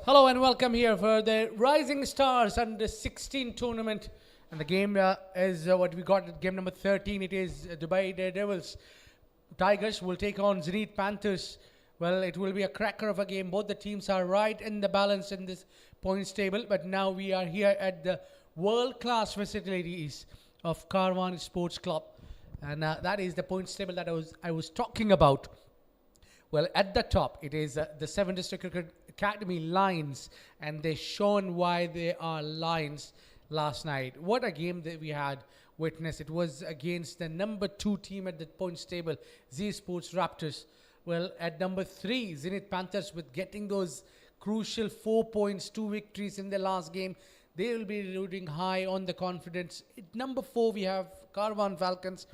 Hello and welcome here for the Rising Stars Under-16 Tournament. And the game is what we got at game number 13. It is Dubai Daredevils. Tigers will take on Zenith Panthers. Well, it will be a cracker of a game. Both the teams are right in the balance in this points table. But now we are here at the world-class facilities of Carvan Sports Club. And that is the points table that I was talking about. Well, at the top, it is the 7 District Cricket Academy Lions, and they shown why they are Lions last night. What a game that we had witnessed. It was against the number 2 team at the points table, Z Sports Raptors. Well, at number 3, Zenith Panthers, with getting those crucial 4 points, 2 victories in the last game. They will be riding high on the confidence. At number 4, we have Carvan Falcons.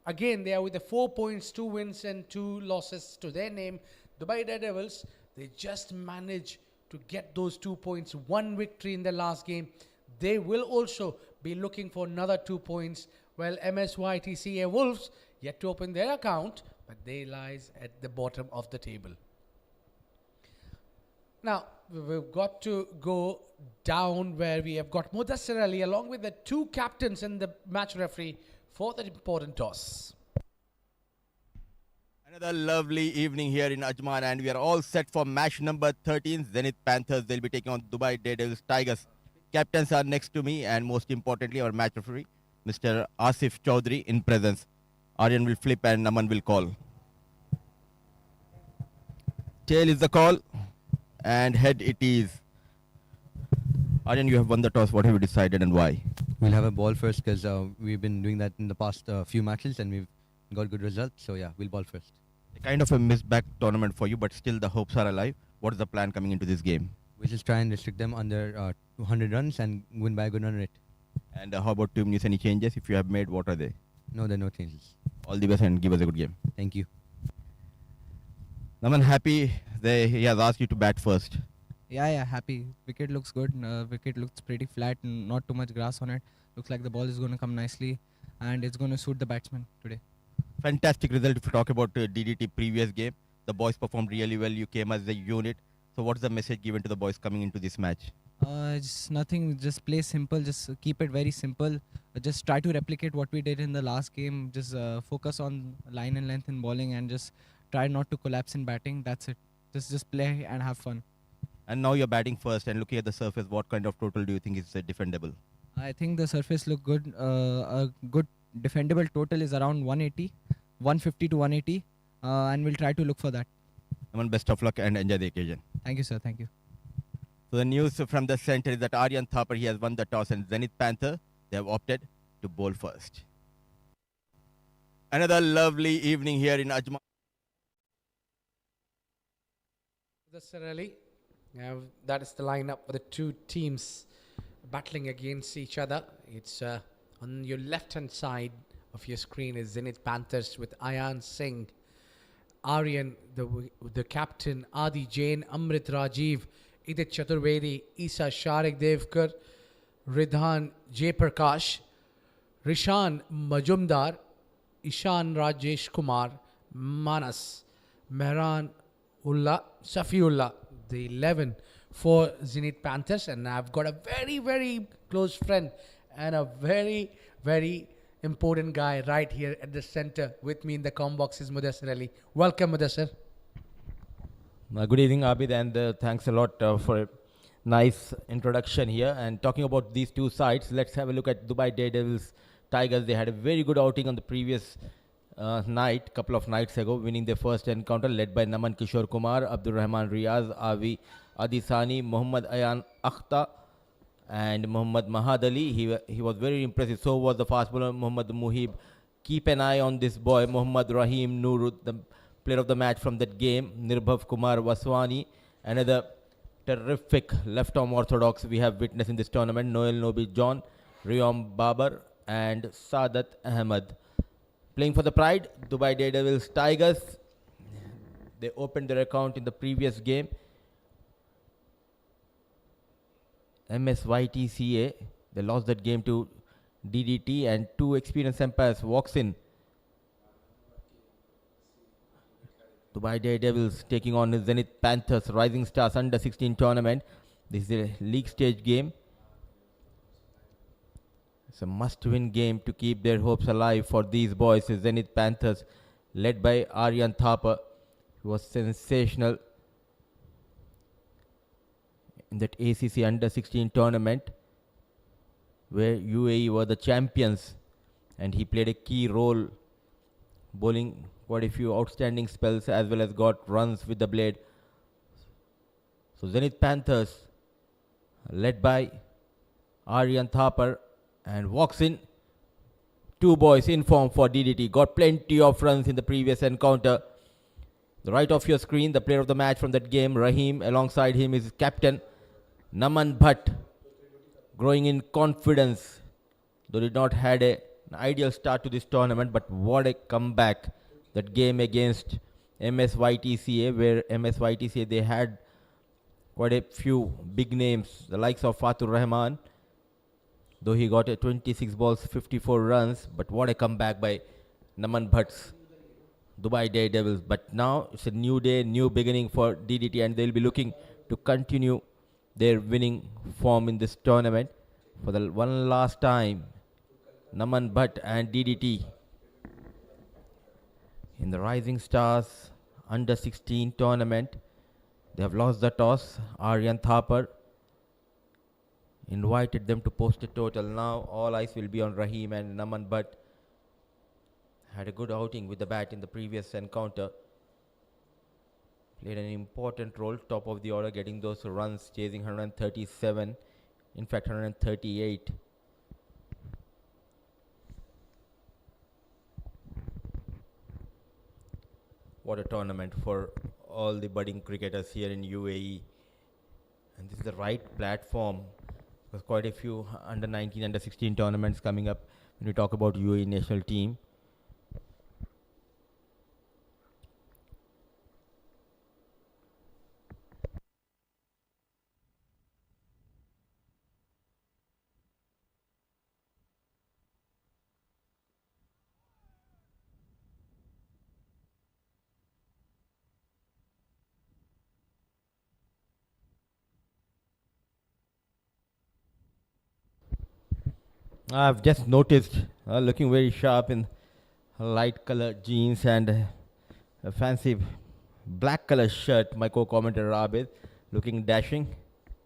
Again, they are with the 4 points, 2 wins and 2 losses to their name. Dubai Daredevils, they just managed to get those 2 points, 1 victory in the last game. They will also be looking for another 2 points. Well, MSYTCA Wolves yet to open their account, but they lies at the bottom of the table. Now, we've got to go down where we have got Mudassir Ali along with the 2 captains and the match referee for that important toss. Another lovely evening here in Ajman, and we are all set for match number 13. Zenith Panthers, they'll be taking on Dubai Daredevils Tigers. Captains are next to me, and most importantly, our match referee, Mr. Asif Chaudhary, in presence. Aryan will flip and Naman will call. Tail is the call, and head it is. Aryan, you have won the toss. What have you decided and why? We'll have a ball first because we've been doing that in the past few matches and we've got good results. So yeah, we'll ball first. Kind of a misback tournament for you, but still the hopes are alive. What is the plan coming into this game? We'll just try and restrict them under 200 runs and win by a good run rate. And how about team news? Any changes? If you have made, what are they? No, there are no changes. All the best and give us a good game. Thank you. Naman, happy he has asked you to bat first. Yeah, happy. Wicket looks good. Wicket looks pretty flat, not too much grass on it. Looks like the ball is going to come nicely, and it's going to suit the batsman today. Fantastic result. If you talk about DDT previous game, the boys performed really well. You came as a unit. So what's the message given to the boys coming into this match? Just nothing. Just play simple. Just keep it very simple. Just try to replicate what we did in the last game. Just focus on line and length in bowling, and just try not to collapse in batting. That's it. Just play and have fun. And now you're batting first and looking at the surface, what kind of total do you think is defendable? I think the surface look good. A good defendable total is around 180, 150 to 180, and we'll try to look for that. Naman, best of luck and enjoy the occasion. Thank you, sir. Thank you. So the news from the center is that Aryan Thapar, he has won the toss, and Zenith Panther, they have opted to bowl first. Another lovely evening here in Ajman. Mudassir Ali. That is the lineup for the 2 teams battling against each other. It's on your left-hand side of your screen is Zenith Panthers with Ayan Singh, Aryan, the captain, Adi Jain, Amrit Rajiv, Idit Chaturvedi, Isa Sharik Devkar, Ridhan Jayprakash, Rishan Majumdar, Ishan Rajesh Kumar, Manas, Mehran Ullah, Safiullah. The 11 for Zenith Panthers, and I've got a very, very close friend and a very, very important guy right here at the center with me in the comm box is Mudassir Ali. Welcome, Mudassir. Good evening, Abid, and thanks a lot for a nice introduction here. And talking about these 2 sides, let's have a look at Dubai Daredevils Tigers. They had a very good outing on the previous night, couple of nights ago, winning their first encounter, led by Naman Kishore Kumar, Abdul Rahman Riaz, Avi Adisani, Muhammad Ayan Akhta, and Muhammad Mahad Ali. He was very impressive. So was the fast bowler Muhammad Muhib. Keep an eye on this boy, Muhammad Rahim Nuru, the player of the match from that game. Nirbhav Kumar Waswani, another terrific left-arm orthodox we have witnessed in this tournament. Noel Nobi John, Riyam Babar, and Sadat Ahmed. Playing for the Pride, Dubai Daredevils Tigers. They opened their account in the previous game. MSYTCA, they lost that game to DDT, and 2 experienced umpires walks in Dubai Daredevils taking on the Zenith Panthers Rising Stars Under 16 Tournament. This is a league stage game. It's a must-win game to keep their hopes alive for these boys. The Zenith Panthers, led by Aryan Thapa, who was sensational in that ACC Under 16 tournament, where UAE were the champions, and he played a key role, bowling quite a few outstanding spells as well as got runs with the blade. So Zenith Panthers, led by Aryan Thapar, and walks in. Two boys in form for DDT. Got plenty of runs in the previous encounter. The right of your screen, the player of the match from that game, Rahim. Alongside him is captain Naman Bhatt, growing in confidence. Though did not had an ideal start to this tournament, but what a comeback. That game against MSYTCA, where MSYTCA they had quite a few big names, the likes of Fatur Rahman, though he got a 26 balls, 54 runs, but what a comeback by Naman Bhatt's Dubai Daredevils. But now it's a new day, new beginning for DDT, and they'll be looking to continue their winning form in this tournament. For the one last time, Naman Bhatt and DDT in the Rising Stars Under 16 tournament. They have lost the toss. Aryan Thapar invited them to post a total. Now all eyes will be on Rahim, and Naman Bhatt had a good outing with the bat in the previous encounter. Played an important role, top of the order, getting those runs, chasing 137, in fact 138. What a tournament for all the budding cricketers here in UAE. And this is the right platform. There's quite a few under 19, under 16 tournaments coming up when we talk about UAE national team. I've just noticed looking very sharp in light color jeans and a fancy black color shirt, my co-commentator Abid, looking dashing.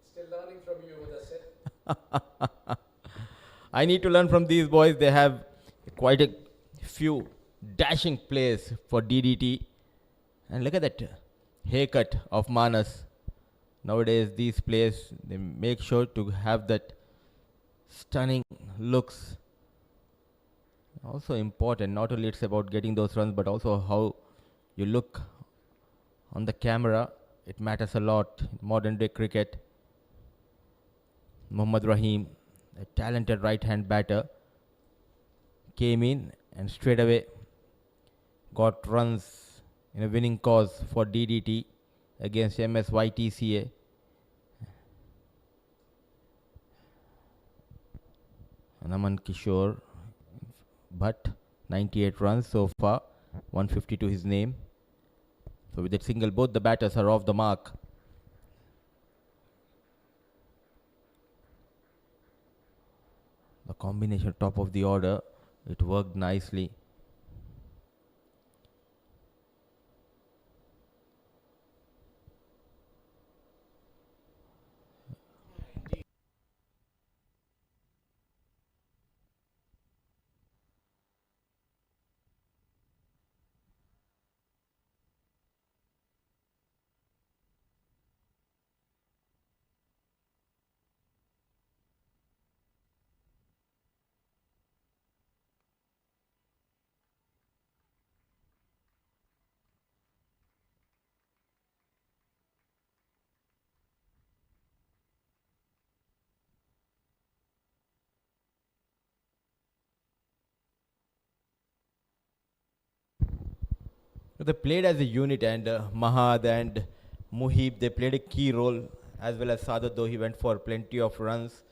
Still learning from you, that's it. I need to learn from these boys. They have quite a few dashing plays for DDT. And look at that haircut of Manas. Nowadays, these players, they make sure to have that stunning looks. Also important, not only it's about getting those runs, but also how you look on the camera. It matters a lot in modern day cricket. Mohammad Rahim, a talented right hand batter, came in and straight away got runs in a winning cause for DDT against MSYTCA. Naman Kishore Bhatt, 98 runs so far, 150 to his name. So with that single, both the batters are off the mark. The combination top of the order, it worked nicely. They played as a unit, and Mahad and Muhib, they played a key role, as well as Sadat, though he went for plenty of runs.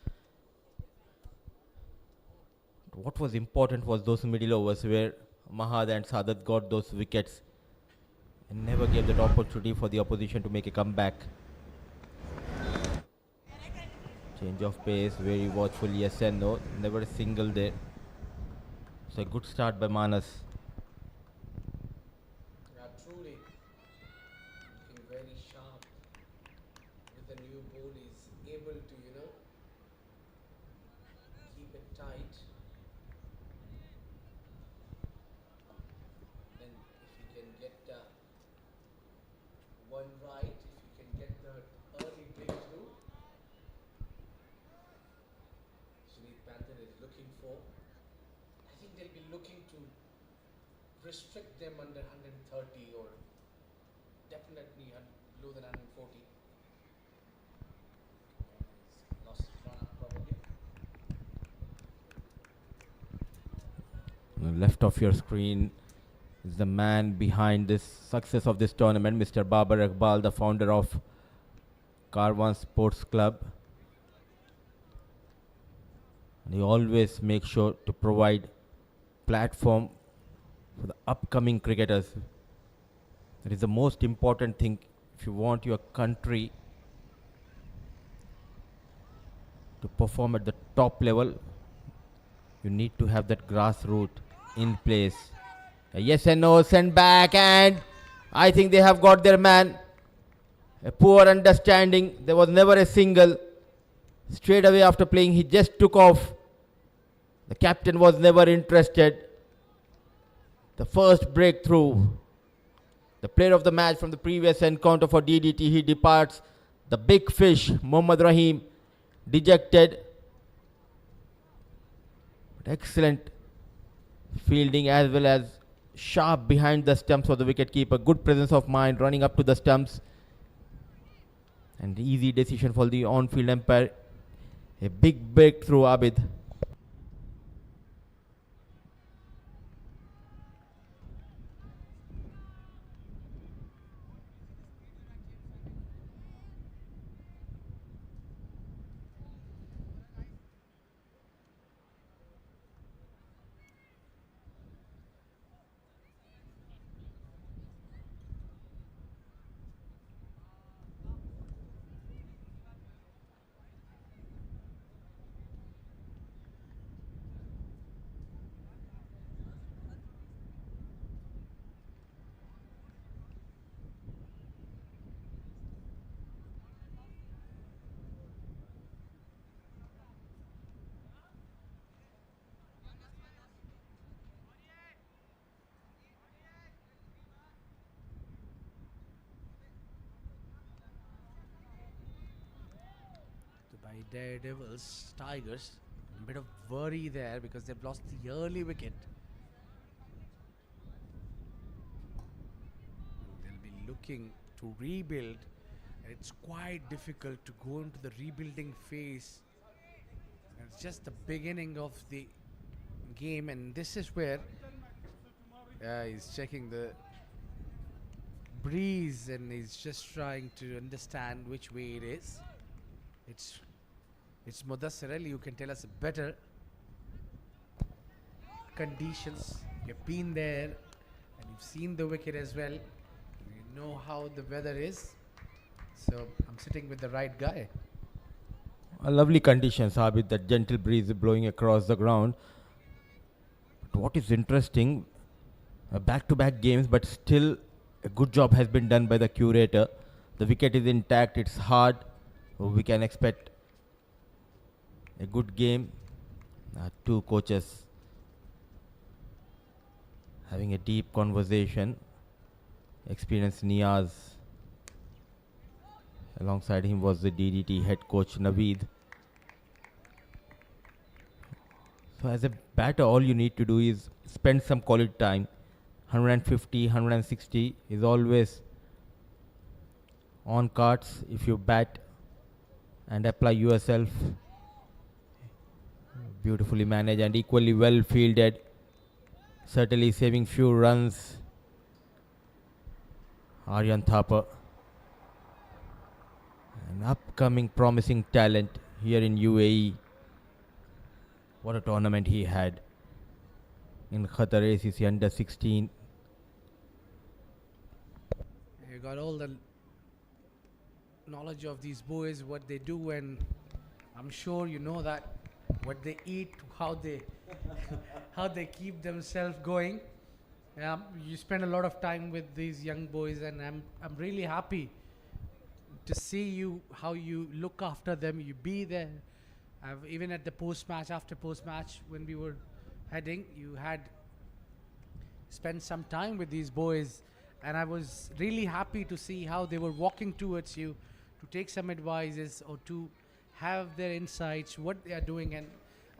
What was important was those middle overs where Mahad and Sadat got those wickets. and never gave that opportunity for the opposition to make a comeback. Change of pace, very watchful, yes and no. Never a single there. So a good start by Manas. Yeah, truly looking very sharp with the new ball. He's able to, keep it tight. Then if he can get one right, if he can get the early breakthrough, Sunil Panther is looking for. I think they'll be looking to restrict them under 130 or definitely below than 140. He's lost his run up probably. Left of your screen is the man behind this success of this tournament, Mr. Babar Iqbal, the founder of Karwan Sports Club. And he always makes sure to provide platform for the upcoming cricketers. That is the most important thing. If you want your country to perform at the top level, you need to have that grassroots in place. A yes and no, send back, and I think they have got their man. A poor understanding. There was never a single. Straight away after playing, he just took off. The captain was never interested. The first breakthrough. The player of the match from the previous encounter for DDT, he departs. The big fish, Mohammad Rahim, dejected. But excellent fielding as well as sharp behind the stumps of the wicketkeeper. Good presence of mind running up to the stumps. And easy decision for the on-field umpire. A big breakthrough, Abid. Dubai Daredevils, Tigers, a bit of worry there because they've lost the early wicket. They'll be looking to rebuild, and it's quite difficult to go into the rebuilding phase. And it's just the beginning of the game, and this is where he's checking the breeze and he's just trying to understand which way it is. It's Mudassir Ali, you can tell us better conditions. You've been there and you've seen the wicket as well. You know how the weather is. So I'm sitting with the right guy. A lovely conditions, Abid. That gentle breeze blowing across the ground. But what is interesting, back-to-back games, but still a good job has been done by the curator. The wicket is intact. It's hard. We can expect a good game. Two coaches having a deep conversation. Experienced Niaz. Alongside him was the DDT head coach Naveed. So as a batter, all you need to do is spend some quality time. 150, 160 is always on cards if you bat and apply yourself. Beautifully managed and equally well fielded. Certainly saving few runs. Aryan Thapa, an upcoming promising talent here in UAE. What a tournament he had in Qatar ACC under 16. You got all the knowledge of these boys, what they do, and I'm sure you know that what they eat, how they how they keep themselves going. You spend a lot of time with these young boys, and I'm really happy to see you how you look after them. You be there. Even at the post match, after post match, when we were heading, you had spent some time with these boys, and I was really happy to see how they were walking towards you to take some advices or to have their insights, what they are doing. And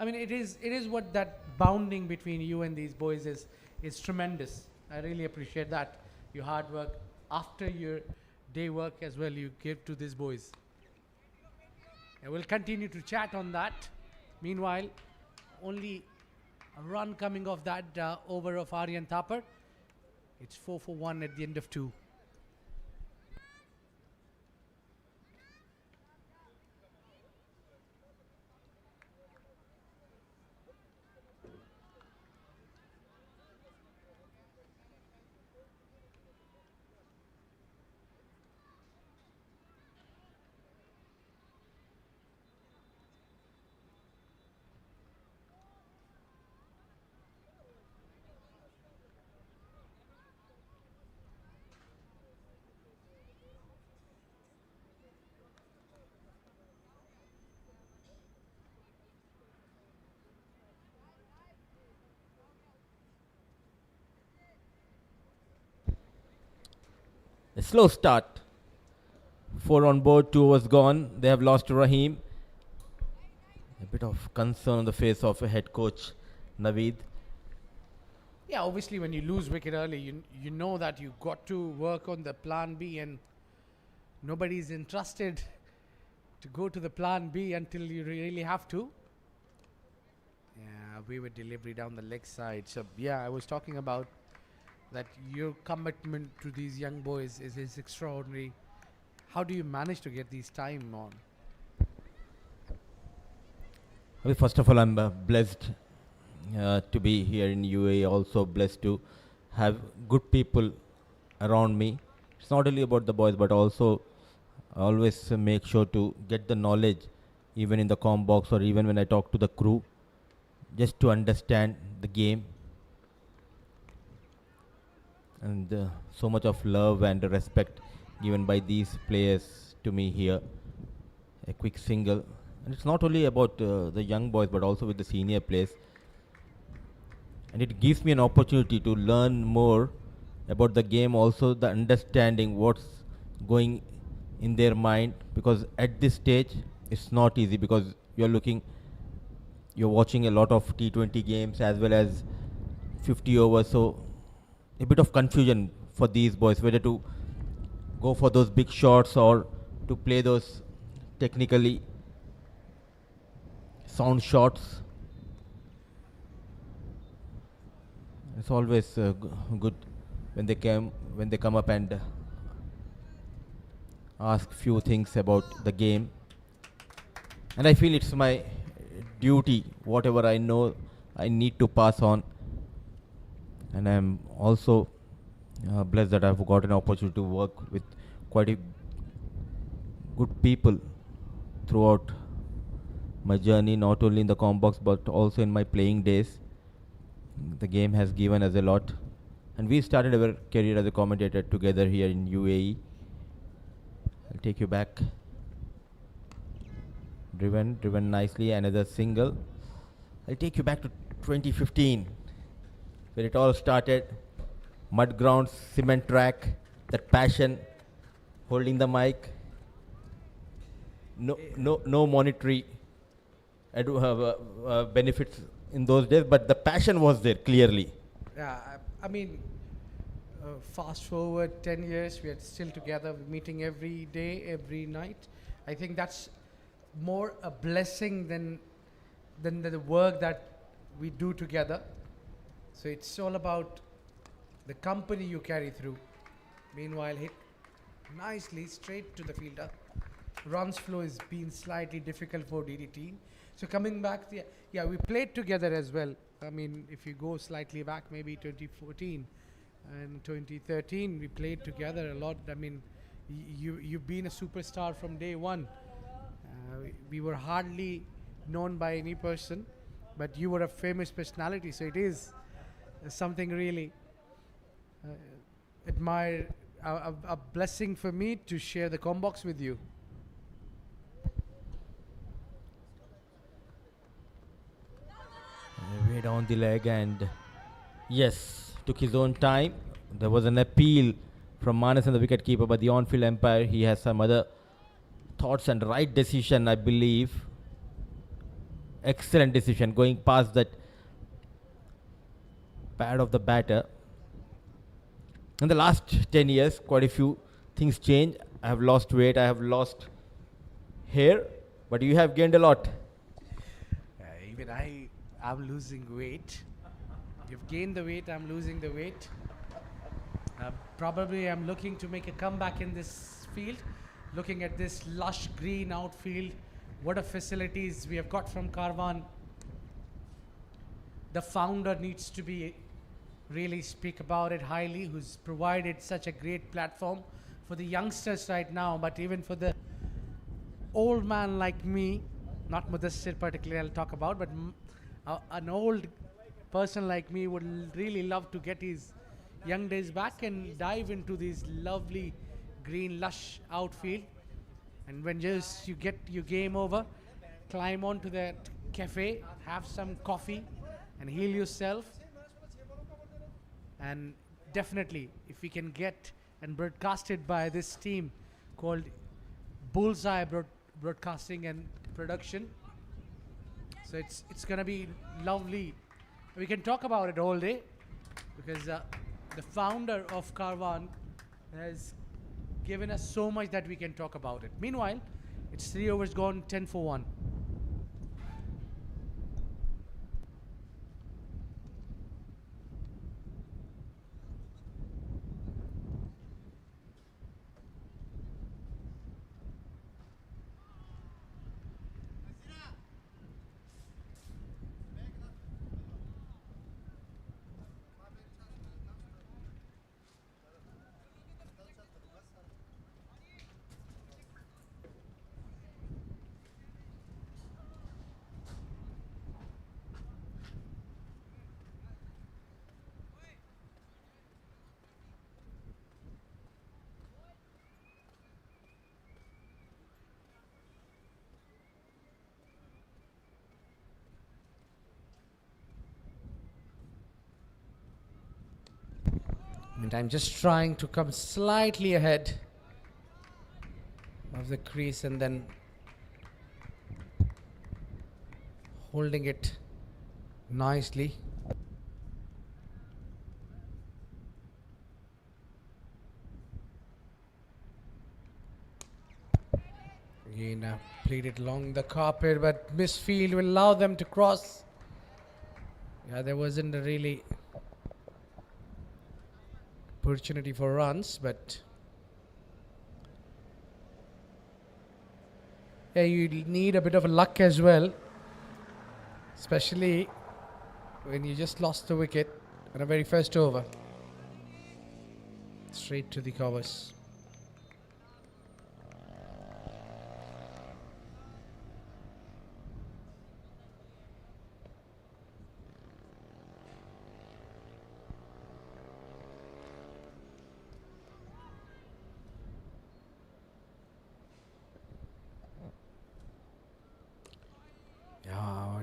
I mean, it is what that bounding between you and these boys is tremendous. I really appreciate that, your hard work after your day work as well you give to these boys. And we'll continue to chat on that. Meanwhile, only a run coming off that over of Aryan Thapar. It's 4 for 1 at the end of 2. A slow start. 4 on board, 2 was gone. They have lost to Rahim. A bit of concern on the face of head coach Naveed. Yeah, obviously when you lose wicket early, you know that you got to work on the plan B, and nobody's interested to go to the plan B until you really have to. Yeah, we were delivery down the leg side. So yeah, I was talking about that your commitment to these young boys is extraordinary. How do you manage to get these time on? Well, first of all, I'm blessed to be here in UAE. Also blessed to have good people around me. It's not only about the boys, but also always make sure to get the knowledge, even in the comm box or even when I talk to the crew, just to understand the game. And so much of love and respect given by these players to me here. A quick single, and it's not only about the young boys but also with the senior players, and it gives me an opportunity to learn more about the game, also the understanding what's going in their mind, because at this stage it's not easy, because you're watching a lot of T20 games as well as 50 overs, so a bit of confusion for these boys whether to go for those big shots or to play those technically sound shots. It's always good when they come up and ask few things about the game, and I feel it's my duty, whatever I know I need to pass on. And I'm also blessed that I've got an opportunity to work with quite a good people throughout my journey, not only in the comm box but also in my playing days. The game has given us a lot, and we started our career as a commentator together here in UAE. I'll take you back. Driven nicely, another single. I'll take you back to 2015, where it all started. Mud grounds, cement track, that passion, holding the mic. No monetary benefits in those days, but the passion was there clearly. Yeah, I mean, fast forward 10 years, we are still together, meeting every day, every night. I think that's more a blessing than the work that we do together. So it's all about the company you carry through. Meanwhile, hit nicely straight to the fielder. Runs flow has been slightly difficult for DDT. So coming back, yeah, we played together as well. I mean, if you go slightly back, maybe 2014, in 2013. We played together a lot. I mean, you've been a superstar from day one. We were hardly known by any person, but you were a famous personality. So it is something really admire, a blessing for me to share the combox with you. Way down the leg, and yes, took his own time. There was an appeal from Manas and the wicketkeeper, but the on-field umpire, he has some other thoughts and right decision, I believe. Excellent decision, going past that pad of the batter. In the last 10 years, quite a few things change. I have lost weight, I have lost hair, but you have gained a lot. Even I'm losing weight. You've gained the weight, I'm losing the weight. Probably I'm looking to make a comeback in this field. Looking at this lush green outfield, what a facilities we have got from Karwan. The founder needs to be really speak about it highly, who's provided such a great platform for the youngsters right now, but even for the old man like me, not Mudassir particularly I'll talk about, but an old person like me would really love to get his young days back and dive into this lovely green lush outfield. And when just you get your game over, climb onto that cafe, have some coffee and heal yourself. And definitely if we can get and broadcasted by this team called Bullseye Broadcasting and Production, so it's gonna be lovely. We can talk about it all day because the founder of Karwan has given us so much that we can talk about it. Meanwhile, it's 3 overs gone, 10 for 1. And I'm just trying to come slightly ahead of the crease and then holding it nicely. Again, played it along the carpet, but misfield will allow them to cross. Yeah, there wasn't a really opportunity for runs, but yeah, you need a bit of luck as well, especially when you just lost the wicket on the very first over. Straight to the covers.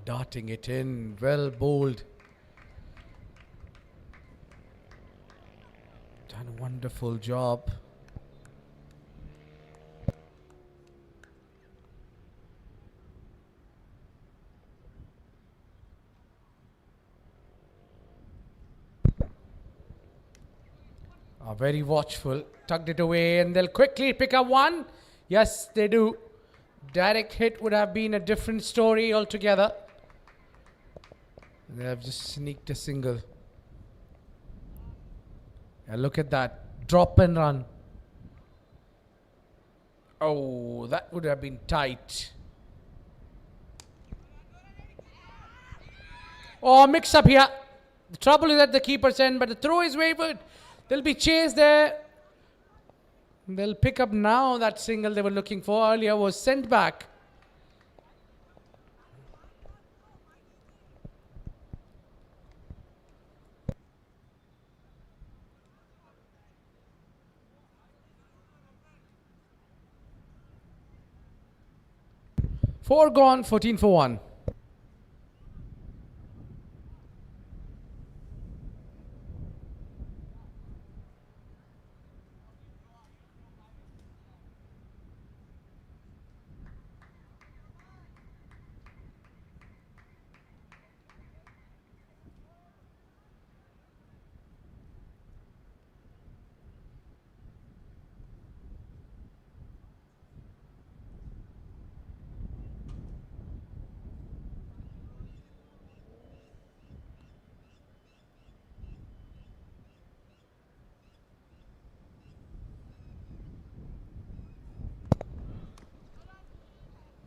Darting it in, well bowled. Done a wonderful job. Very watchful, tucked it away and they'll quickly pick up one. Yes, they do. Direct hit would have been a different story altogether. They have just sneaked a single. Yeah, look at that. Drop and run. Oh, that would have been tight. Oh, mix up here. The trouble is at the keeper's end, but the throw is wavered. There'll be chase there. They'll pick up now that single they were looking for earlier was sent back. Four gone, 14 for 1.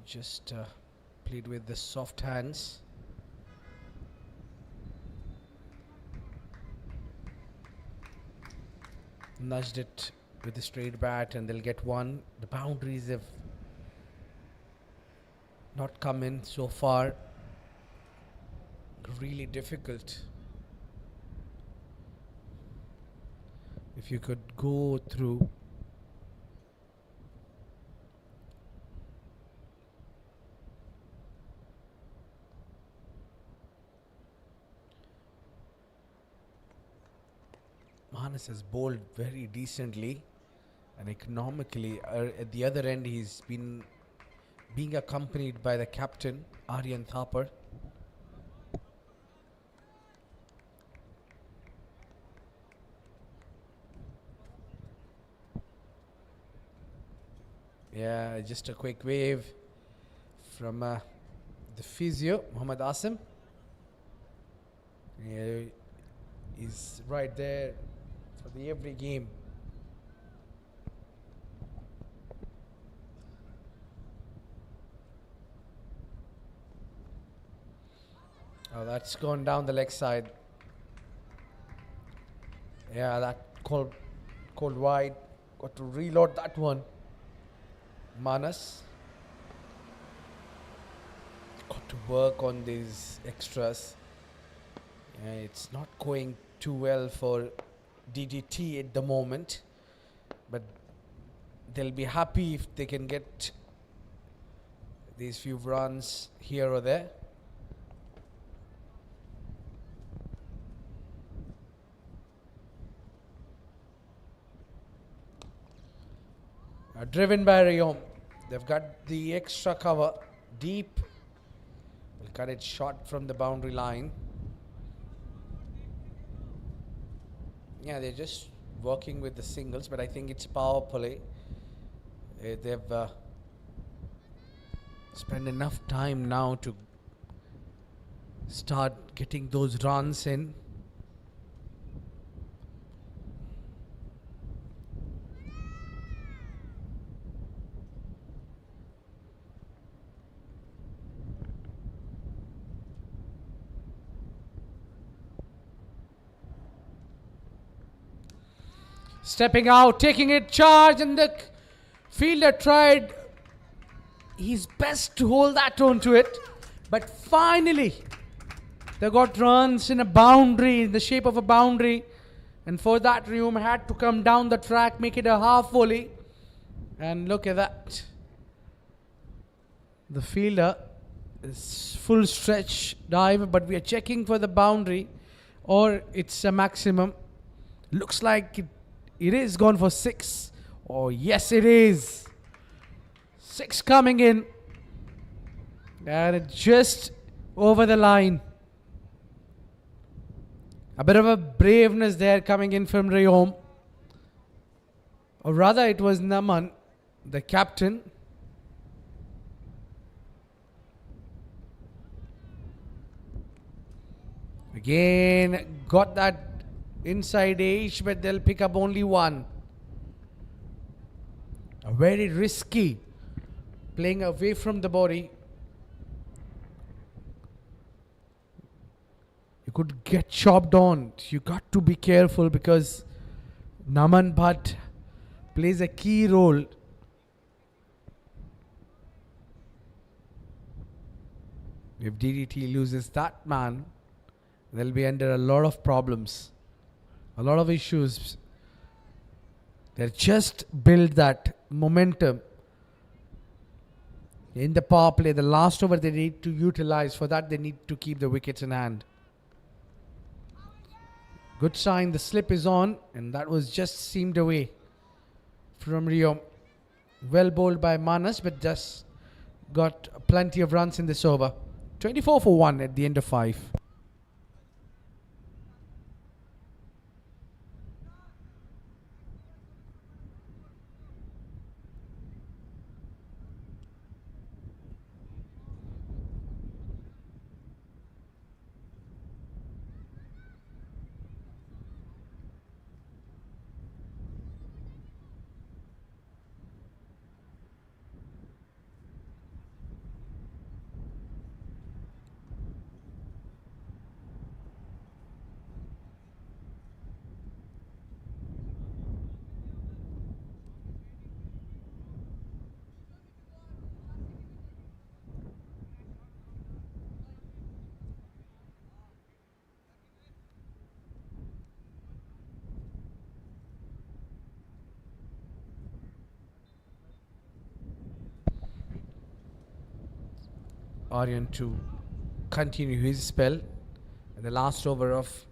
Just played with the soft hands. Nudged it with the straight bat and they'll get one. The boundaries have not come in so far. Really difficult. If you could go through. Manas has bowled very decently and economically. At the other end, he's been being accompanied by the captain, Aryan Thapar. Yeah, just a quick wave from the physio, Muhammad Asim. Yeah, he's right there for the every game. Oh, that's gone down the leg side. Yeah, that called wide. Got to reload that one. Manas. Got to work on these extras. Yeah, it's not going too well for DDT at the moment, but they'll be happy if they can get these few runs here or there. Driven by Rayom. They've got the extra cover deep. Will cut it short from the boundary line. Yeah, they're just working with the singles, but I think it's power play. They've spent enough time now to start getting those runs in. Stepping out, taking it, charge, and the fielder tried his best to hold that onto it. But finally, they got runs in a boundary, in the shape of a boundary. And for that, Rayom had to come down the track, make it a half volley. And look at that. The fielder is full stretch dive, but we are checking for the boundary or it's a maximum. Looks like it is gone for 6. Oh, yes, it is. 6 coming in. And it's just over the line. A bit of a braveness there coming in from Rayom. Or rather, it was Naman, the captain. Again, got that inside edge, but they'll pick up only 1. A very risky playing away from the body. You could get chopped on. You got to be careful because Naman Bhatt plays a key role. If DDT loses that man, they'll be under a lot of problems, a lot of issues. They'll just build that momentum in the power play. The last over they need to utilize. For that, they need to keep the wickets in hand. Good sign, the slip is on, and that was just seamed away from Rio. Well bowled by Manas, but just got plenty of runs in this over. 24 for 1 at the end of 5. Aryan to continue his spell in the last over of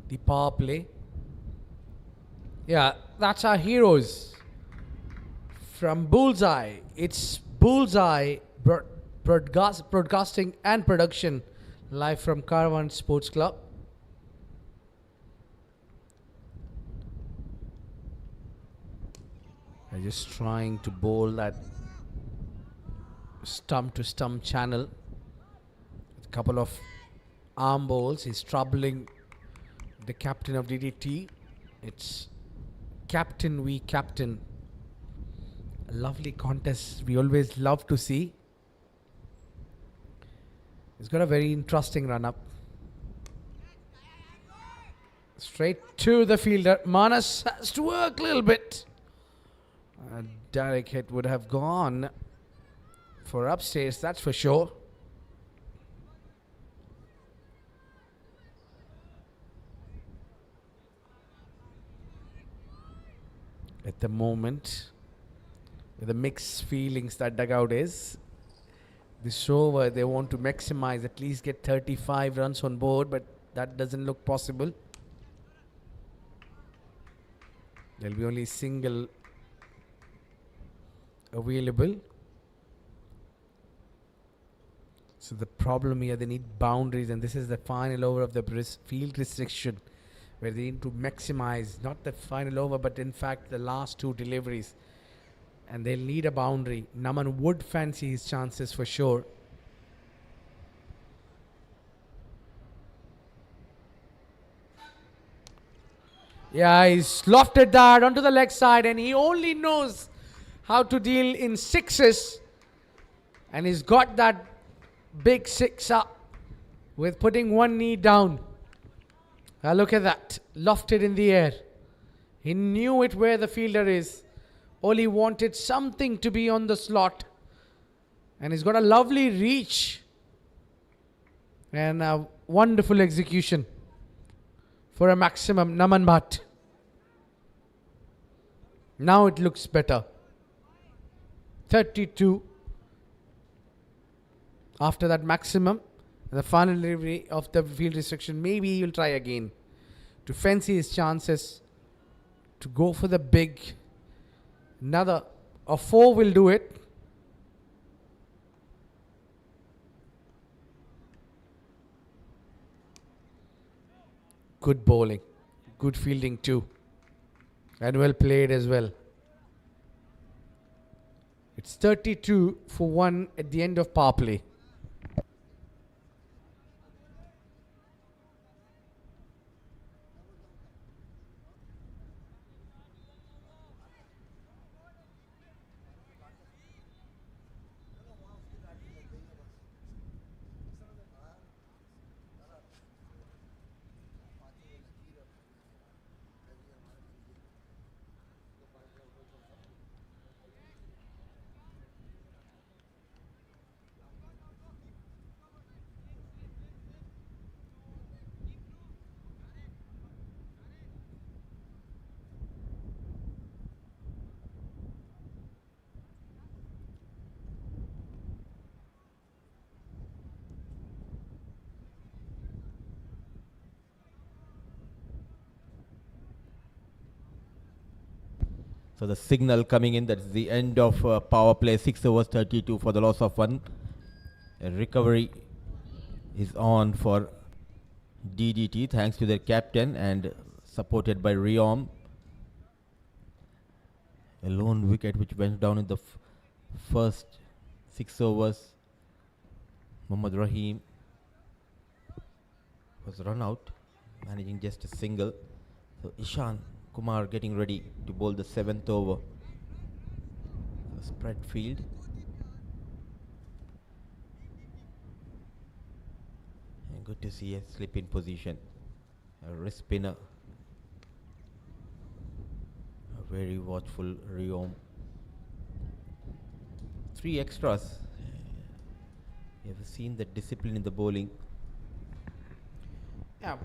the power play. Yeah, that's our heroes. From Bullseye, it's Bullseye broadcasting and production live from Caravan Sports Club. I'm just trying to bowl that stump to stump channel. A couple of arm bowls. He's troubling the captain of DDT. It's Captain v Captain. A lovely contest we always love to see. He's got a very interesting run up. Straight to the fielder. Manas has to work a little bit. A direct hit would have gone for upstairs, that's for sure. At the moment, with the mixed feelings that dugout is, this over they want to maximize, at least get 35 runs on board, but that doesn't look possible. There'll be only single available. So the problem here, they need boundaries, and this is the final over of the field restriction, where they need to maximize, not the final over, but in fact the last 2 deliveries. And they'll need a boundary. Naman would fancy his chances for sure. Yeah, he's lofted that onto the leg side, and he only knows how to deal in sixes. And he's got that big six up with putting one knee down. Look at that. Lofted in the air. He knew it where the fielder is. All he wanted something to be on the slot. And he's got a lovely reach. And a wonderful execution for a maximum. Naman Bhatt. Now it looks better. 32. After that maximum, the final delivery of the field restriction, maybe he'll try again to fancy his chances to go for the big. Another, a 4 will do it. Good bowling, good fielding too, and well played as well. It's 32 for 1 at the end of power play. So the signal coming in, that's the end of power play, 6 overs 32 for the loss of 1. A recovery is on for DDT thanks to their captain and supported by Riom. A lone wicket which went down in the first 6 overs. Mohammad Rahim was run out, managing just a single. So Ishan Kumar getting ready to bowl the 7th over. The spread field. And good to see a slip in position. A wrist spinner. A very watchful Riom. 3 extras. You have seen the discipline in the bowling. Yeah,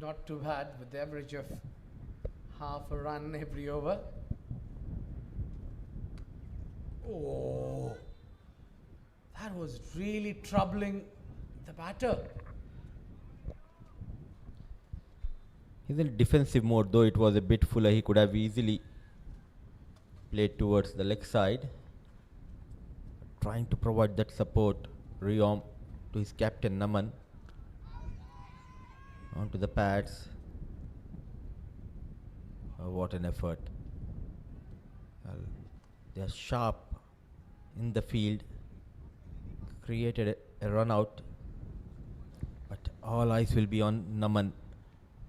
not too bad with the average of half a run every over. Oh, that was really troubling the batter. He's in defensive mode, though it was a bit fuller. He could have easily played towards the leg side. Trying to provide that support, Riom, to his captain Naman. Onto the pads. Oh, what an effort. Well, they are sharp in the field. Created a run out. But all eyes will be on Naman.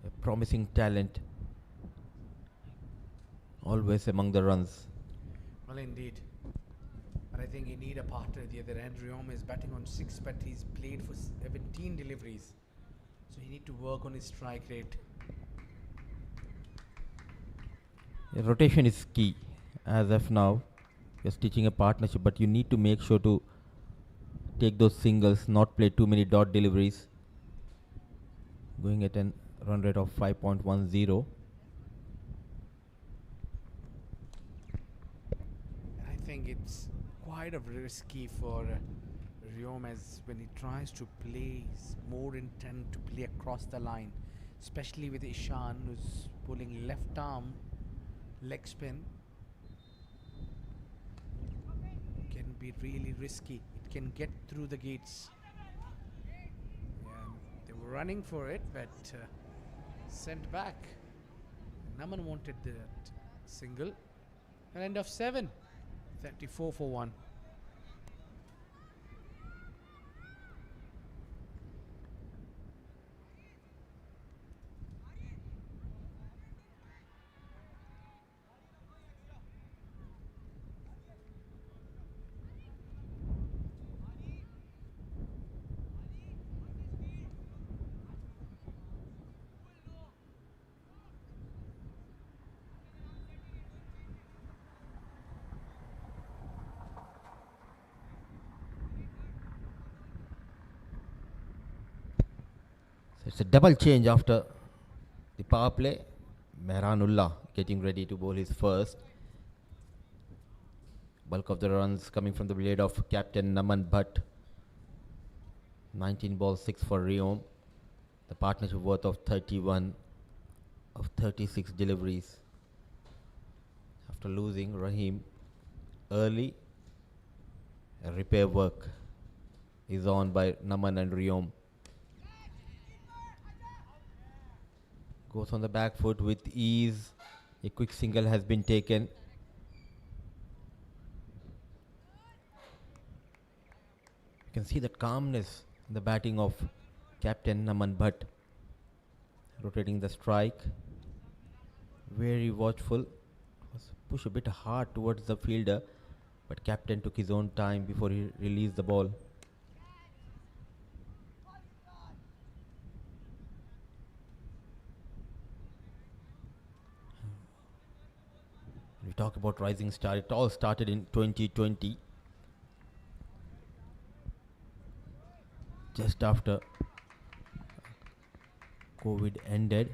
A promising talent. Always among the runs. Well, indeed. But I think you need a partner at the other end. Riom is batting on 6, but he's played for 17 deliveries. So he need to work on his strike rate. Rotation is key. As of now, you're stitching a partnership, but you need to make sure to take those singles, not play too many dot deliveries. Going at a run rate of 5.10. I think it's quite a risky for Riom as when he tries to play, he's more intent to play across the line, especially with Ishan who's pulling left arm leg spin. Can be really risky. It can get through the gates. Yeah, they were running for it, but sent back. Naman wanted that single. An end of 7. 34 for 1. So it's a double change after the power play. Mehranullah getting ready to bowl his first. Bulk of the runs coming from the blade of captain Naman Bhatt. 19 balls, 6 for Riom. The partnership worth of 31 of 36 deliveries. After losing Rahim early, a repair work is on by Naman and Riom. Goes on the back foot with ease. A quick single has been taken. You can see that calmness in the batting of captain Naman Bhatt. Rotating the strike. Very watchful. Push a bit hard towards the fielder, but captain took his own time before he released the ball. We talk about Rising Star. It all started in 2020. Just after COVID ended,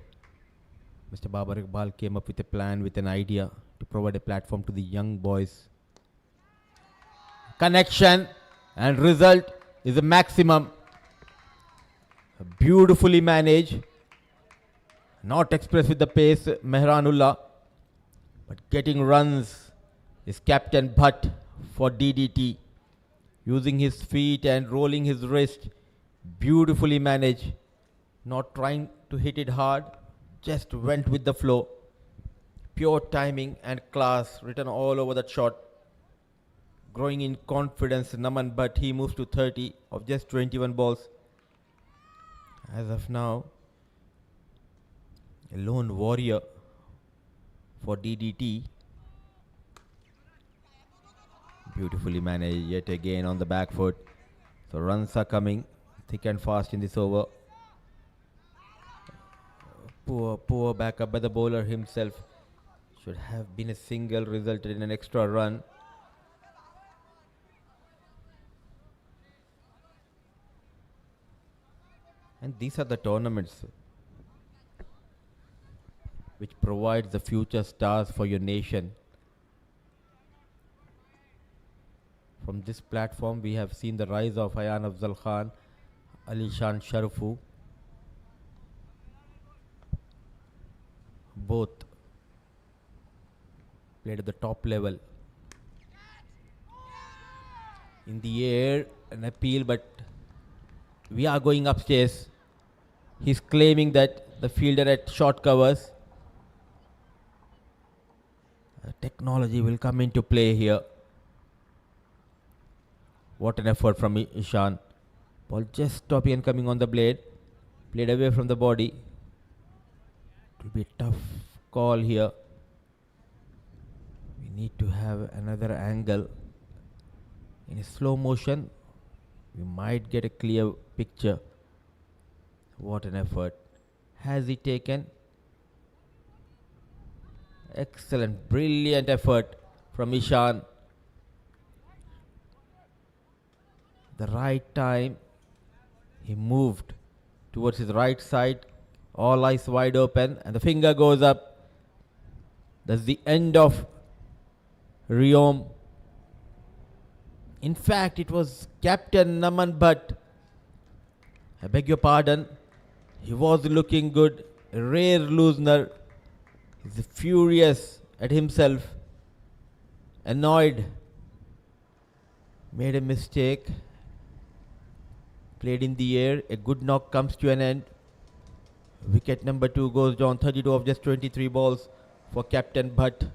Mr. Babar Iqbal came up with a plan, with an idea to provide a platform to the young boys. Connection and result is a maximum. Beautifully managed. Not expressed with the pace, Mehranullah. But getting runs is Captain Bhatt for DDT, using his feet and rolling his wrist. Beautifully managed, not trying to hit it hard, just went with the flow. Pure timing and class written all over that shot. Growing in confidence, Naman, but he moves to 30 of just 21 balls. As of now, a lone warrior for DDT. Beautifully managed yet again on the back foot. So runs are coming thick and fast in this over. Poor backup by the bowler himself. Should have been a single, resulted in an extra run. And these are the tournaments which provides the future stars for your nation. From this platform, we have seen the rise of Ayan Afzal Khan, Ali Shan Sharafu. Both played at the top level. In the air, an appeal, but we are going upstairs. He's claiming that the fielder at short covers. Technology will come into play here. What an effort from Ishan. Ball just stopping and coming on the blade. Played away from the body. It will be a tough call here. We need to have another angle. In a slow motion, we might get a clear picture. What an effort. Has he taken? Excellent, brilliant effort from Ishan. The right time, he moved towards his right side. All eyes wide open and the finger goes up. That's the end of Riom. In fact, it was Captain Naman Bhatt. I beg your pardon. He was looking good. A rare loosener. He's furious at himself. Annoyed. Made a mistake. Played in the air. A good knock comes to an end. Wicket number 2 goes down. 32 of just 23 balls for Captain Bhatt.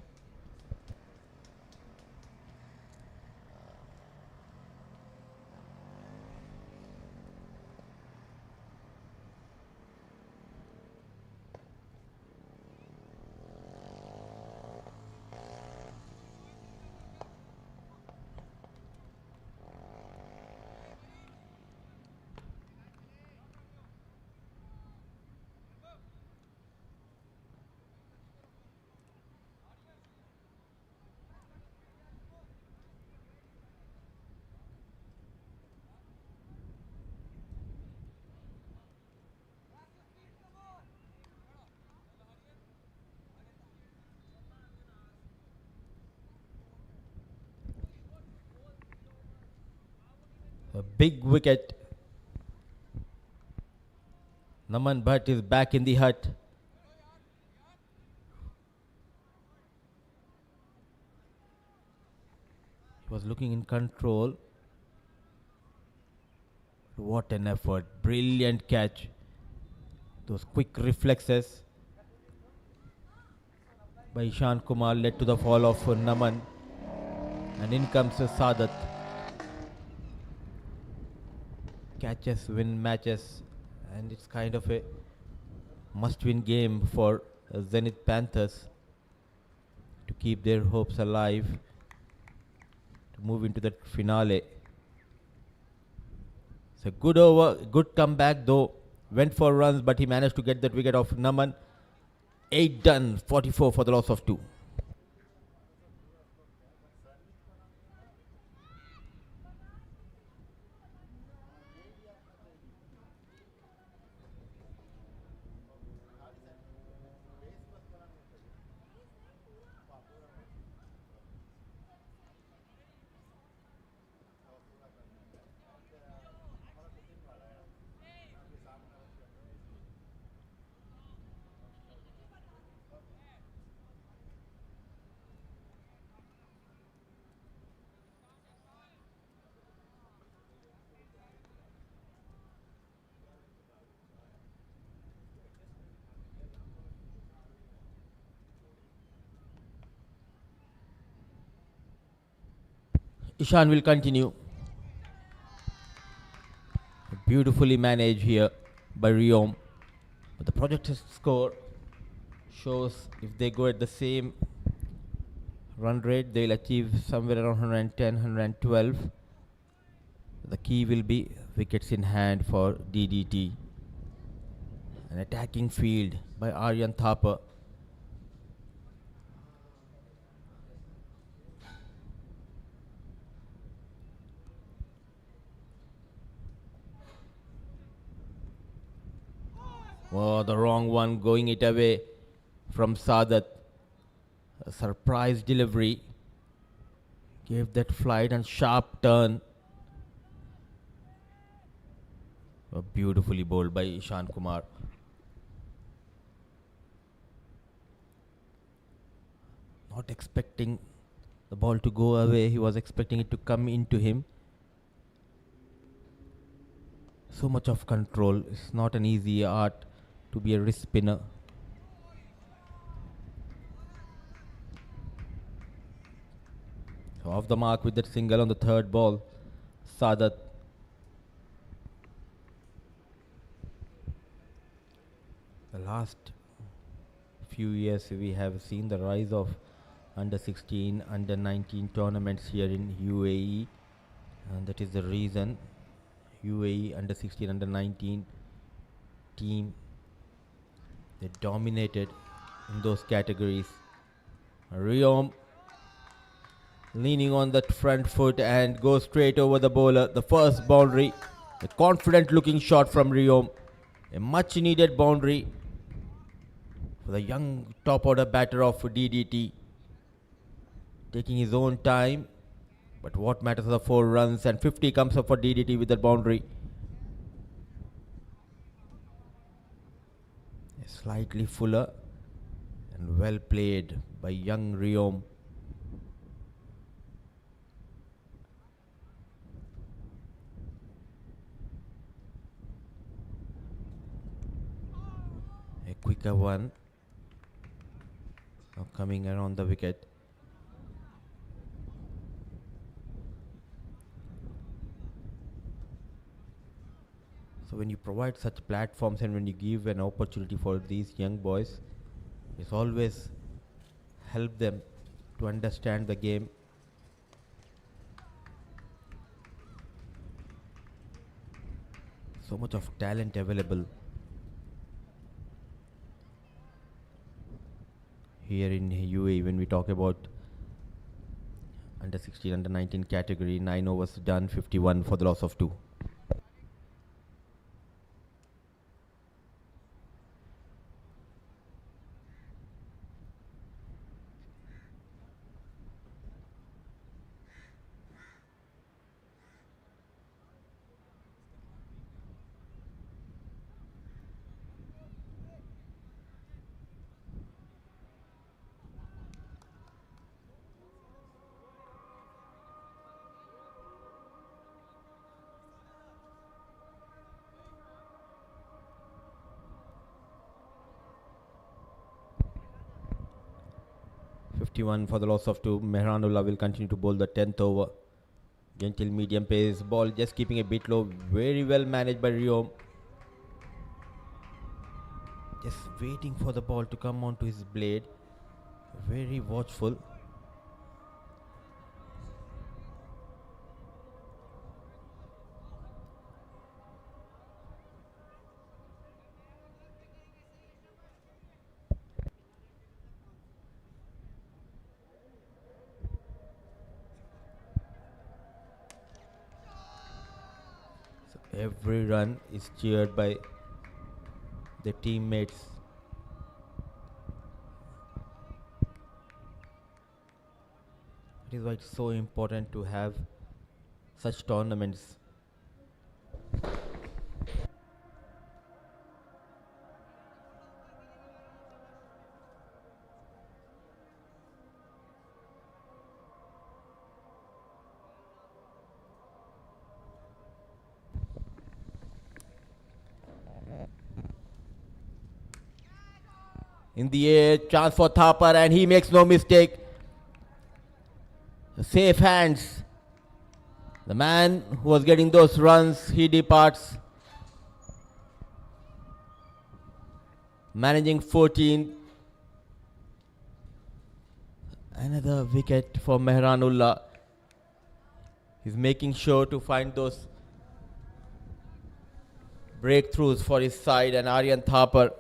A big wicket. Naman Bhatt is back in the hut. He was looking in control. What an effort. Brilliant catch. Those quick reflexes by Ishan Kumar led to the fall of Naman. And in comes Sadat. Catches win matches, and it's kind of a must-win game for Zenith Panthers to keep their hopes alive to move into the finale. It's a good over, good comeback though. Went for runs, but he managed to get that wicket of Naman. 8 done, 44 for the loss of 2. Ishan will continue. Beautifully managed here by Riom. But the projected score shows if they go at the same run rate, they'll achieve somewhere around 110, 112. The key will be wickets in hand for DDT. An attacking field by Aryan Thapa. Oh, the wrong one, going it away from Sadat. A surprise delivery. Gave that flight and sharp turn. Beautifully bowled by Ishan Kumar. Not expecting the ball to go away. He was expecting it to come into him. So much of control. It's not an easy art to be a wrist spinner. So off the mark with that single on the third ball. Sadat. The last few years we have seen the rise of under 16, under 19 tournaments here in UAE, and that is the reason UAE under 16, under 19 team, they dominated in those categories. Riom leaning on that front foot and goes straight over the bowler. The first boundary, a confident looking shot from Riom, a much needed boundary for the young top order batter of DDT, taking his own time, but what matters are the 4 runs, and 50 comes up for DDT with that boundary. Slightly fuller and well played by young Riom. A quicker one now coming around the wicket. So when you provide such platforms and when you give an opportunity for these young boys, it's always help them to understand the game. So much of talent available here in UAE when we talk about under 16, under 19 category. 9 overs done, 51 for the loss of 2. For the loss of 2. Mehranullah will continue to bowl the 10th over. Gentle medium pace ball, just keeping a bit low. Very well managed by Riom. Just waiting for the ball to come onto his blade. Very watchful. Every run is cheered by the teammates. That is why it's so important to have such tournaments. In the air, chance for Thapar, and he makes no mistake. Safe hands The man who was getting those runs, he departs. Managing 14. Another wicket for Mehranullah. He's making sure to find those breakthroughs for his side, and Aryan Thapar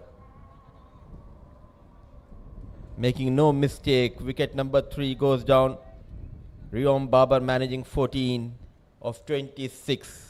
making no mistake. Wicket number 3 goes down. Riyom Babar managing 14 of 26.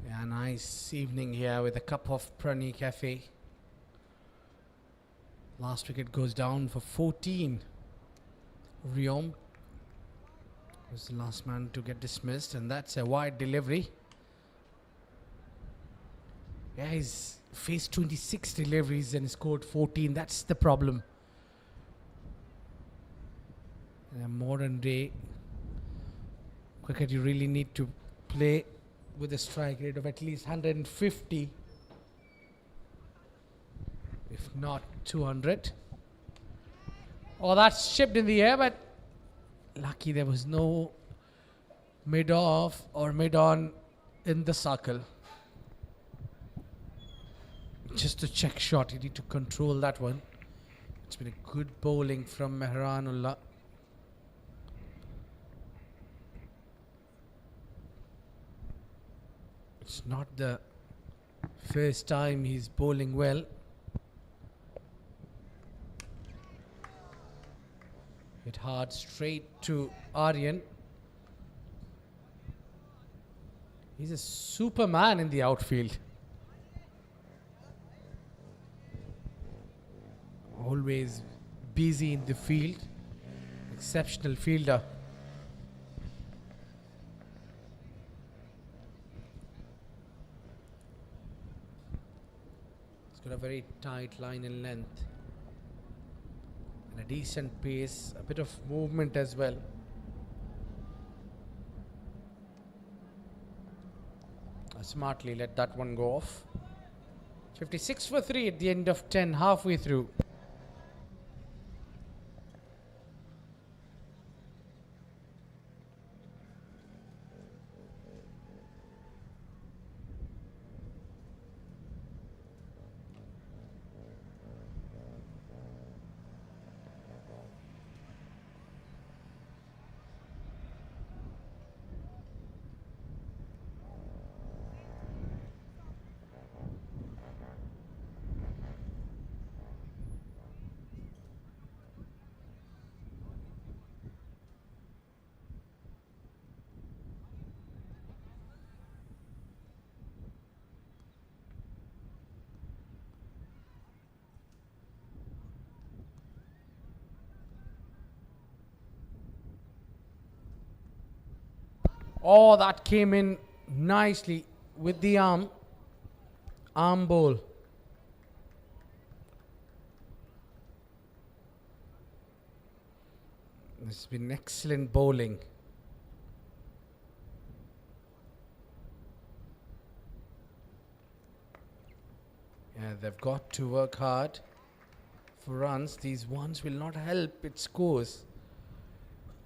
Yeah, nice evening here with a cup of Prani Cafe. Last wicket goes down for 14. Riyom was the last man to get dismissed, and that's a wide delivery. Yeah, he's faced 26 deliveries and scored 14. That's the problem. In a modern day cricket, you really need to play with a strike rate of at least 150, if not 200. Oh, that's chipped in the air, but lucky there was no mid-off or mid-on in the circle. Just a check shot, you need to control that one. It's been a good bowling from Mehranullah. It's not the first time he's bowling well. Hit hard straight to Aryan. He's a superman in the outfield. Always busy in the field. Exceptional fielder. He's got a very tight line and length. And a decent pace. A bit of movement as well. Smartly let that one go off. 56 for 3 at the end of 10, halfway through. Oh, that came in nicely with the arm. Arm bowl. This has been excellent bowling. Yeah, they've got to work hard for runs. These ones will not help its scores.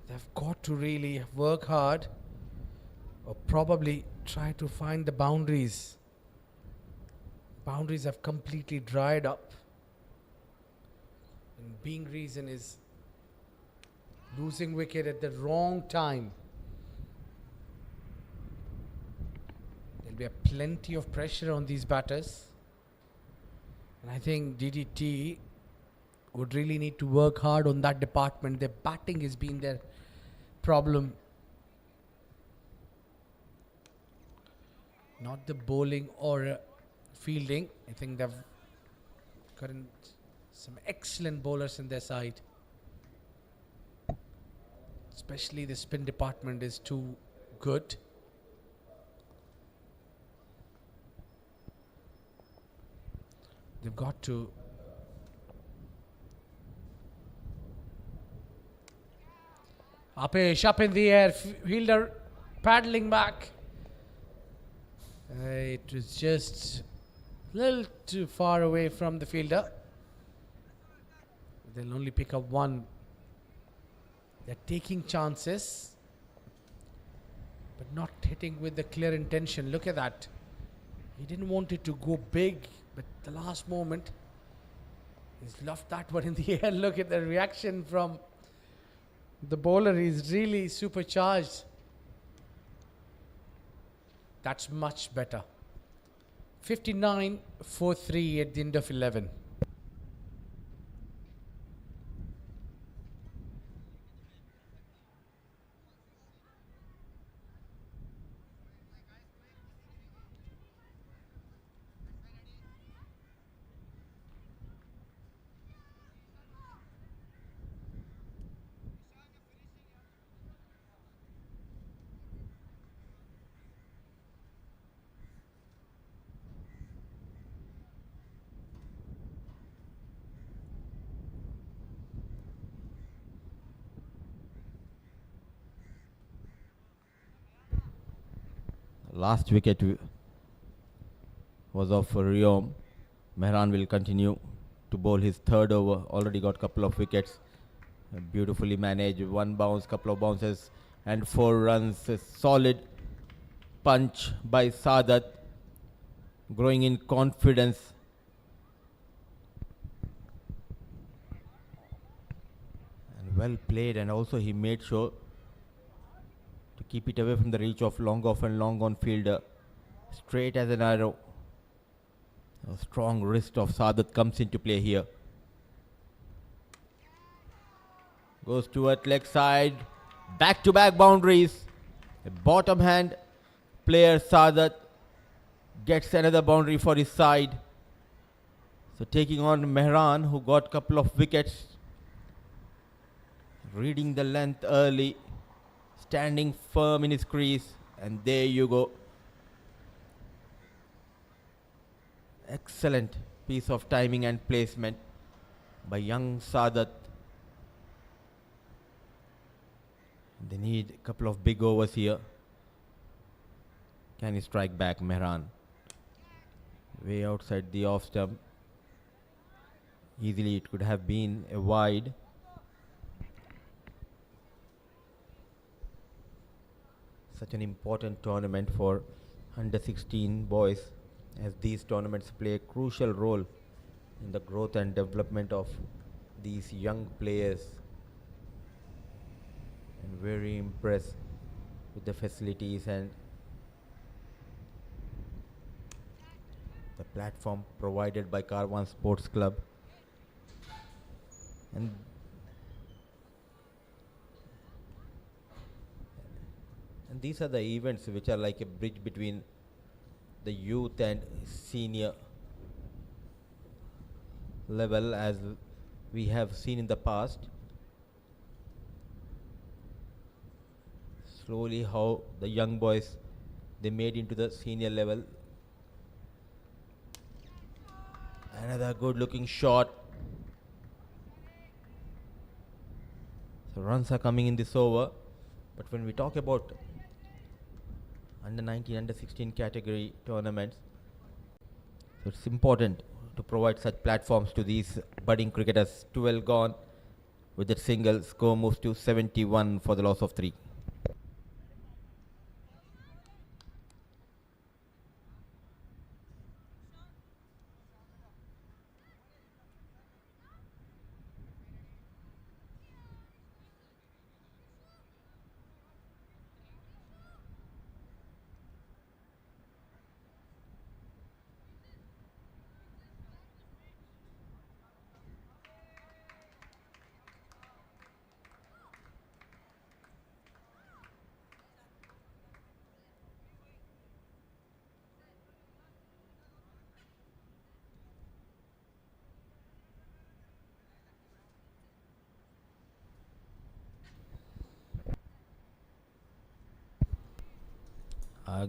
They've got to really work hard or probably try to find the boundaries. Boundaries have completely dried up. And being reason is losing wicket at the wrong time. There'll be plenty of pressure on these batters. And I think DDT would really need to work hard on that department. Their batting has been their problem. Not the bowling or fielding. I think they've got some excellent bowlers in their side. Especially the spin department is too good. They've got to Apesh up in the air, fielder paddling back. It was just a little too far away from the fielder. They'll only pick up one. They're taking chances, but not hitting with the clear intention. Look at that. He didn't want it to go big, but the last moment, he's left that one in the air. Look at the reaction from the bowler. He's really supercharged. That's much better. 59 for 3 at the end of 11. Last wicket was off for Riom. Mehran will continue to bowl his third over. Already got a couple of wickets. Beautifully managed. One bounce, couple of bounces, and 4 runs. A solid punch by Sadat. Growing in confidence. And well played, and also he made sure to keep it away from the reach of long off and long on fielder. Straight as an arrow. A strong wrist of Sadat comes into play here. Goes toward leg side. Back-to-back boundaries. The bottom hand player Sadat gets another boundary for his side. So taking on Mehran, who got a couple of wickets. Reading the length early. Standing firm in his crease. And there you go. Excellent piece of timing and placement by young Sadat. They need a couple of big overs here. Can he strike back, Mehran? Way outside the off stump. Easily it could have been a wide. Such an important tournament for under 16 boys, as these tournaments play a crucial role in the growth and development of these young players. And very impressed with the facilities and the platform provided by Karwan Sports Club. And these are the events which are like a bridge between the youth and senior level, as we have seen in the past. Slowly how the young boys, they made into the senior level. Another good looking shot. So runs are coming in this over. But when we talk about under 19, under 16 category tournaments, so it's important to provide such platforms to these budding cricketers. 12 gone with that single. Score moves to 71 for the loss of 3.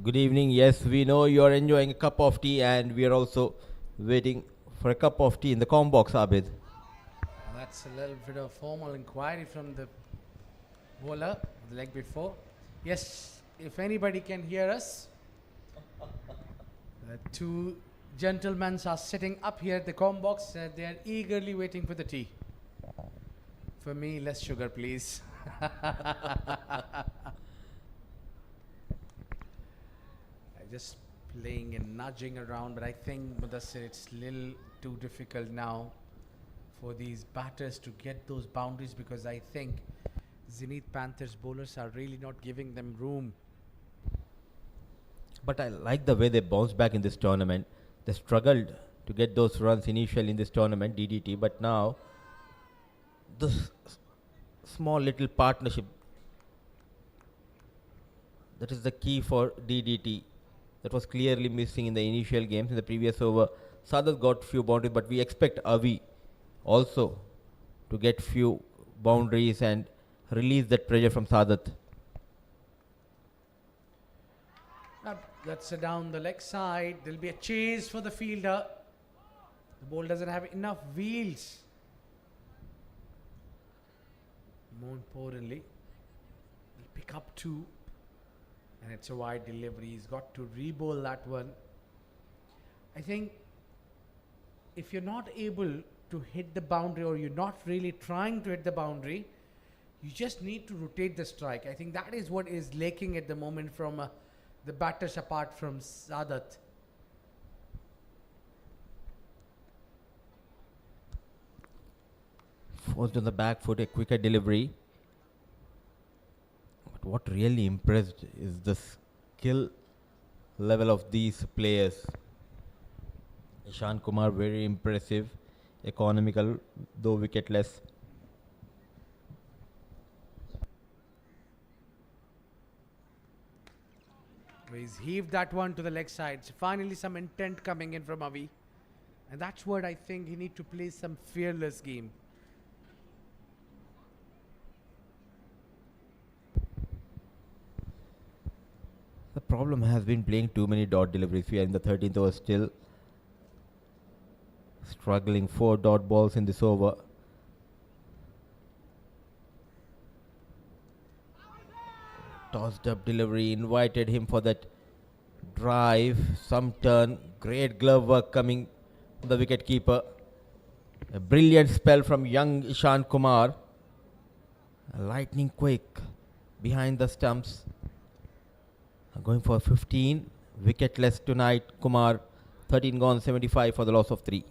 Good evening. Yes, we know you are enjoying a cup of tea, and we are also waiting for a cup of tea in the com box, Abid. That's a little bit of formal inquiry from the bowler the leg before. Yes, if anybody can hear us, the two gentlemen are sitting up here at the com box. They are eagerly waiting for the tea. For me, less sugar, please. Just playing and nudging around, but I think Mudassir, it's little too difficult now for these batters to get those boundaries, because I think Zenith Panthers bowlers are really not giving them room. But I like the way they bounced back in this tournament. They struggled to get those runs initially in this tournament, DDT, but now this small little partnership, that is the key for DDT. That was clearly missing in the initial games. In the previous over, Sadat got few boundaries, but we expect Avi also to get few boundaries and release that pressure from Sadat. That's down the leg side. There'll be a chase for the fielder. The ball doesn't have enough wheels. More importantly, he'll pick up 2. And it's a wide delivery. He's got to re-bowl that one. I think if you're not able to hit the boundary, or you're not really trying to hit the boundary, you just need to rotate the strike. I think that is what is lacking at the moment from the batters apart from Sadat. Forced on the back foot, a quicker delivery. But what really impressed is the skill level of these players. Ishan Kumar, very impressive, economical, though wicketless. He's heaved that one to the leg side. So finally, some intent coming in from Avi. And that's what I think he need to play some fearless game. The problem has been playing too many dot deliveries. We are in the 13th over still. Struggling 4 dot balls in this over. Tossed up delivery, invited him for that drive, some turn, great glove work coming from the wicket keeper. A brilliant spell from young Ishan Kumar. Lightning quick behind the stumps. Going for 15, wicketless tonight. Kumar, 13 gone, 75 for the loss of 3.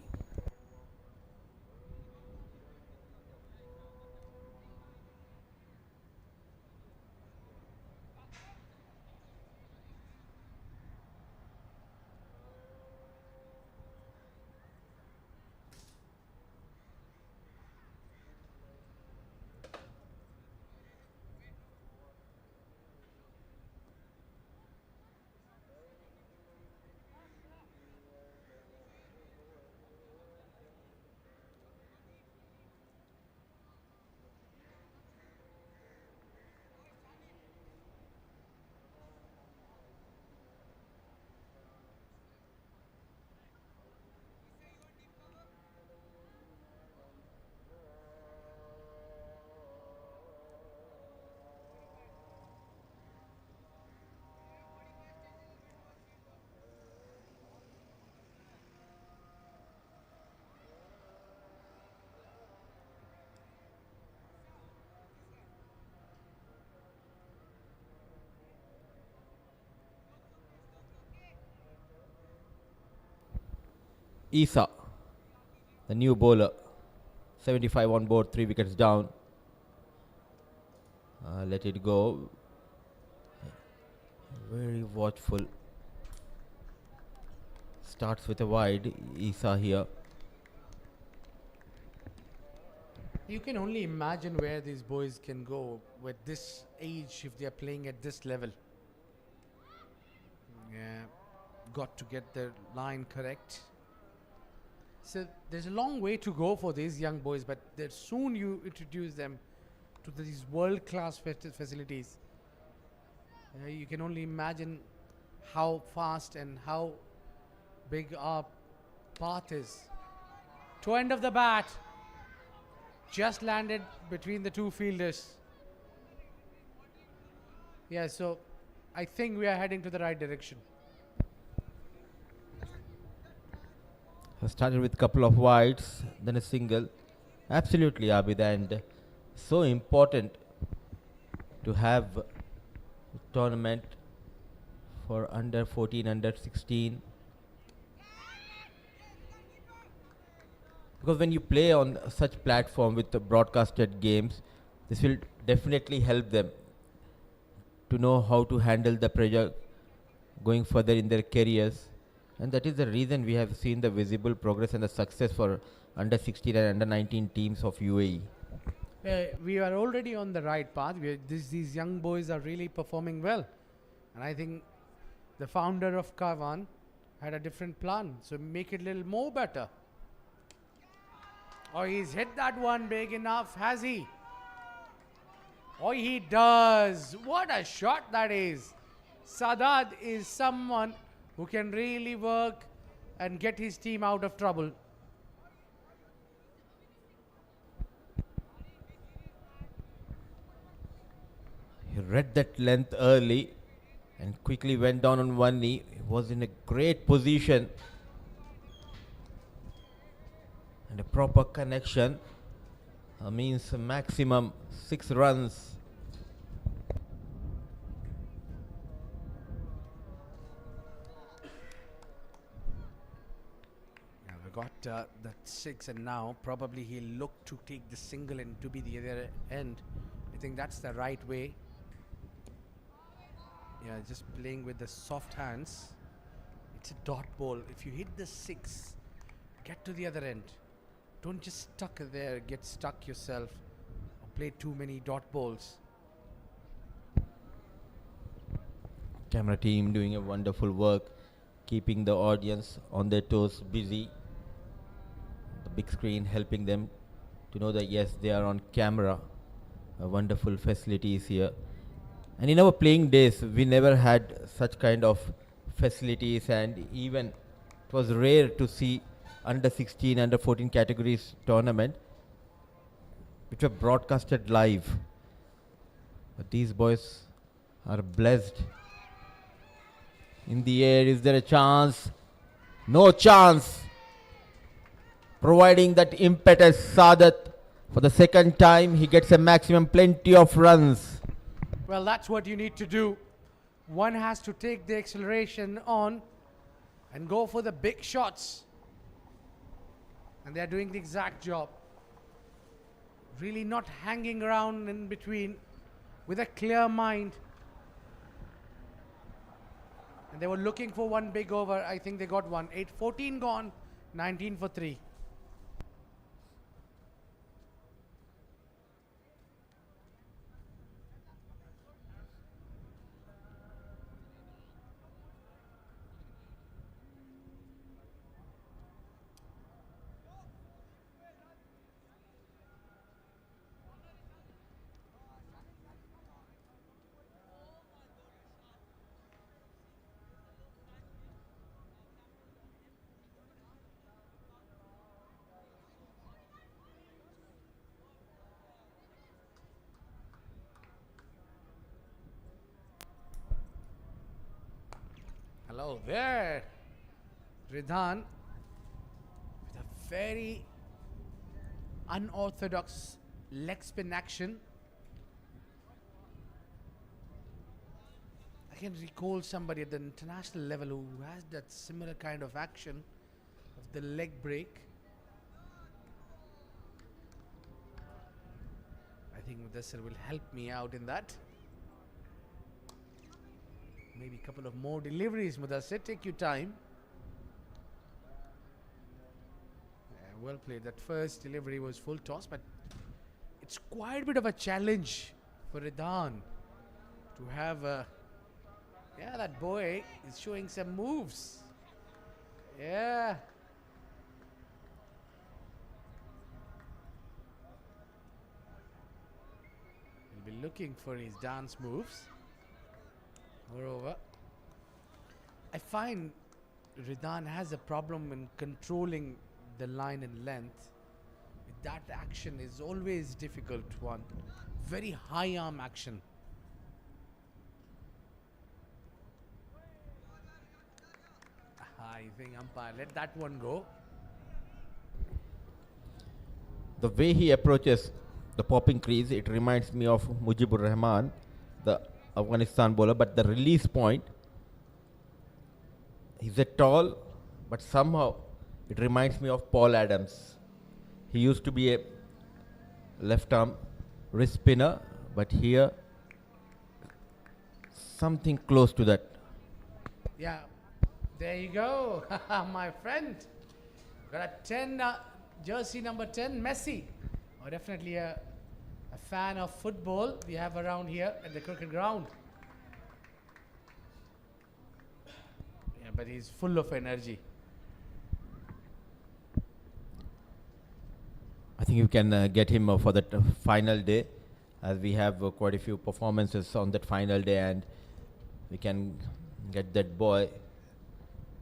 Isa, the new bowler, 75 on board, 3 wickets down. Let it go. Very watchful. Starts with a wide. Isa here. You can only imagine where these boys can go with this age if they are playing at this level. Yeah, got to get the line correct. So there's a long way to go for these young boys, but soon you introduce them to these world-class facilities. You can only imagine how fast and how big our path is. To end of the bat, just landed between the two fielders. Yeah, so I think we are heading to the right direction. Started with a couple of wides, then a single. Absolutely, Abid, and so important to have a tournament for under 14, under 16. Because when you play on such platform with the broadcasted games, this will definitely help them to know how to handle the pressure going further in their careers. And that is the reason we have seen the visible progress and the success for under 16 and under 19 teams of UAE. We are already on the right path. These young boys are really performing well. And I think the founder of Karwan had a different plan. So make it a little more better. Oh, he's hit that one big enough, has he? Oh, he does. What a shot that is. Sadat is someone who can really work and get his team out of trouble. He read that length early and quickly went down on one knee. He was in a great position. And a proper connection means a maximum 6 runs. Got that 6, and now probably he'll look to take the single and to be the other end. I think that's the right way. Yeah, just playing with the soft hands. a dot ball. If you hit the 6, get to the other end. Don't just stuck there, get stuck yourself, or play too many dot balls. Camera team doing a wonderful work, keeping the audience on their toes, busy. The big screen helping them to know that yes, they are on camera. A wonderful facilities here. And in our playing days, we never had such kind of facilities, and even it was rare to see under 16, under 14 categories tournament which were broadcasted live. But these boys are blessed. In the air, is there a chance? No chance. Providing that impetus, Sadat, for the second time, he gets a maximum plenty of runs. Well, that's what you need to do. One has to take the acceleration on and go for the big shots. And they're doing the exact job. Really not hanging around in between with a clear mind. And they were looking for one big over. I think they got one. 14 gone, 19 for 3. Hello there, Ridhan, with a very unorthodox leg spin action. I can recall somebody at the international level who has that similar kind of action of the leg break. I think Mudassir will help me out in that. Maybe a couple of more deliveries, Mudassir. Take your time. Yeah, well played. That first delivery was full toss, but it's quite a bit of a challenge for Ridhan to have a... Yeah, that boy is showing some moves. Yeah. He'll be looking for his dance moves. Moreover, I find Ridhan has a problem in controlling the line and length. That action is always difficult one. Very high arm action. I think umpire let that one go. The way he approaches the popping crease, it reminds me of Mujibur Rahman, the Afghanistan bowler, but the release point, he's a tall, but somehow it reminds me of Paul Adams. He used to be a left arm wrist spinner, but here something close to that. Yeah, there you go, my friend. Got a 10 jersey number 10, Messi. Oh, definitely a fan of football we have around here at the cricket ground. Yeah, but he's full of energy. I think you can get him for that final day, as we have quite a few performances on that final day, and we can get that boy.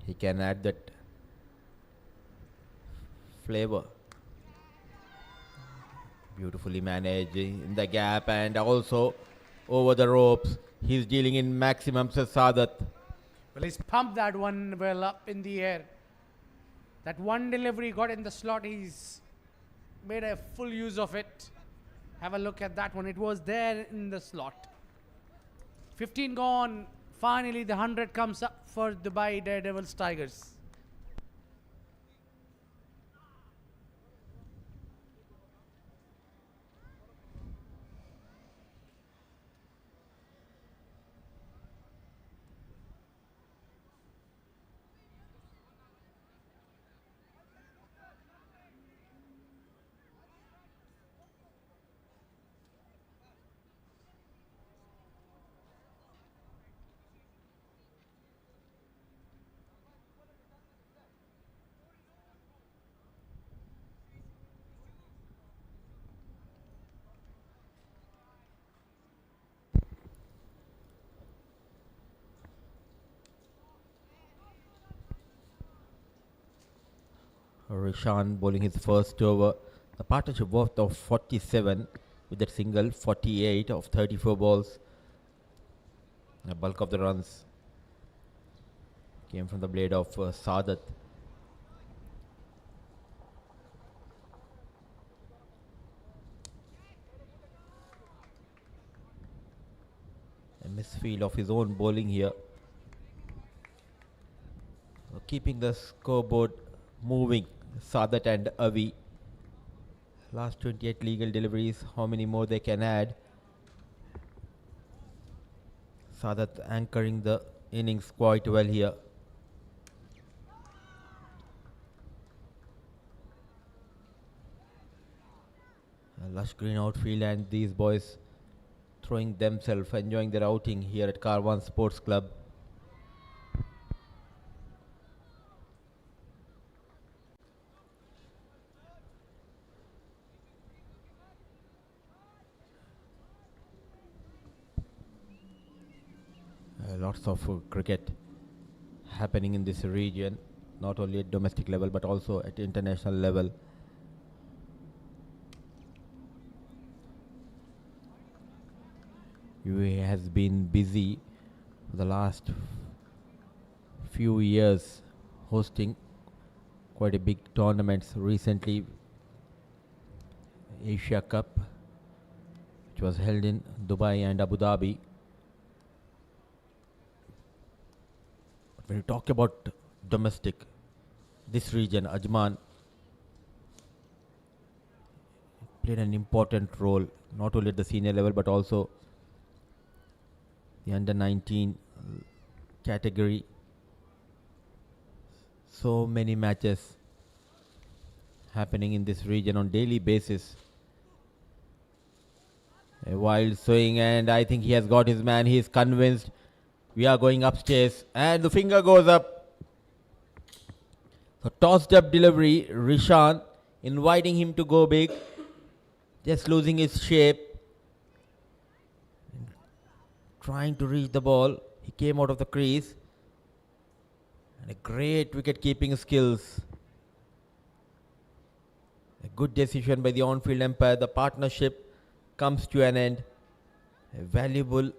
He can add that flavor. Beautifully managed in the gap and also over the ropes. He's dealing in maximum, says Sadat. Well, he's pumped that one well up in the air. That one delivery got in the slot. He's made a full use of it. Have a look at that one. It was there in the slot. 15 gone. Finally, the 100 comes up for Dubai Daredevils Tigers. Rishan bowling his first over. The partnership worth of 47 with that single, 48 of 34 balls. The bulk of the runs came from the blade of Sadat. A misfield of his own bowling here. Keeping the scoreboard moving. Sadat and Avi. Last 28 legal deliveries. How many more they can add? Sadat anchoring the innings quite well here. A lush green outfield, and these boys throwing themselves, enjoying their outing here at Carwan Sports Club. Lots of cricket happening in this region, not only at domestic level but also at international level. UAE has been busy for the last few years hosting quite a big tournaments. Recently, Asia Cup, which was held in Dubai and Abu Dhabi. When you talk about domestic, this region, Ajman, played an important role, not only at the senior level but also the under 19 category. So many matches happening in this region on daily basis. A wild swing, and I think he has got his man. He is convinced. We are going upstairs, and the finger goes up. So tossed up delivery, Rishan inviting him to go big, just losing his shape, trying to reach the ball. He came out of the crease, and a great wicket keeping skills. A good decision by the on-field umpire. The partnership comes to an end. A valuable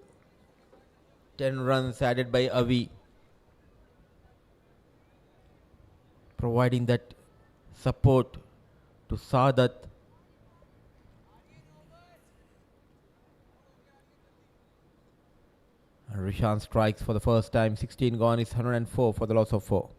10 runs added by Avi, providing that support to Sadat. And Rishan strikes for the first time. 16 gone is 104 for the loss of 4.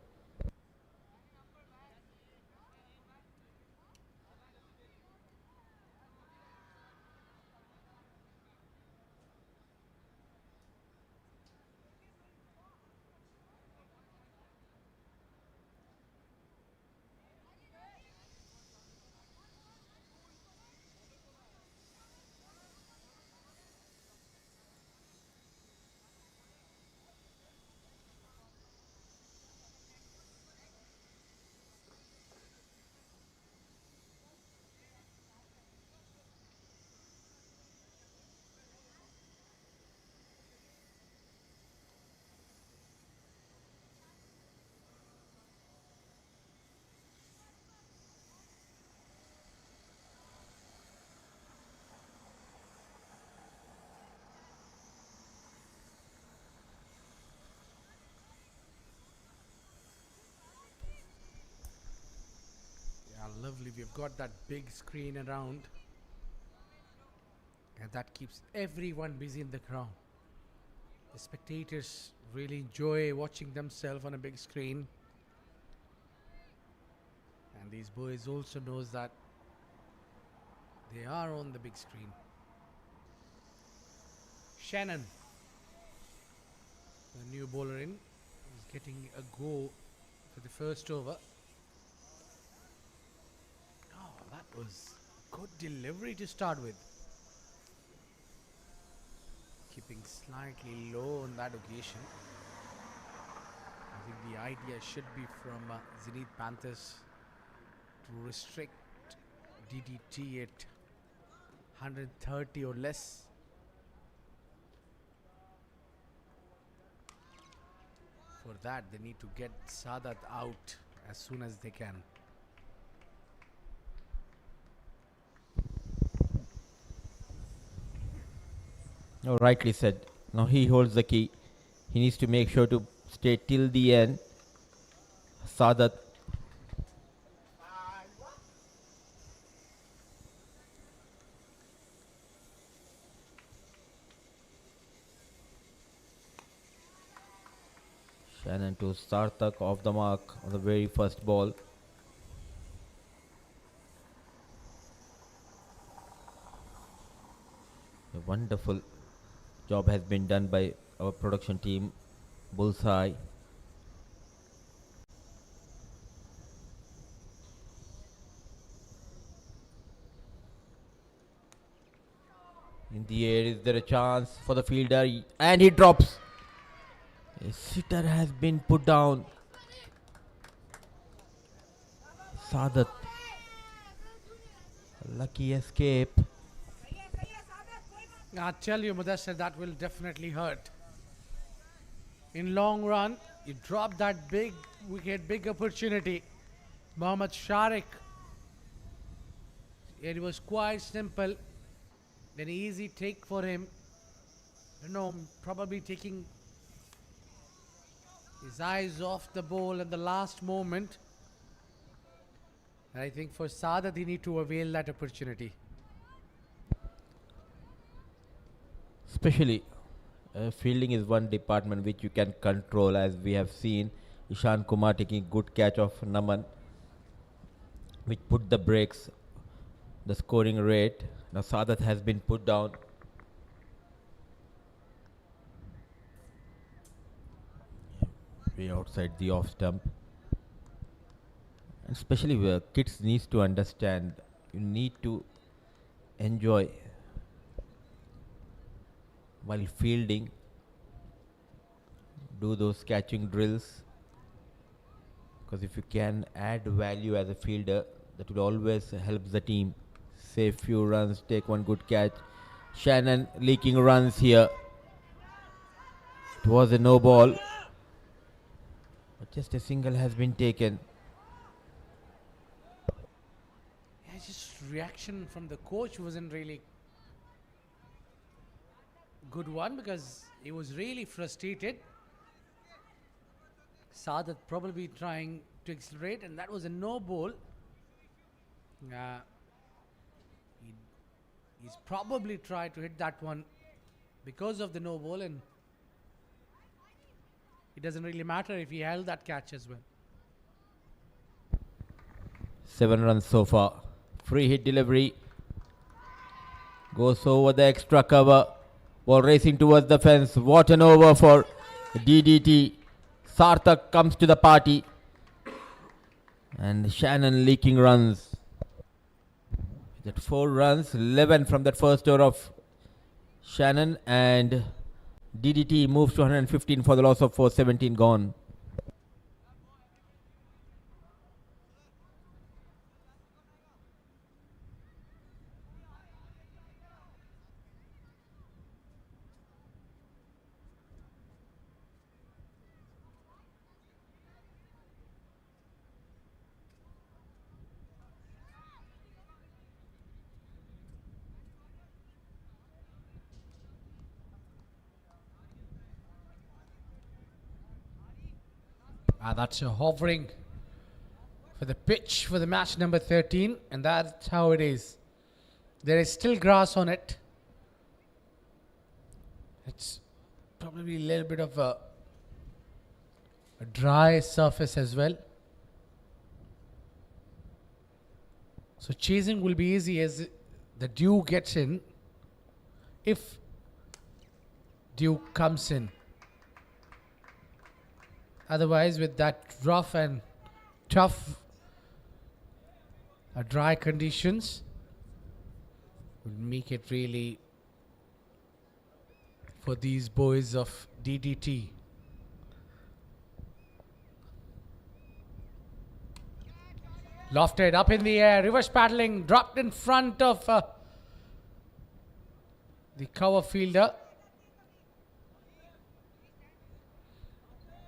Lovely. We've got that big screen around, and that keeps everyone busy in the ground. The spectators really enjoy watching themselves on a big screen, and these boys also knows that they are on the big screen. Shannon, the new bowler in, is getting a go for the first over. That was good delivery to start with. Keeping slightly low on that occasion. I think the idea should be from Zenith Panthers to restrict DDT at 130 or less. For that, they need to get Sadat out as soon as they can. Oh, rightly said. Now he holds the key. He needs to make sure to stay till the end. Sadat. Shannon to Sarthak off the mark on the very first ball. A wonderful job has been done by our production team. Bullseye. In the air, is there a chance for the fielder? And he drops. A sitter has been put down. Sadat. Lucky escape. I tell you, Mudassir, that will definitely hurt. In long run, you drop that big wicket, big opportunity. Mohammad Sharik. It was quite simple. An easy take for him. Probably taking his eyes off the ball at the last moment. And I think for Sadat, he need to avail that opportunity. Especially fielding is one department which you can control, as we have seen Ishan Kumar taking good catch of Naman, which put the brakes, the scoring rate. Now Sadat has been put down. Way outside the off stump. And especially where kids needs to understand, you need to enjoy while fielding, do those catching drills, because if you can add value as a fielder, that will always help the team. Save few runs, take one good catch. Shannon leaking runs here. It was a no ball, but just a single has been taken. Yeah, just reaction from the coach wasn't really good one, because he was really frustrated. Sadat probably trying to accelerate, and that was a no ball. He's probably tried to hit that one because of the no ball, and it doesn't really matter if he held that catch as well. 7 runs so far. Free hit delivery. Goes over the extra cover. Ball racing towards the fence. What an over for DDT. Sarthak comes to the party. And Shannon leaking runs. That 4 runs, 11 from that first over of Shannon, and DDT moves to 115 for the loss of 417 gone. That's a hovering for the pitch for the match number 13, and that's how it is. There is still grass on it. It's probably a little bit of a dry surface as well. So chasing will be easy as the dew gets in, if dew comes in. Otherwise, with that rough and tough dry conditions, would make it really for these boys of DDT. Lofted up in the air, reverse paddling, dropped in front of the cover fielder.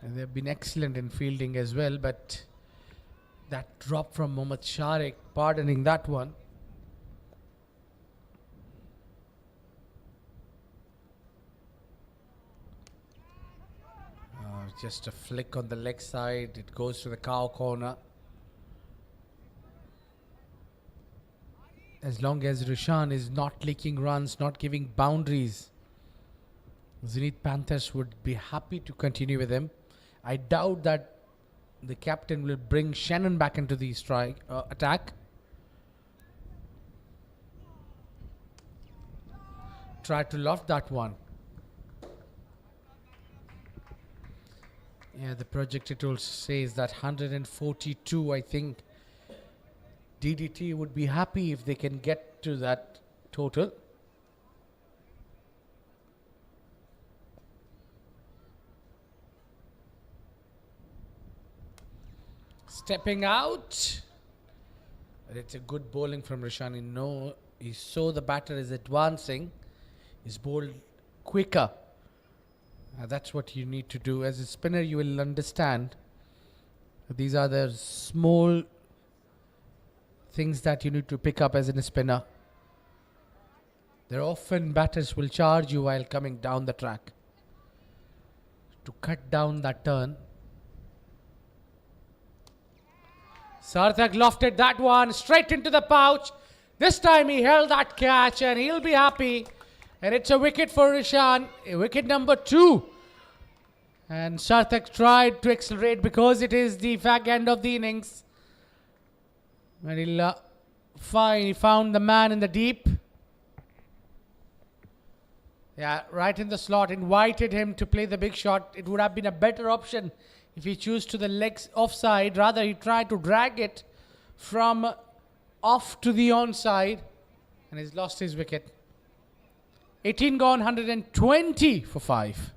And they've been excellent in fielding as well, but that drop from Mohammad Sharik, pardoning that one. Just a flick on the leg side. It goes to the cow corner. As long as Rishan is not leaking runs, not giving boundaries, Zenith Panthers would be happy to continue with him. I doubt that the captain will bring Shannon back into the strike attack. Try to loft that one. Yeah, the projected tool says that 142, I think. DDT would be happy if they can get to that total. Stepping out. But it's a good bowling from Rishan. He saw the batter is advancing. He's bowled quicker. That's what you need to do. As a spinner, you will understand. These are the small things that you need to pick up as a spinner. There are often batters will charge you while coming down the track. To cut down that turn. Sarthak lofted that one straight into the pouch. This time he held that catch and he'll be happy. And it's a wicket for Rishan. Wicket number 2. And Sarthak tried to accelerate because it is the fag end of the innings. And he found the man in the deep. Yeah, right in the slot. Invited him to play the big shot. It would have been a better option if he chose to the legs offside. Rather, he tried to drag it from off to the onside. And he's lost his wicket. 18 gone, 120 for 5.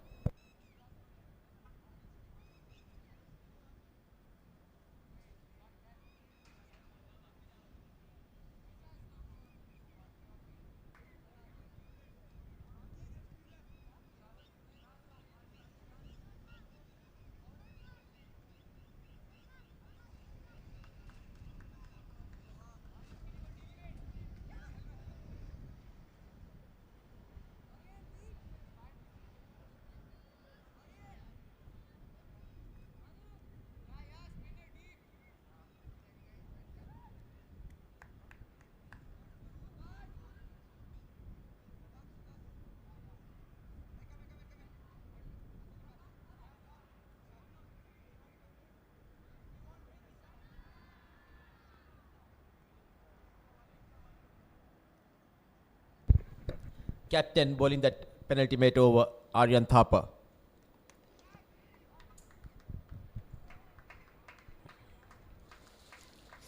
Captain bowling that penalty mate over Aryan Thapa.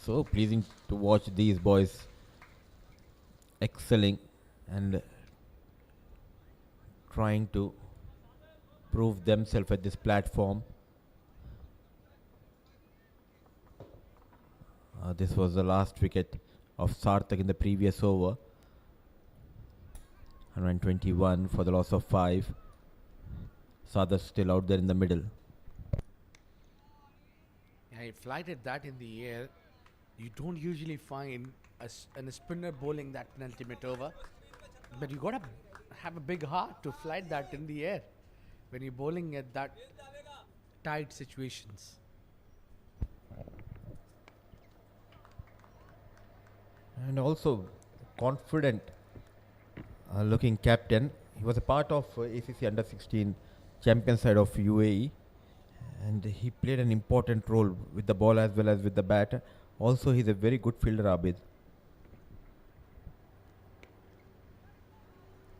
So pleasing to watch these boys excelling and trying to prove themselves at this platform. This was the last wicket of Sarthak in the previous over. 121 for the loss of 5. Sadar still out there in the middle. Yeah, he flighted that in the air. You don't usually find a spinner bowling that penalty mitt over. But you gotta have a big heart to flight that in the air when you're bowling at that tight situations. And also confident looking captain. He was a part of ACC under 16 champion side of UAE, and he played an important role with the ball as well as with the bat. Also, he's a very good fielder, Abid.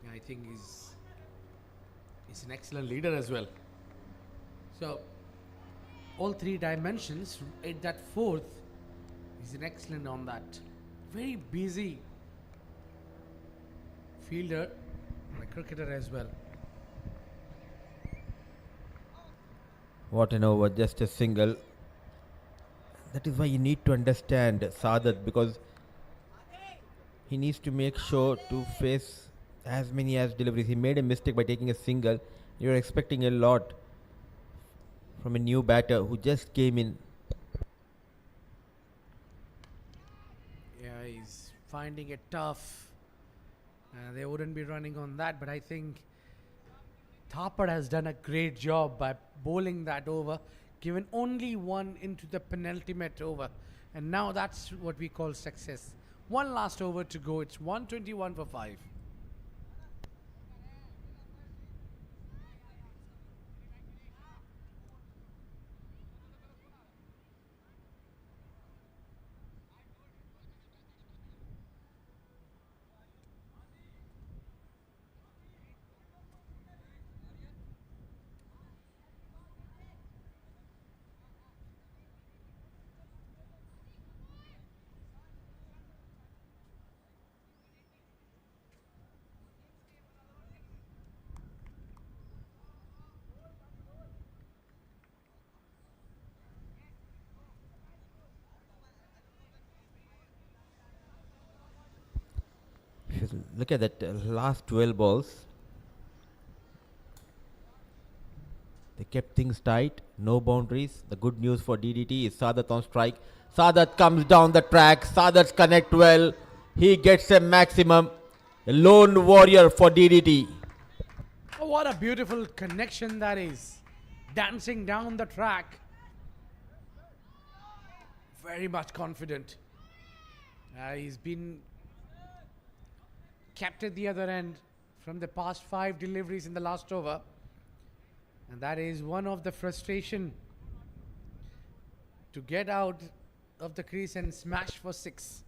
Yeah, I think he's an excellent leader as well. So all 3 dimensions at that 4th, he's an excellent on that. Very busy fielder and a cricketer as well. What an over, just a single. That is why you need to understand Sadat, because he needs to make sure to face as many as deliveries. He made a mistake by taking a single. You're expecting a lot from a new batter who just came in. Yeah, he's finding it tough. They wouldn't be running on that, but I think Thapar has done a great job by bowling that over, given only one into the penultimate over. And now that's what we call success. One last over to go. It's 121 for 5. If you look at that last 12 balls, they kept things tight, no boundaries. The good news for DDT is Sadat on strike. Sadat comes down the track. Sadat's connect well. He gets a maximum. A lone warrior for DDT. Oh, what a beautiful connection that is. Dancing down the track. Very much confident. He's been kept at the other end from the past 5 deliveries in the last over. And that is one of the frustration to get out of the crease and smash for 6.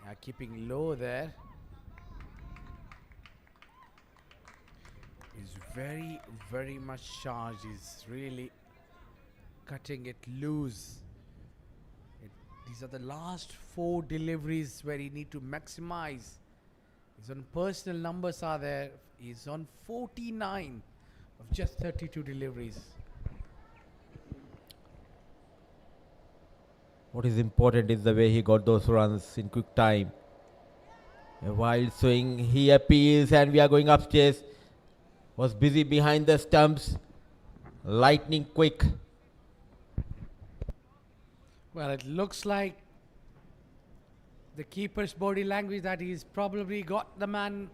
Yeah, keeping low there. He's very, very much charged. He's really cutting it loose. These are the last 4 deliveries where he need to maximize. His own personal numbers are there. He's on 49 of just 32 deliveries. What is important is the way he got those runs in quick time. A wild swing, he appeals, and we are going upstairs. Was busy behind the stumps. Lightning quick. Well, it looks like the keeper's body language that he's probably got the man.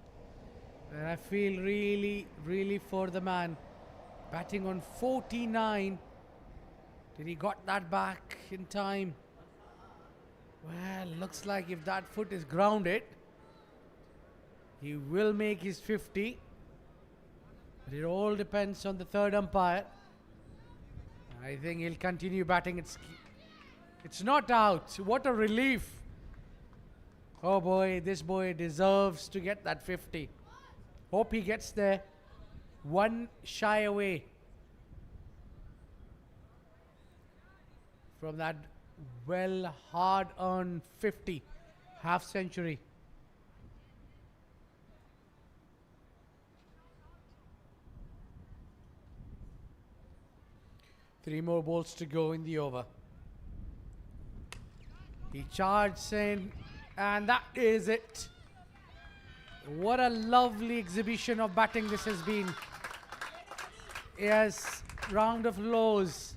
And I feel really, really for the man. Batting on 49. Did he got that back in time? Well, looks like if that foot is grounded, he will make his 50. But it all depends on the third umpire. I think he'll continue batting. It's not out. What a relief. Oh boy, this boy deserves to get that 50. Hope he gets there. One shy away from that well hard-earned 50, half century. Three more balls to go in the over. He charged in, and that is it. What a lovely exhibition of batting this has been. Yes, round of lows.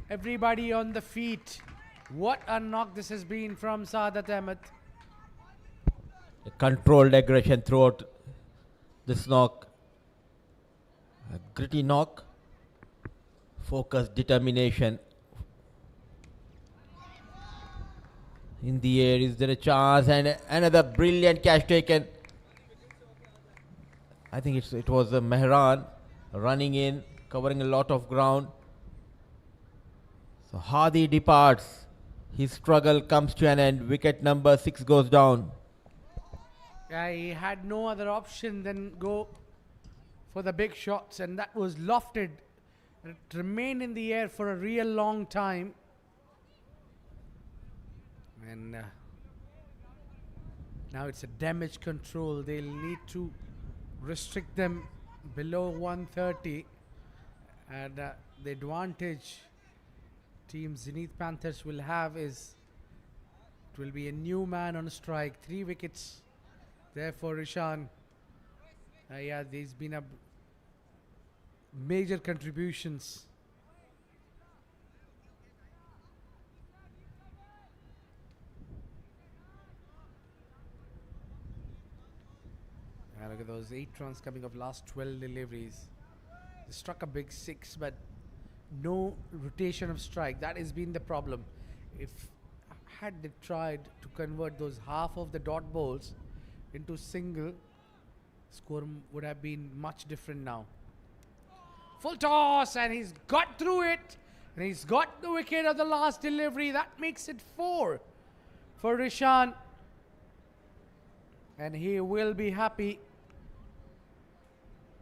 Everybody on the feet. What a knock this has been from Saadat Ahmed. A controlled aggression throughout this knock. A gritty knock. Focus, determination. In the air, is there a chance? And another brilliant catch taken. I think it was Mehran running in, covering a lot of ground. So Hadi departs. His struggle comes to an end. Wicket number 6 goes down. Yeah, he had no other option than go for the big shots, and that was lofted. It remained in the air for a real long time. And now it's a damage control. They'll need to restrict them below 130. And the advantage Team Zenith Panthers will have is it will be a new man on strike. 3 wickets there for Rishan. Yeah, there's been a major contributions. And Look at those 8 runs coming off last 12 deliveries. They struck a big 6, but no rotation of strike. That has been the problem. If had they tried to convert those half of the dot balls into single, score would have been much different now. Full toss, and he's got through it. And he's got the wicket of the last delivery. That makes it 4 for Rishan. And he will be happy.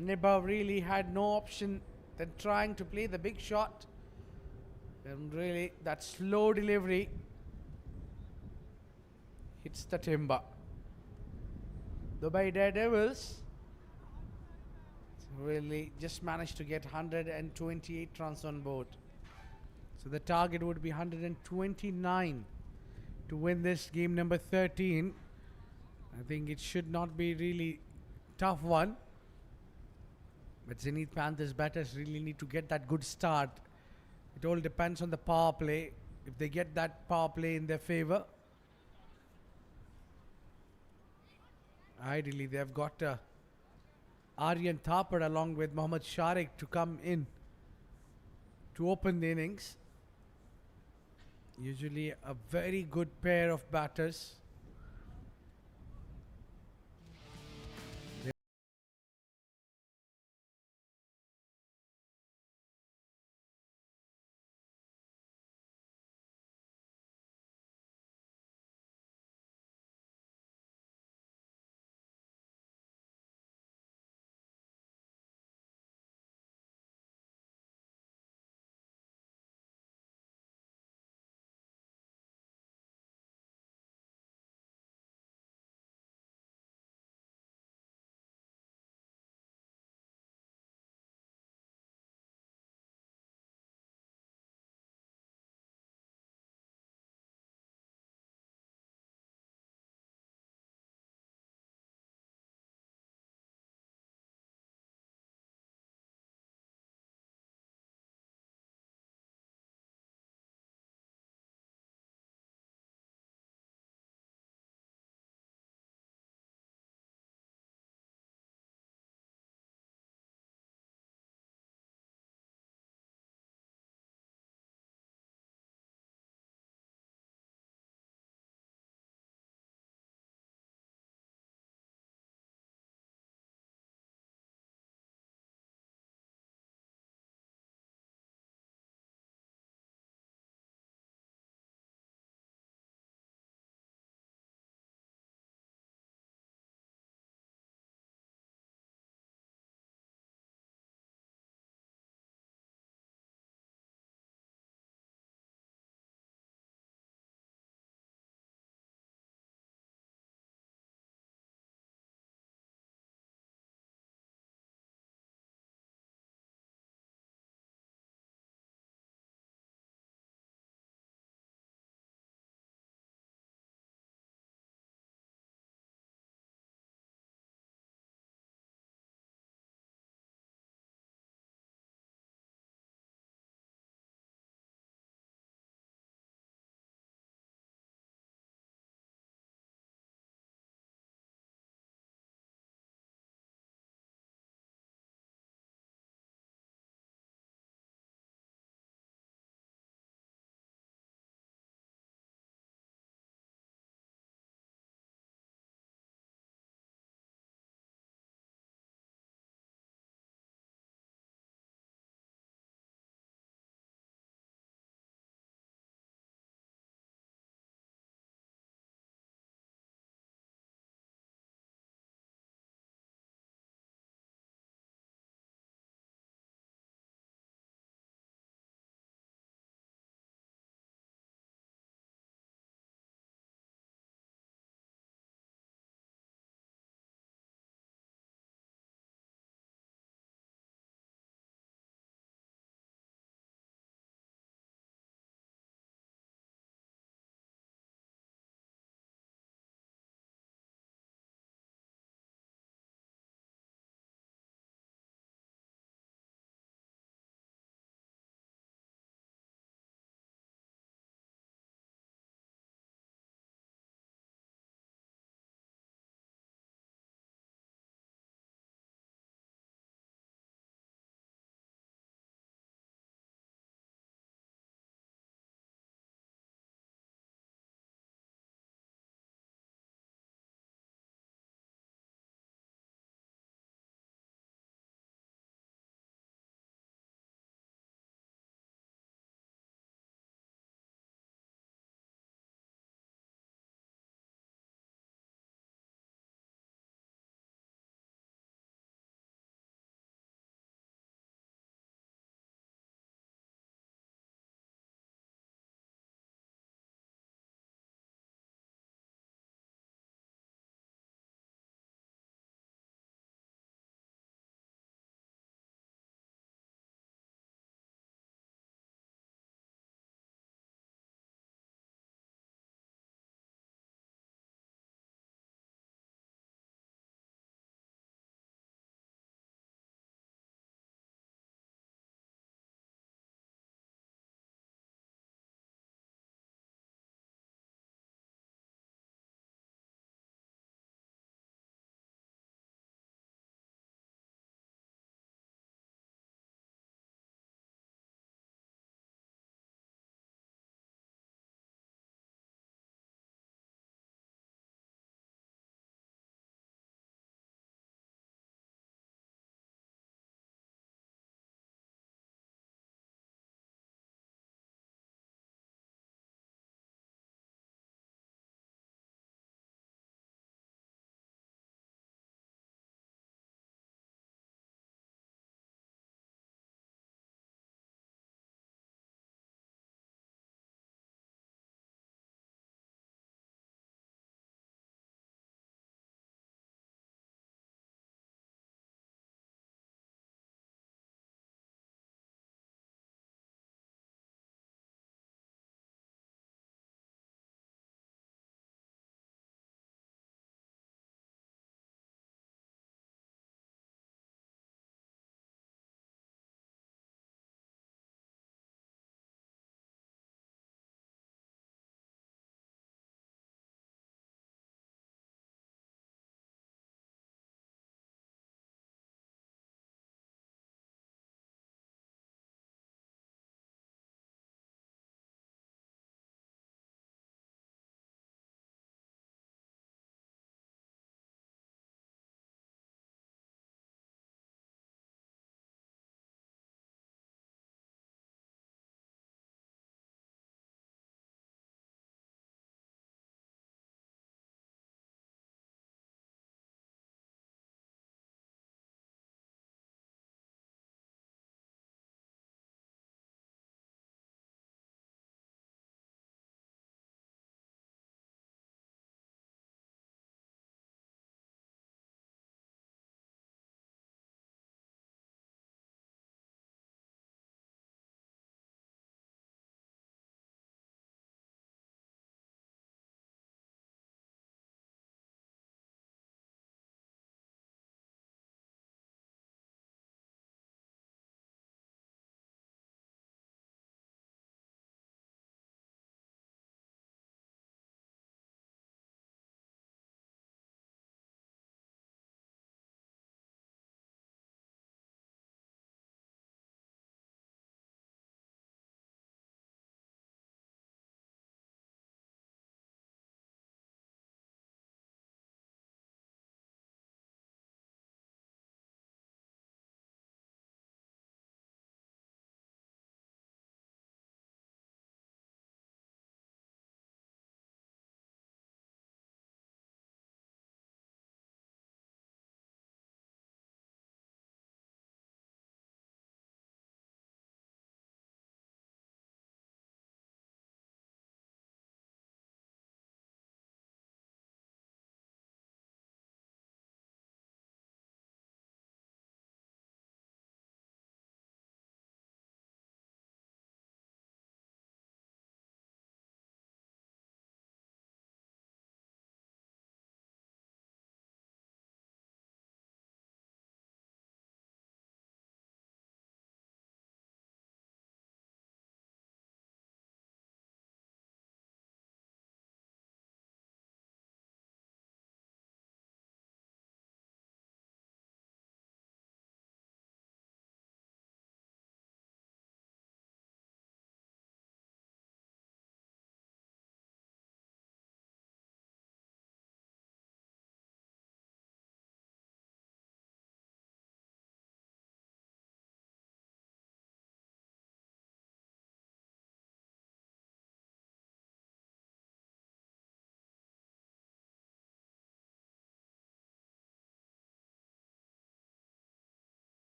Nibba really had no option than trying to play the big shot. And really, that slow delivery hits the timber. Dubai Daredevils really just managed to get 128 runs on board. So the target would be 129 to win this game number 13. I think it should not be really tough one. But Zenith Panthers batters really need to get that good start. It all depends on the power play. If they get that power play in their favor, ideally they've got Aryan Thapar along with Mohammad Sharik to come in to open the innings. Usually a very good pair of batters.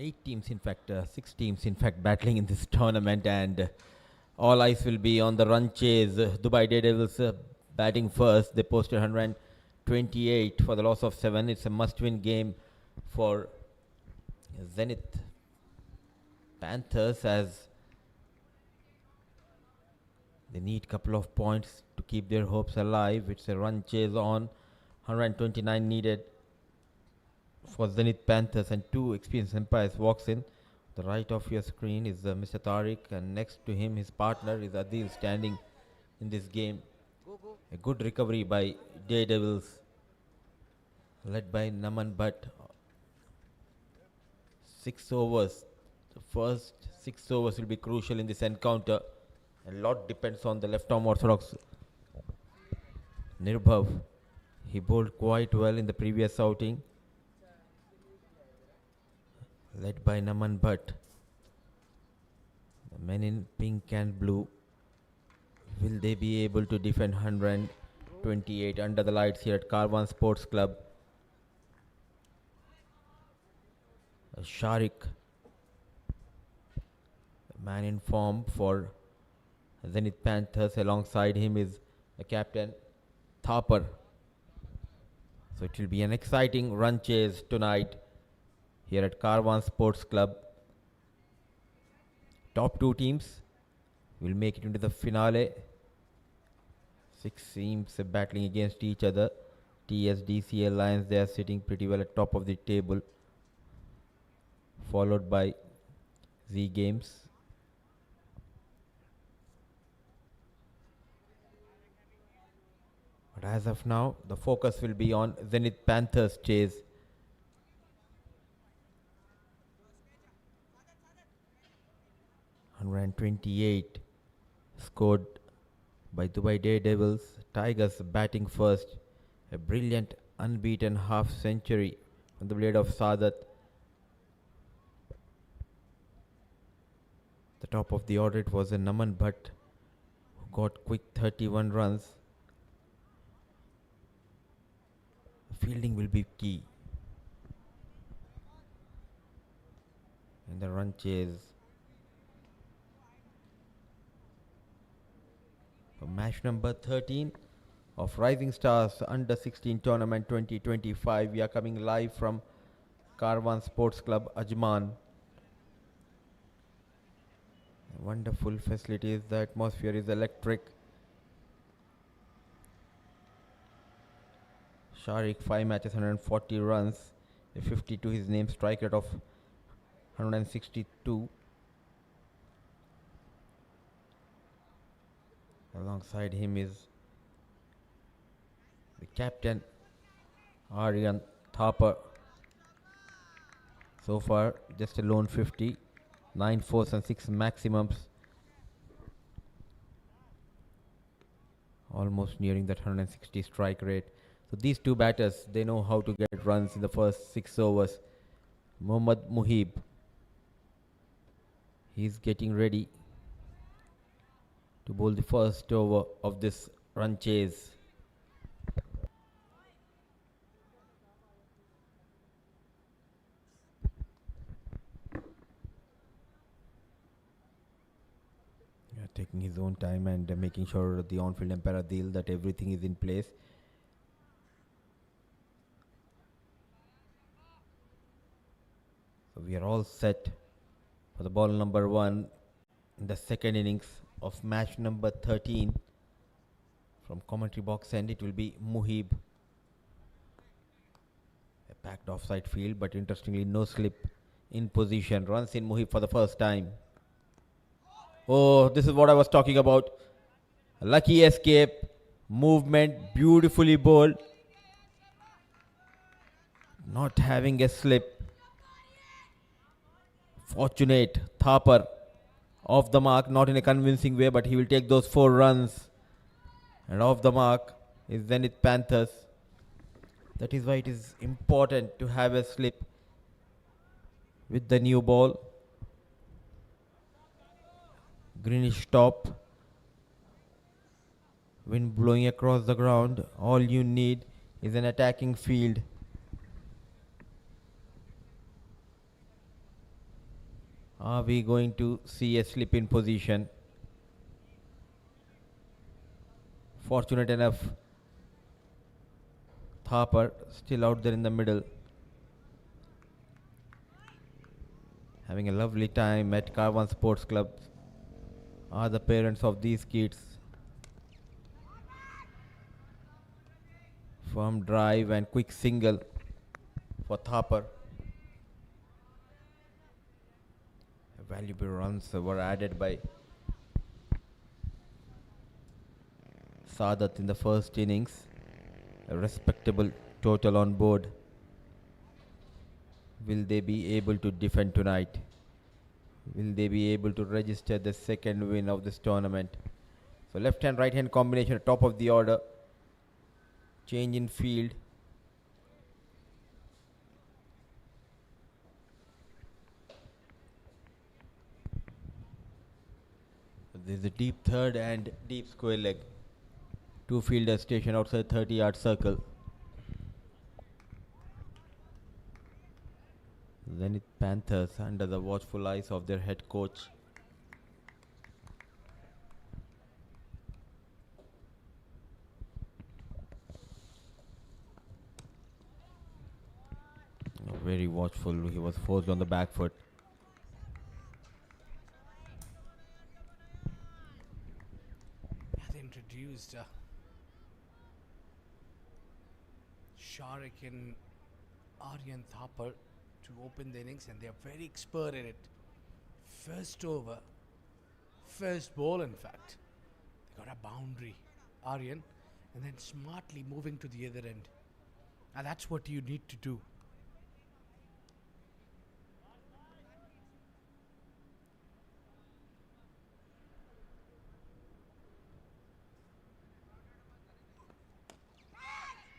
8 teams, in fact, 6 teams, in fact, battling in this tournament, and all eyes will be on the run chase. Dubai Daredevils batting first. They posted 128 for the loss of 7. It's a must-win game for Zenith Panthers, as they need a couple of points to keep their hopes alive. It's a run chase on. 129 needed for Zenith Panthers, and 2 experienced umpires walks in. The right of your screen is Mr. Tariq, and next to him his partner is Adil, standing in this game. A good recovery by Daredevils, led by Naman Bhatt. 6 overs. The first 6 overs will be crucial in this encounter. A lot depends on the left arm orthodox Nirbhav. He bowled quite well in the previous outing, led by Naman Bhatt. The men in pink and blue, will they be able to defend 128 under the lights here at Karwan Sports Club? Sharik, the man in form for Zenith Panthers. Alongside him is the captain Thapar. So it will be an exciting run chase tonight here at Karwan Sports Club. Top 2 teams will make it into the finale. 6 teams battling against each other. TSDC Alliance, they are sitting pretty well at top of the table, followed by Z Games. But as of now, the focus will be on Zenith Panthers chase. .128 scored by Dubai Daredevils. Tigers batting first. A brilliant unbeaten half century on the blade of Sadat. The top of the order, it was a Naman Bhatt who got quick 31 runs. Fielding will be key in the run chase. For match number 13 of Rising Stars Under 16 Tournament 2025, we are coming live from Karwan Sports Club, Ajman. Wonderful facilities, the atmosphere is electric. Sharik, 5 matches, 140 runs, a 52 his name, strike rate of 162. Alongside him is the captain Aryan Thapar. So far just a lone 50, 9 fours and 6 maximums, almost nearing that 160 strike rate. So these two batters, they know how to get runs in the first 6 overs. Mohammad Muhib, he's getting ready to bowl the first over of this run chase. Taking his own time and making sure the on-field umpire deal that everything is in place. So we are all set for the ball number 1 in the second innings of match number 13. From commentary box end, it will be Muhib. A packed offside field, but interestingly no slip in position. Runs in Muhib for the first time. Oh, this is what I was talking about. Lucky escape, movement, beautifully bowled. Not having a slip. Fortunate Thapar off the mark, not in a convincing way, but he will take those 4 runs. And off the mark is Zenith Panthers. That is why it is important to have a slip with the new ball. Greenish top, wind blowing across the ground. All you need is an attacking field. Are we going to see a slip in position? Fortunate enough, Thapar still out there in the middle, having a lovely time at Karwan Sports Club. Are the parents of these kids. Firm drive and quick single for Thapar. Valuable runs were added by Sadat in the first innings. A respectable total on board. Will they be able to defend tonight? Will they be able to register the second win of this tournament? So left hand right hand combination at top of the order. Change in field. There is a deep third and deep square leg. Two fielders stationed outside 30-yard circle. Zenith Panthers under the watchful eyes of their head coach. Very watchful. He was forced on the back foot. They introduced Sharik and Aryan Thapar to open the innings, and they are very expert in it. First over, first ball, in fact. They got a boundary, Aryan, and then smartly moving to the other end. And that's what you need to do.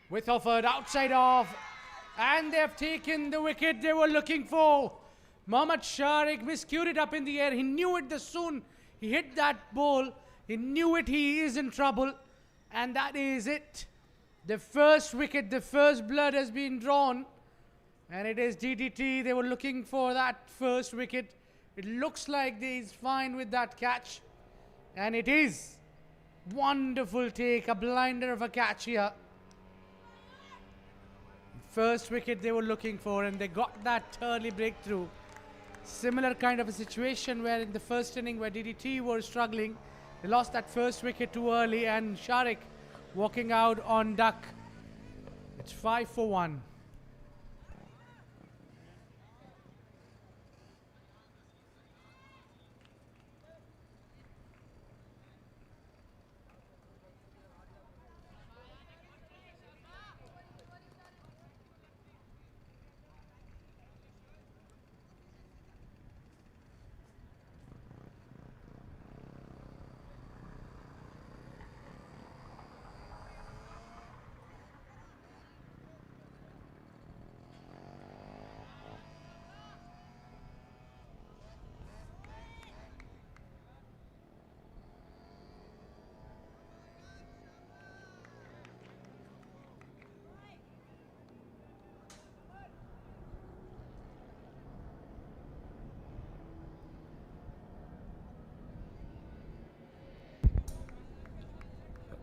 With offered outside off, and they have taken the wicket they were looking for. Mohammad Sharik miscued it up in the air. He knew it the soon he hit that ball. He knew it, he is in trouble. And that is it. The first wicket, the first blood has been drawn. And it is DDT. They were looking for that first wicket. It looks like he's fine with that catch. And it is. Wonderful take, a blinder of a catch here. First wicket they were looking for, and they got that early breakthrough. Similar kind of a situation where in the first inning where DDT were struggling, they lost that first wicket too early, and Sharik walking out on duck. It's 5 for 1.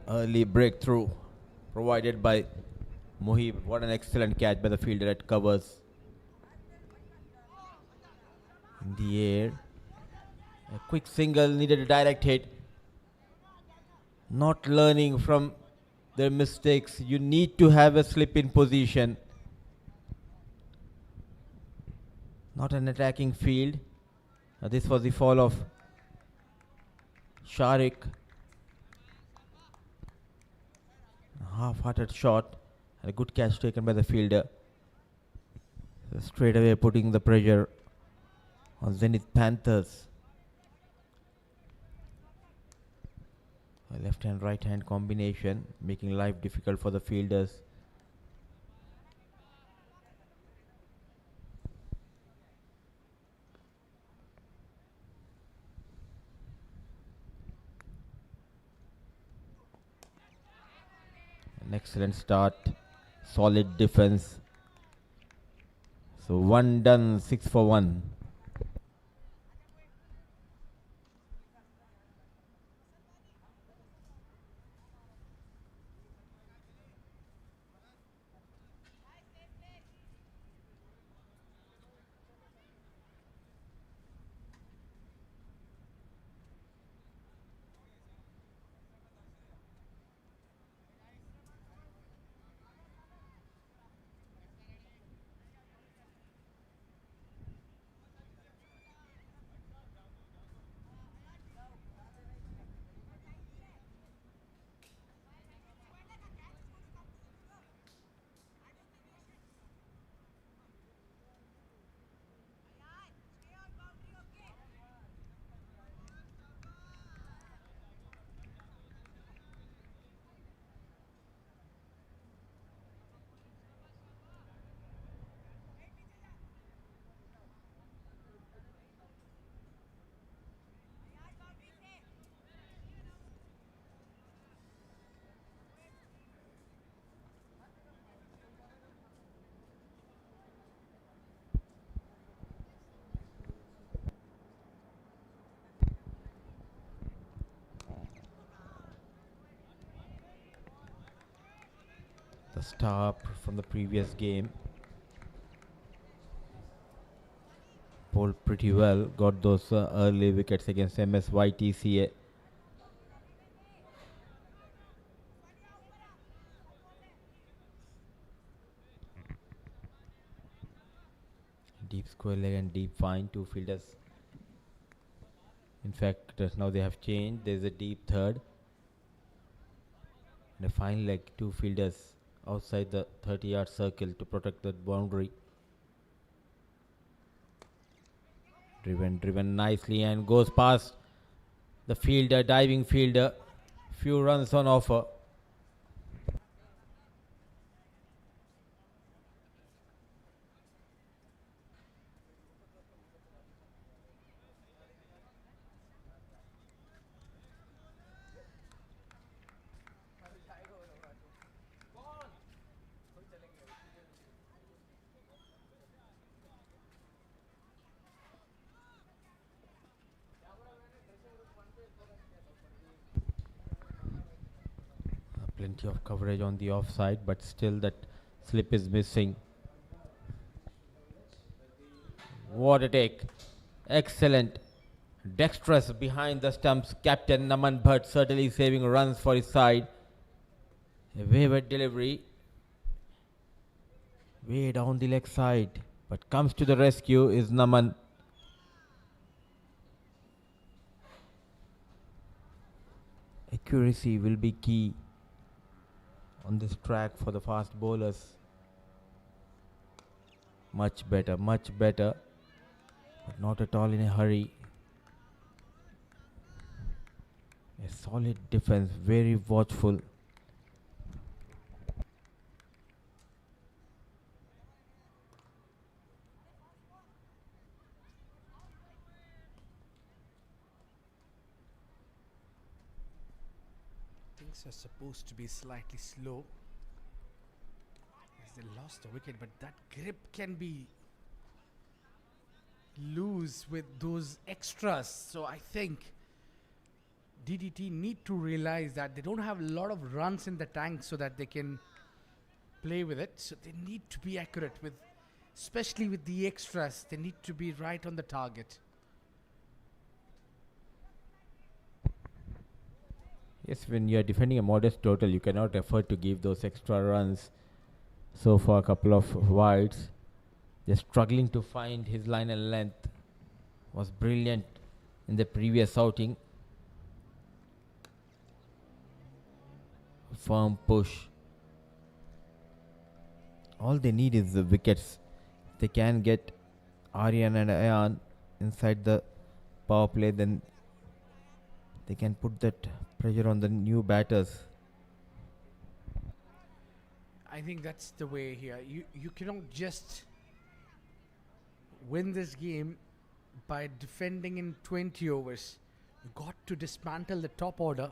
Early breakthrough provided by Muhib. What an excellent catch by the fielder at covers. In the air. A quick single, needed a direct hit. Not learning from their mistakes. You need to have a slip in position. Not an attacking field. This was the fall of Sharik. Half-hearted shot and a good catch taken by the fielder. Straight away putting the pressure on Zenith Panthers. A left hand right hand combination making life difficult for the fielders. An excellent start, solid defense. So 1 done, 6 for 1. the star from the previous game. Bowled pretty well, got those early wickets against MSYTCA. Deep square leg and deep fine, two fielders. In fact, now they have changed. There's a deep third and a fine leg, two fielders outside the 30-yard circle to protect the boundary. Driven nicely and goes past the fielder, diving fielder. Few runs on offer. Plenty of coverage on the offside, but still that slip is missing. What a take. Excellent. Dexterous behind the stumps. Captain Naman Bhatt certainly saving runs for his side. A wayward delivery. Way down the leg side. But comes to the rescue is Naman. Accuracy will be key on this track for the fast bowlers. Much better, but not at all in a hurry. A solid defense, very watchful. Things are supposed to be slightly slow as they lost a wicket, but that grip can be loose with those extras. So I think DDT need to realize that they don't have a lot of runs in the tank so that they can play with it. So they need to be accurate with, especially with the extras. They need to be right on the target. Yes, when you are defending a modest total, you cannot afford to give those extra runs. So far, a couple of wides. Just struggling to find his line and length. Was brilliant in the previous outing. Firm push. All they need is the wickets. If they can get Aryan and Ayan inside the power play, then they can put that pressure on the new batters. I think that's the way here. You cannot just win this game by defending in 20 overs. You've got to dismantle the top order.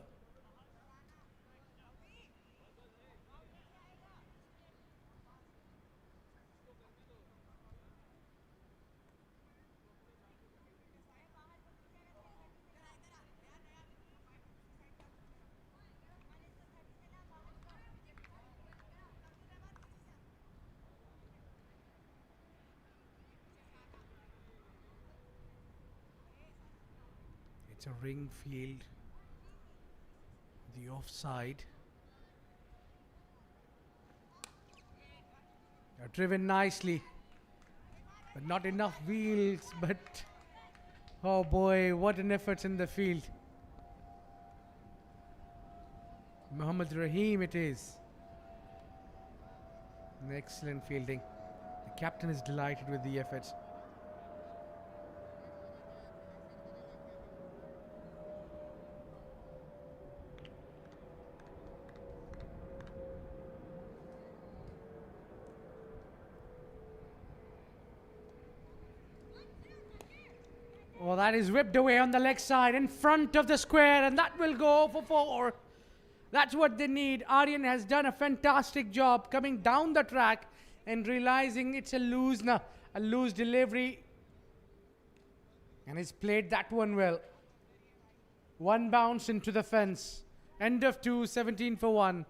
It's a ring field. The offside. They're driven nicely. But not enough wheels. But oh boy, what an effort in the field. Muhammad Rahim it is. An excellent fielding. The captain is delighted with the effort. Oh, that is whipped away on the leg side in front of the square, and that will go for 4. That's what they need. Aryan has done a fantastic job coming down the track and realizing it's a loose delivery. And he's played that one well. One bounce into the fence. End of 2, 17 for 1.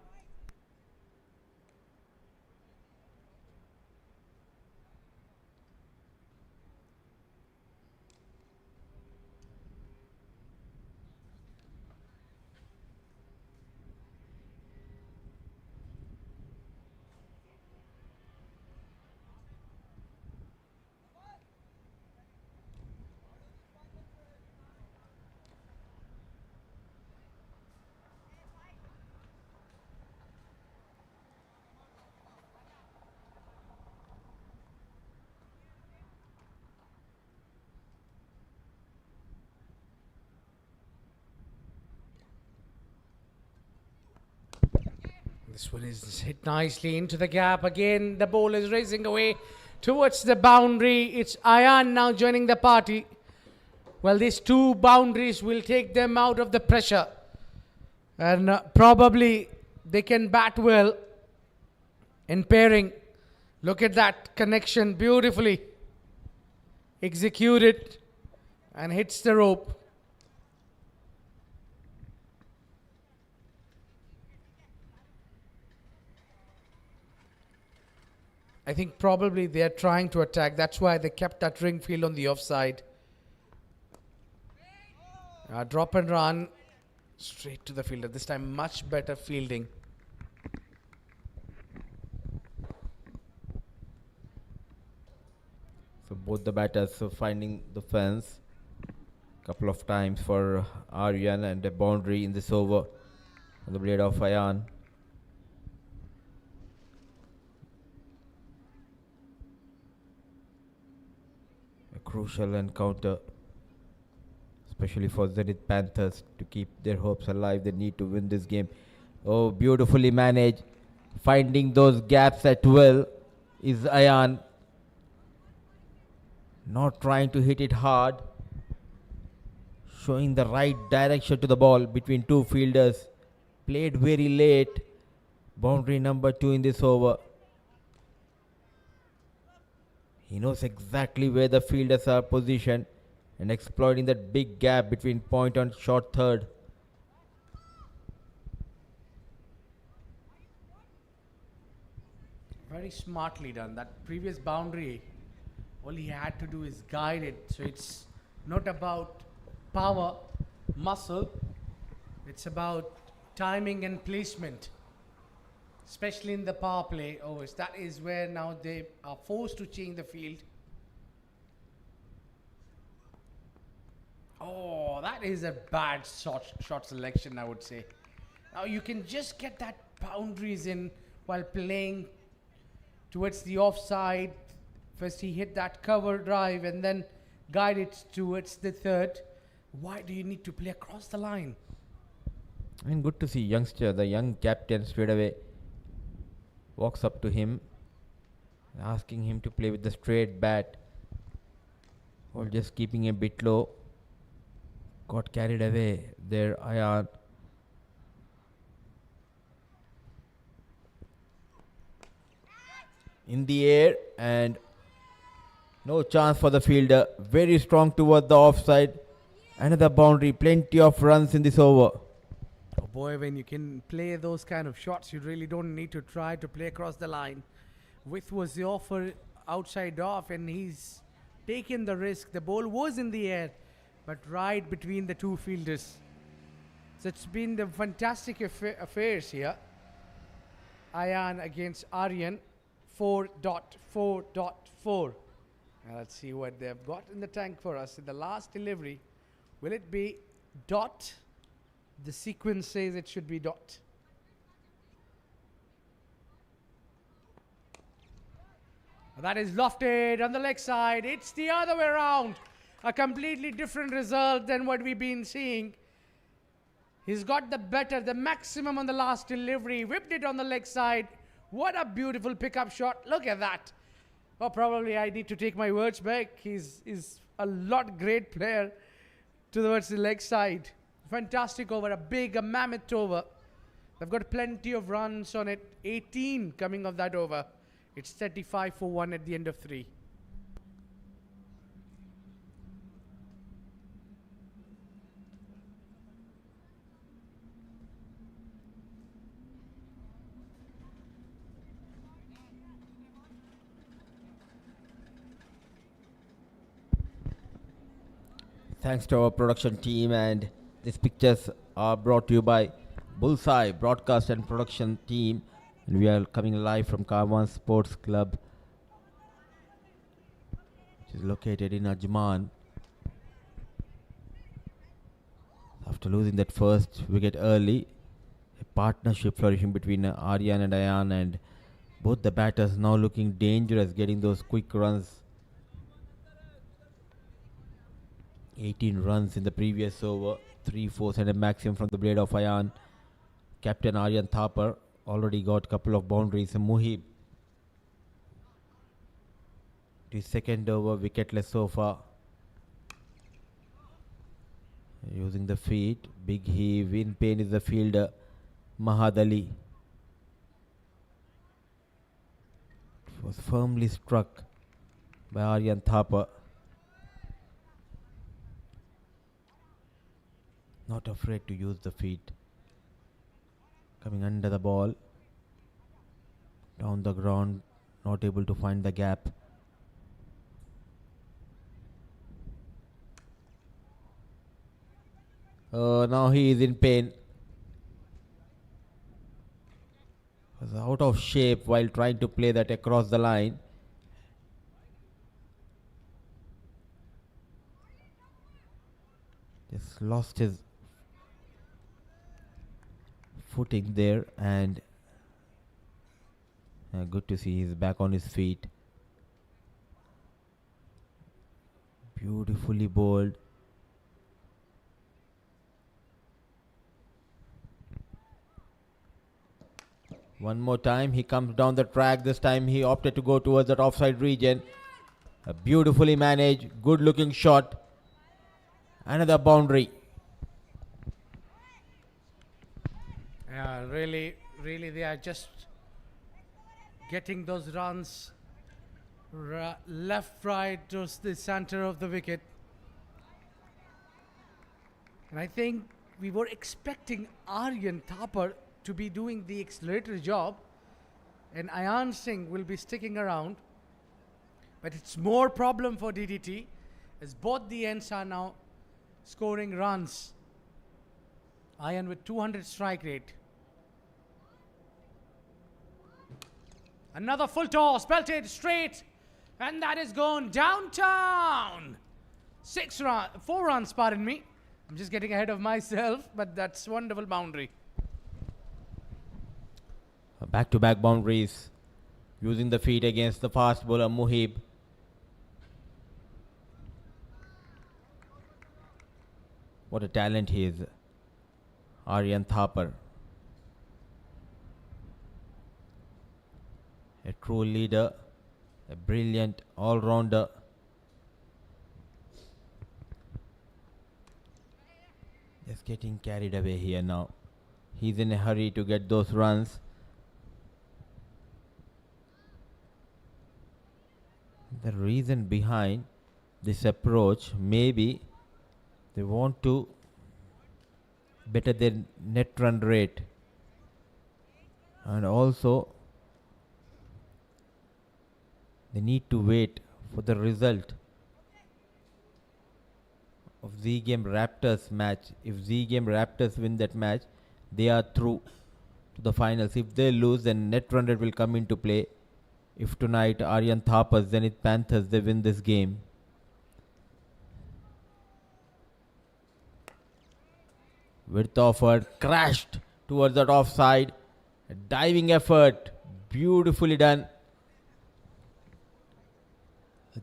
This one is hit nicely into the gap. Again, the ball is racing away towards the boundary. It's Ayan now joining the party. Well, these two boundaries will take them out of the pressure. And probably they can bat well in pairing. Look at that connection, beautifully executed and hits the rope. I think probably they are trying to attack. That's why they kept that ring field on the offside. Drop and run straight to the fielder. This time much better fielding. So both the batters finding the fence couple of times for Aryan, and a boundary in this over on the blade of Ayan. A crucial encounter, especially for Zenith Panthers, to keep their hopes alive. They need to win this game. Oh, beautifully managed. Finding those gaps at will is Ayan. Not trying to hit it hard. Showing the right direction to the ball between two fielders. Played very late. Boundary number 2 in this over. He knows exactly where the fielders are positioned and exploiting that big gap between point and short third. Very smartly done. That previous boundary, all he had to do is guide it. So it's not about power, muscle. It's about timing and placement. Especially in the power play overs. That is where now they are forced to change the field. Oh, that is a bad shot selection, I would say. Now you can just get that boundaries in while playing towards the offside. First he hit that cover drive and then guide it towards the third. Why do you need to play across the line? And good to see youngster, the young captain, straight away walks up to him, asking him to play with the straight bat, or just keeping a bit low. Got carried away there, Ayan. In the air, and no chance for the fielder. Very strong toward the offside. Another boundary, plenty of runs in this over. Oh boy, when you can play those kind of shots, you really don't need to try to play across the line. With was the offer outside off, and he's taken the risk. The ball was in the air, but right between the two fielders. So it's been the fantastic affairs here. Ayan against Aryan, 4.4.4. Now let's see what they've got in the tank for us in the last delivery. Will it be dot? The sequence says it should be dot. That is lofted on the leg side. It's the other way around. A completely different result than what we've been seeing. He's got the maximum on the last delivery. Whipped it on the leg side. What a beautiful pickup shot. Look at that. Oh, probably I need to take my words back. He's a lot great player towards the leg side. Fantastic over, a mammoth over. They've got plenty of runs on it. 18 coming off that over. It's 35 for 1 at the end of 3. Thanks to our production team, and these pictures are brought to you by Bullseye Broadcast and Production Team, and we are coming live from Karwan Sports Club, which is located in Ajman. After losing that first wicket early, a partnership flourishing between Aryan and Ayan, and both the batters now looking dangerous, getting those quick runs. 18 runs in the previous over, 3 4s and a maximum from the blade of Ayan. Captain Aryan Thapar already got couple of boundaries. Muhib to his second over, wicketless so far. Using the feet, big heave. In pain is the fielder, Mahad Ali. Was firmly struck by Aryan Thapa. Not afraid to use the feet. Coming under the ball. Down the ground, not able to find the gap. Now he is in pain. Was out of shape while trying to play that across the line. Just lost his footing there, and good to see he's back on his feet. Beautifully bowled. One more time, he comes down the track. This time he opted to go towards that offside region. A beautifully managed, good looking shot. Another boundary. Yeah, really, they are just getting those runs left, right to the center of the wicket. And I think we were expecting Aryan Thapar to be doing the accelerator job, and Ayan Singh will be sticking around. But it's more problem for DDT, as both the ends are now scoring runs. Ayan with 200 strike rate. Another full toss, belted straight, and that is gone downtown. 4 runs, pardon me. I'm just getting ahead of myself, but that's wonderful boundary. Back-to-back boundaries. Using the feet against the fast bowler Muhib. What a talent he is, Aryan Thapar. A true leader, a brilliant all-rounder. Just getting carried away here now. He's in a hurry to get those runs. The reason behind this approach, maybe they want to better their net run rate, and also they need to wait for the result of Z Game Raptors match. If Z Game Raptors win that match, they are through to the finals. If they lose, then net run rate will come into play. If tonight Aryan Thapar, Zenith Panthers, they win this game. Width offered, crashed towards that offside. A diving effort, beautifully done.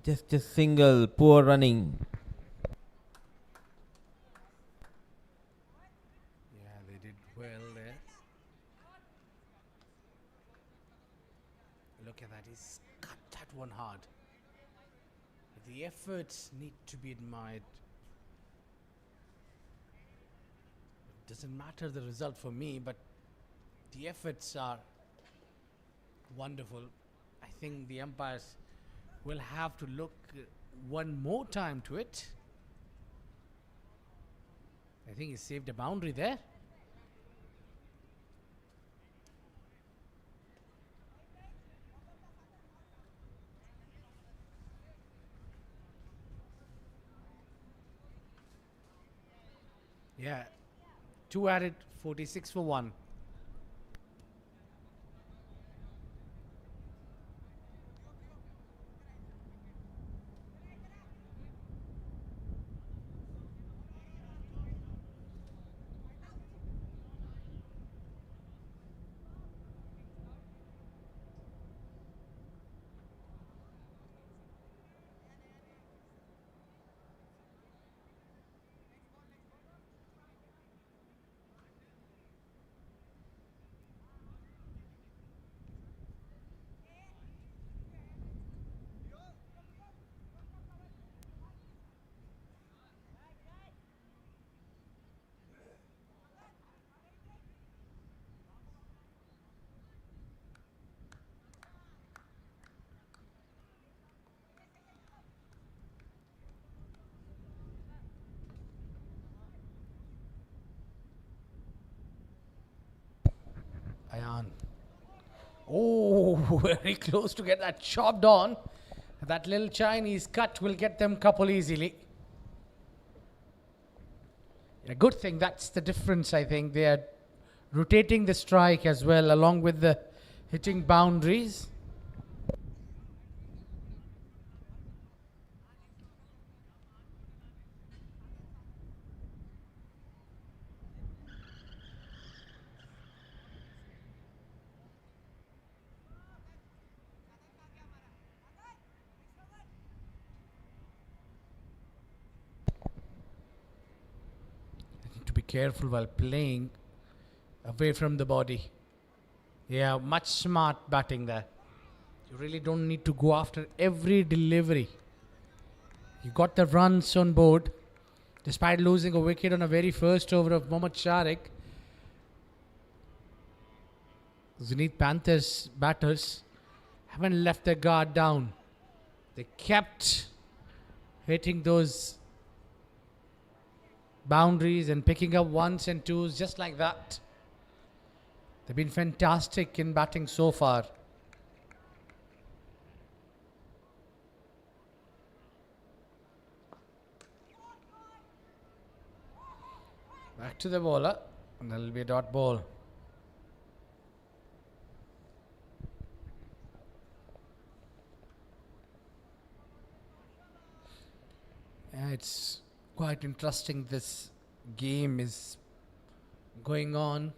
Just single, poor running. Yeah, they did well there. Look at that, he's cut that one hard. The efforts need to be admired. It doesn't matter the result for me, but the efforts are wonderful. I think the umpires will have to look one more time to it. I think he saved a boundary there. Yeah, 2 added, 46 for 1. Oh, very close to get that chopped on. That little Chinese cut will get them couple easily. A good thing, that's the difference, I think. They are rotating the strike as well, along with the hitting boundaries. To be careful while playing away from the body. Yeah, much smart batting there. You really don't need to go after every delivery. You got the runs on board. Despite losing a wicket on a very first over of Mohammad Sharik, Zenith Panthers batters haven't left their guard down. They kept hitting those boundaries and picking up ones and twos just like that. They've been fantastic in batting so far. Back to the bowler, and that'll be a dot ball. Yeah, it's quite interesting. This game is going on.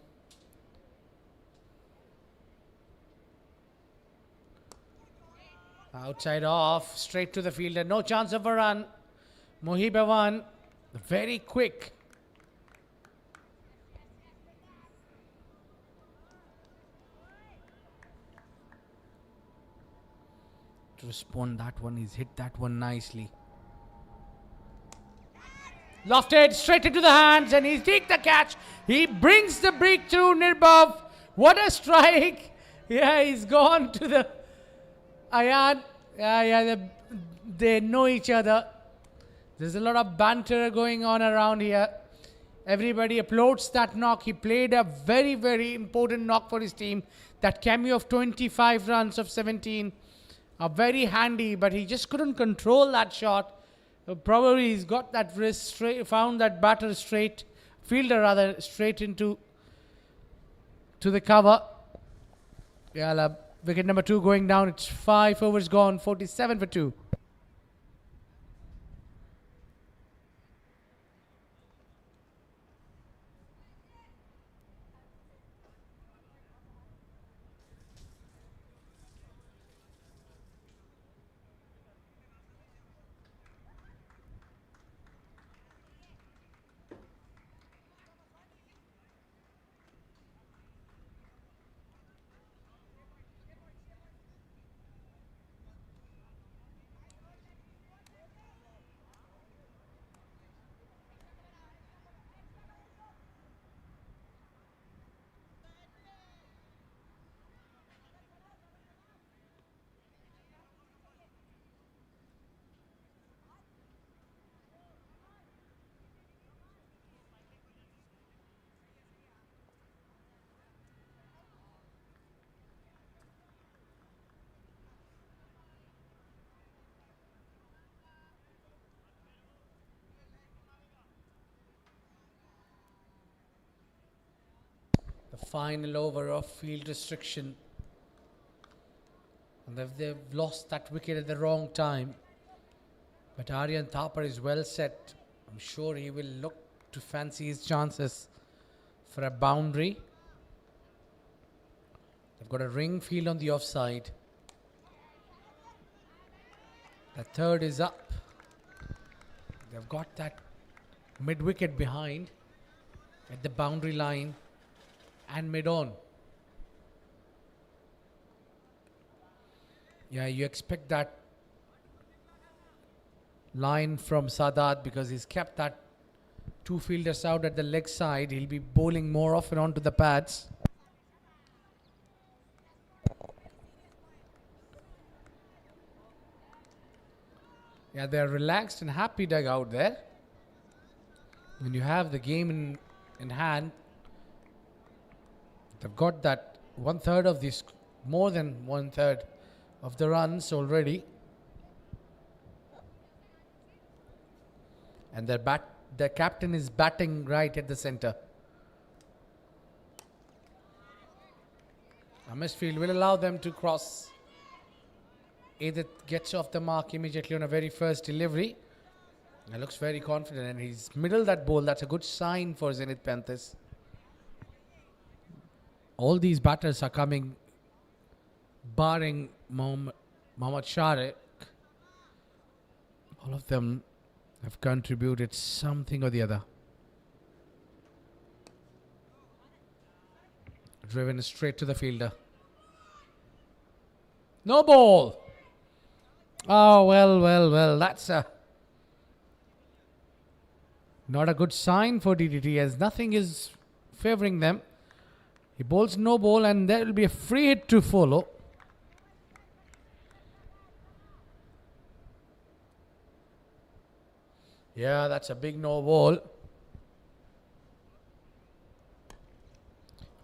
Outside off, straight to the fielder. No chance of a run. Mohib Awan, very quick. To respond that one, he's hit that one nicely. Lofted straight into the hands, and he's taken the catch. He brings the breakthrough, Nirbhav. What a strike. Yeah, he's gone to the Ayan. Yeah, they know each other. There's a lot of banter going on around here. Everybody applauds that knock. He played a very, very important knock for his team. That cameo of 25 runs of 17 are very handy, but he just couldn't control that shot. Probably he's got that wrist straight, found that batter straight, fielder rather, straight into the cover. Yeah, wicket number 2 going down. It's 5 overs gone, 47 for 2. The final over of field restriction. And they've lost that wicket at the wrong time. But Aryan Thapar is well set. I'm sure he will look to fancy his chances for a boundary. They've got a ring field on the offside. The third is up. They've got that mid-wicket behind at the boundary line and mid-on. Yeah, you expect that line from Sadat because he's kept that 2 fielders out at the leg side. He'll be bowling more often onto the pads. Yeah, they're relaxed and happy dugout there. When you have the game in hand, they've got that 1/3 of this more than 1/3 of the runs already. And their captain is batting right at the center. A misfield will allow them to cross. Edith gets off the mark immediately on a very first delivery. He looks very confident and he's middled that ball. That's a good sign for Zenith Panthers. All these batters are coming, barring Mohammad Sharik. All of them have contributed something or the other. Driven straight to the fielder. No ball. Oh, well. That's not a good sign for DDT as nothing is favouring them. He bowls no ball and there will be a free hit to follow. Yeah, that's a big no ball.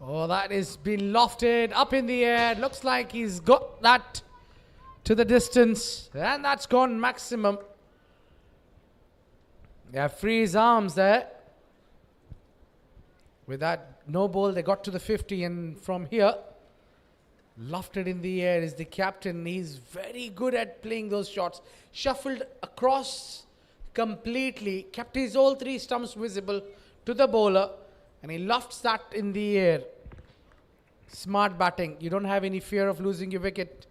Oh, that is been lofted up in the air. Looks like he's got that to the distance. And that's gone maximum. Yeah, free his arms there. With that no ball, they got to the 50. And from here, lofted in the air is the captain. He's very good at playing those shots. Shuffled across completely. Kept his all three stumps visible to the bowler. And he lofts that in the air. Smart batting. You don't have any fear of losing your wicket.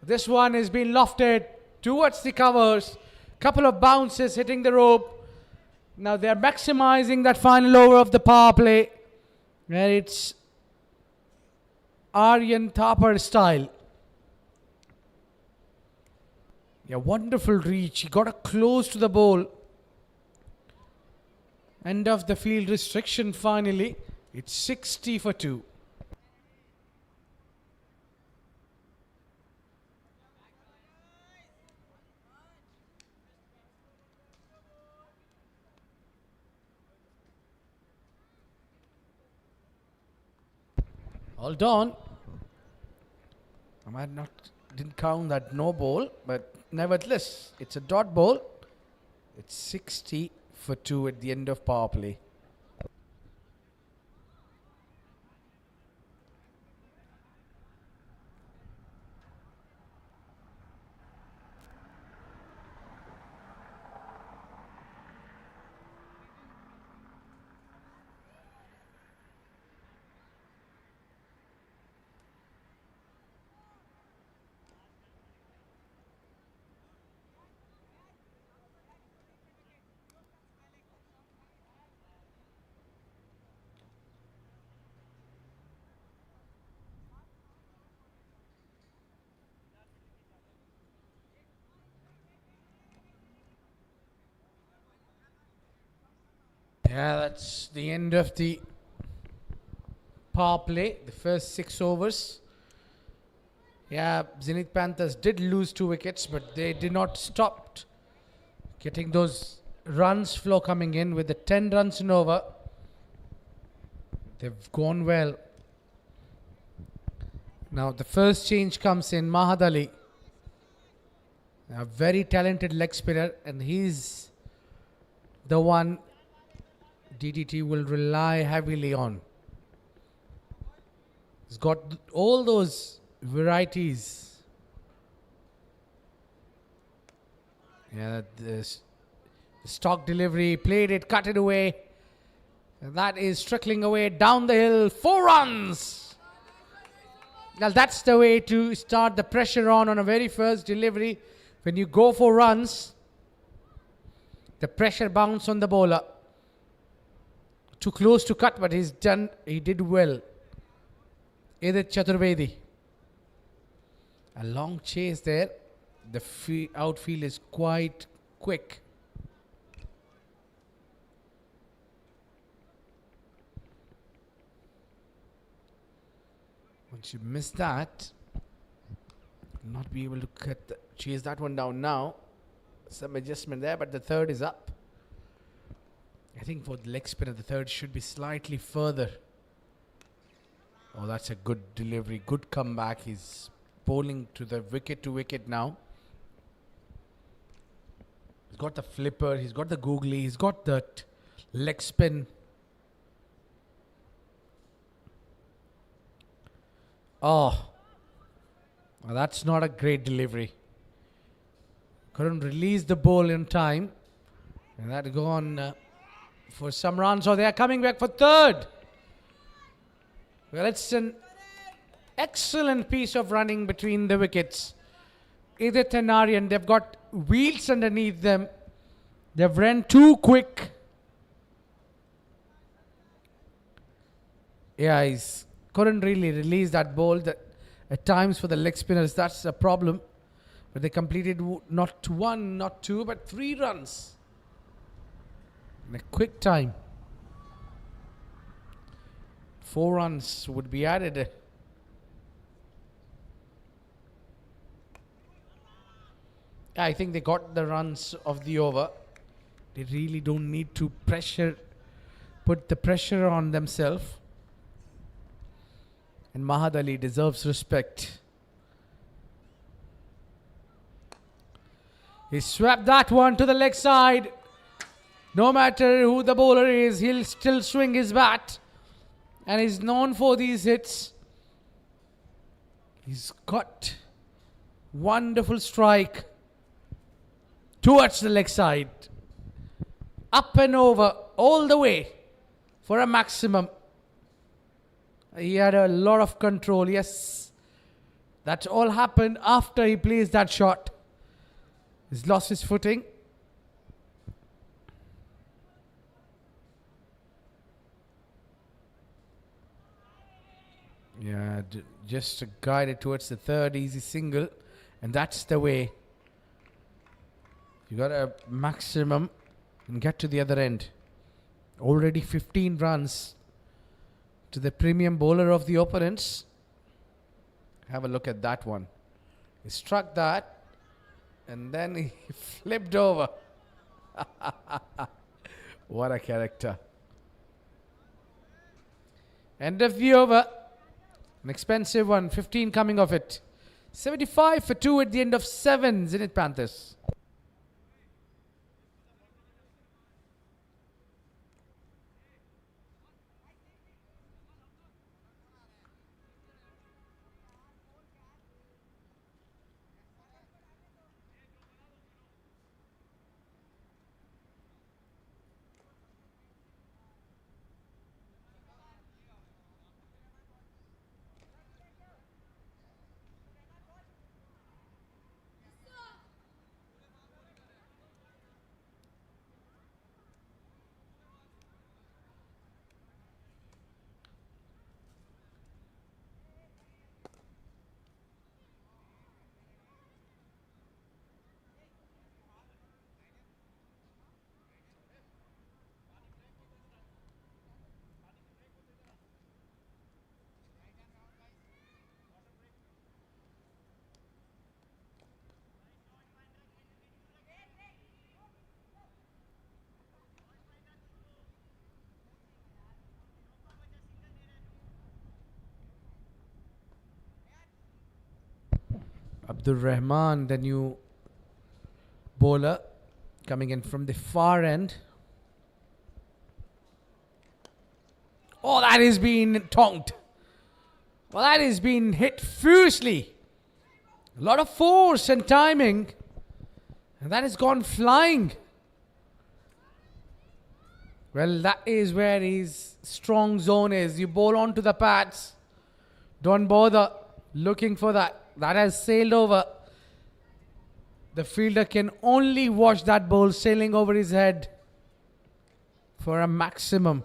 This one has been lofted towards the covers. Couple of bounces hitting the rope. Now they're maximizing that final over of the power play. Where it's Aryan Thapar style. Yeah, wonderful reach. He got a close to the ball. End of the field restriction finally. It's 60 for 2. All done. I didn't count that no ball, but nevertheless, it's a dot ball. It's 60 for 2 at the end of power play. Yeah, that's the end of the power play, the first 6 overs. Yeah, Zenith Panthers did lose 2 wickets, but they did not stop getting those runs flow coming in with the 10 runs in over. They've gone well. Now the first change comes in, Mahad Ali. A very talented leg spinner, and he's the one DDT will rely heavily on. He's got all those varieties. Yeah, the stock delivery, played it, cut it away. And that is trickling away down the hill. 4 runs. Now that's the way to start the pressure on a very first delivery. When you go for runs, the pressure bounce on the bowler. Too close to cut, but he did well. Edith Chaturvedi. A long chase there. The outfield is quite quick. Once you miss that, not be able to chase that one down now. Some adjustment there, but the third is up. I think for the leg spinner, the third should be slightly further. Oh, that's a good delivery. Good comeback. He's bowling to the wicket to wicket now. He's got the flipper. He's got the googly. He's got the leg spin. Oh, well, that's not a great delivery. Couldn't release the ball in time. And that gone for some runs. So they are coming back for third. Well, it's an excellent piece of running between the wickets. Edith and Aryan, they've got wheels underneath them. They've run too quick. Yeah, he's couldn't really release that ball. That at times for the leg spinners, that's a problem. But they completed not one, not two, but 3 runs in a quick time. 4 runs would be added. I think they got the runs of the over. They really don't need to put the pressure on themselves. And Mahad Ali deserves respect. He swept that one to the leg side. No matter who the bowler is, he'll still swing his bat. And he's known for these hits. He's got wonderful strike towards the leg side. Up and over, all the way for a maximum. He had a lot of control. Yes, that all happened after he placed that shot. He's lost his footing. Yeah, just guided towards the third easy single. And that's the way. You got a maximum and get to the other end. Already 15 runs to the premium bowler of the opponents. Have a look at that one. He struck that and then he flipped over. What a character. End of the over. An expensive one. 15 coming off it. 75 for 2 at the end of 7. Zenith Panthers. Abdul Rahman, the new bowler, coming in from the far end. Oh, that has been tonked. Well, that has been hit fiercely. A lot of force and timing. And that has gone flying. Well, that is where his strong zone is. You bowl onto the pads. Don't bother looking for that. That has sailed over. The fielder can only watch that ball sailing over his head for a maximum.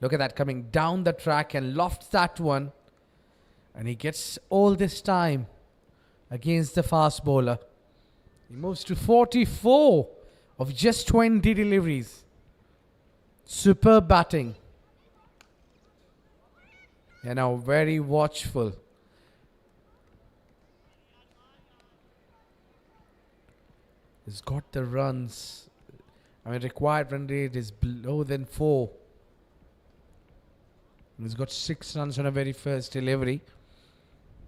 Look at that, coming down the track and lofts that one. And he gets all this time against the fast bowler. He moves to 44 of just 20 deliveries. Superb batting. And now very watchful. He's got the runs. I mean, required run rate is below than 4. He's got 6 runs on a very first delivery.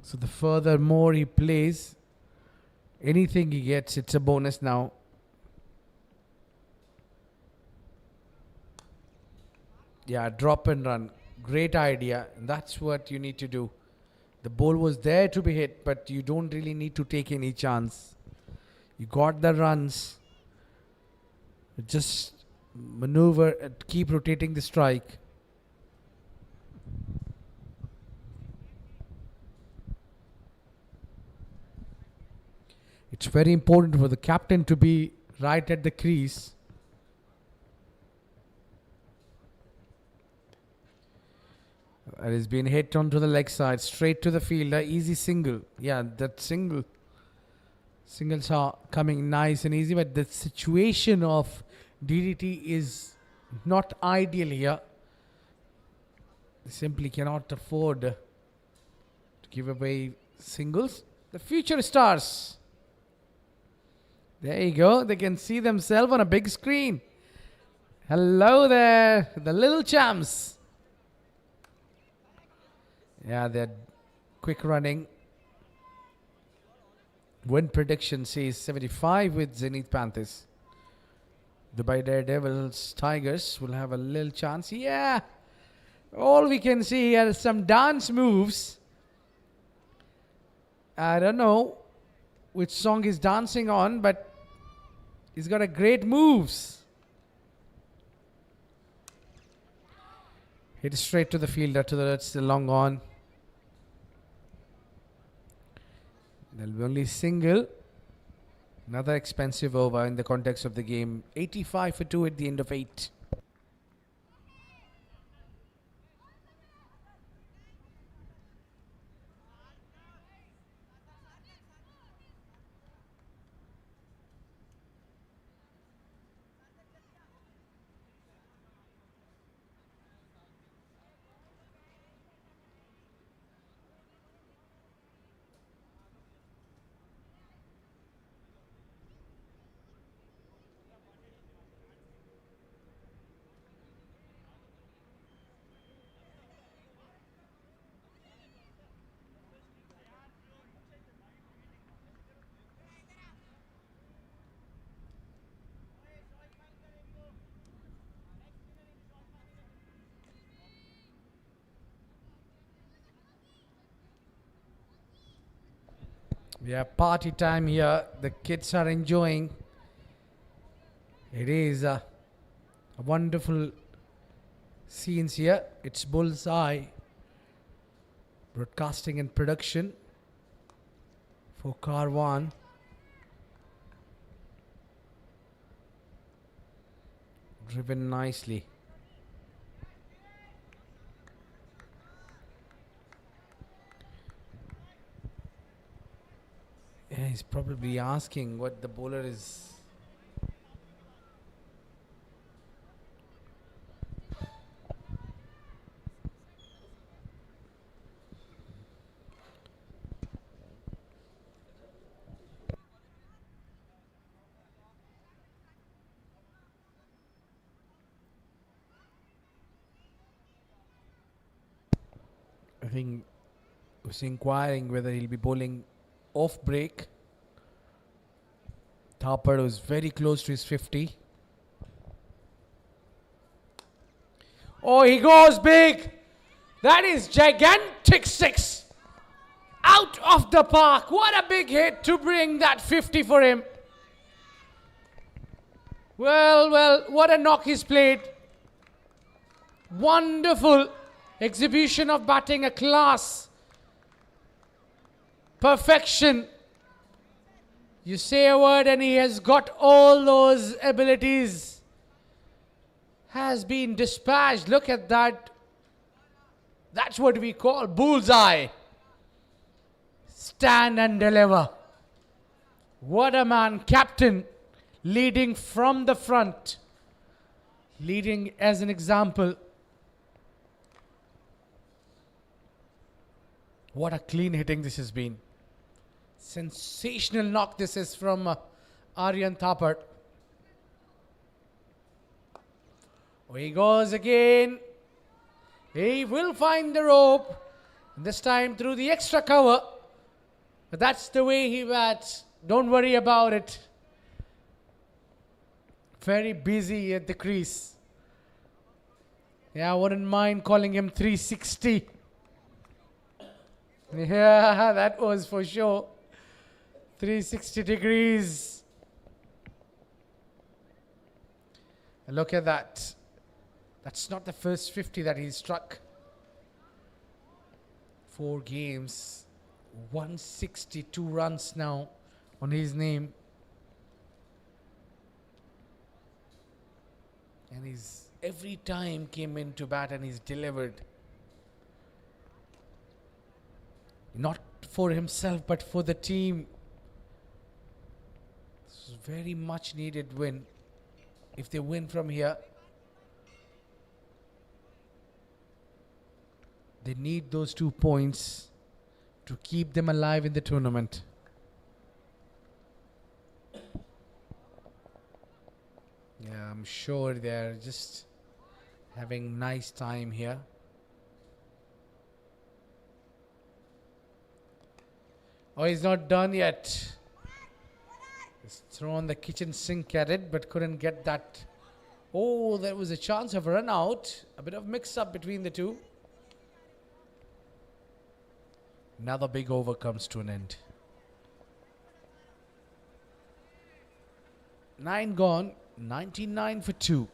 So the further more he plays, anything he gets, it's a bonus now. Yeah, drop and run. Great idea. That's what you need to do. The ball was there to be hit, but you don't really need to take any chance. You got the runs. Just maneuver and keep rotating the strike. It's very important for the captain to be right at the crease. It has been hit onto the leg side, straight to the fielder, easy single. Yeah, that singles are coming nice and easy, but the situation of DDT is not ideal here. They simply cannot afford to give away singles. The future stars. There you go. They can see themselves on a big screen. Hello there, the little champs. Yeah, they're quick running. Win prediction says 75 with Zenith Panthers. Dubai Daredevils Tigers will have a little chance. Yeah. All we can see here is some dance moves. I don't know which song he's dancing on, but he's got a great moves. Hit straight to the fielder, that's the long on. There'll be only single. Another expensive over in the context of the game. 85 for 2 at the end of 8. We have party time here. The kids are enjoying. It is a wonderful scenes here. It's Bullseye broadcasting and production for Carwan. Driven nicely. Yeah, he's probably asking what the bowler is. I think was inquiring whether he'll be bowling off break. Thapar was very close to his 50. Oh, he goes big. That is gigantic 6. Out of the park. What a big hit to bring that 50 for him. Well, what a knock he's played. Wonderful exhibition of batting, a class. Perfection. You say a word and he has got all those abilities. Has been dispatched. Look at that. That's what we call bullseye. Stand and deliver. What a man. Captain leading from the front. Leading as an example. What a clean hitting this has been. Sensational knock this is from Aryan Thapar. Oh, he goes again. He will find the rope. This time through the extra cover. But that's the way he bats. Don't worry about it. Very busy at the crease. Yeah, I wouldn't mind calling him 360. Yeah, that was for sure. 360 degrees. And look at that. That's not the first 50 that he's struck. 4 games. 162 runs now on his name. And he's every time came in to bat and he's delivered. Not for himself, but for the team. This is very much needed win. If they win from here, they need those 2 points to keep them alive in the tournament. Yeah, I'm sure they're just having nice time here. Oh, he's not done yet. He's thrown the kitchen sink at it, but couldn't get that. Oh, there was a chance of a run out. A bit of mix-up between the two. Another big over comes to an end. 9 gone, 99 for 2.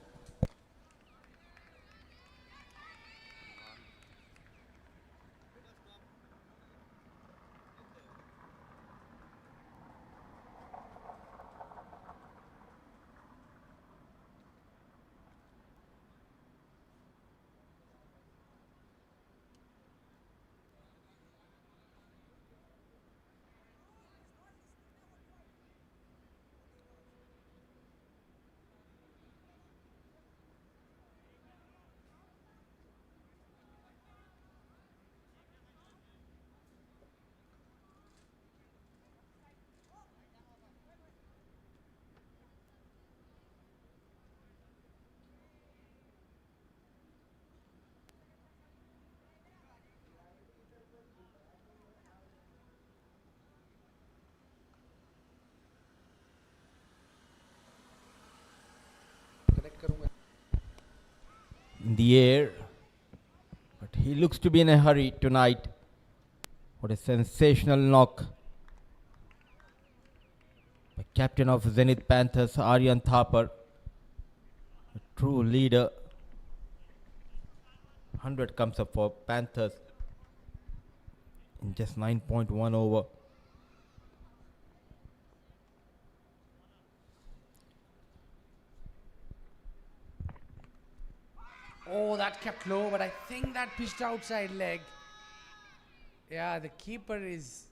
In the air, but he looks to be in a hurry tonight. What a sensational knock by captain of Zenith Panthers, Aryan Thapar, a true leader. 100 comes up for Panthers in just 9.1 over. Oh, that kept low, but I think that pitched outside leg. Yeah, the keeper is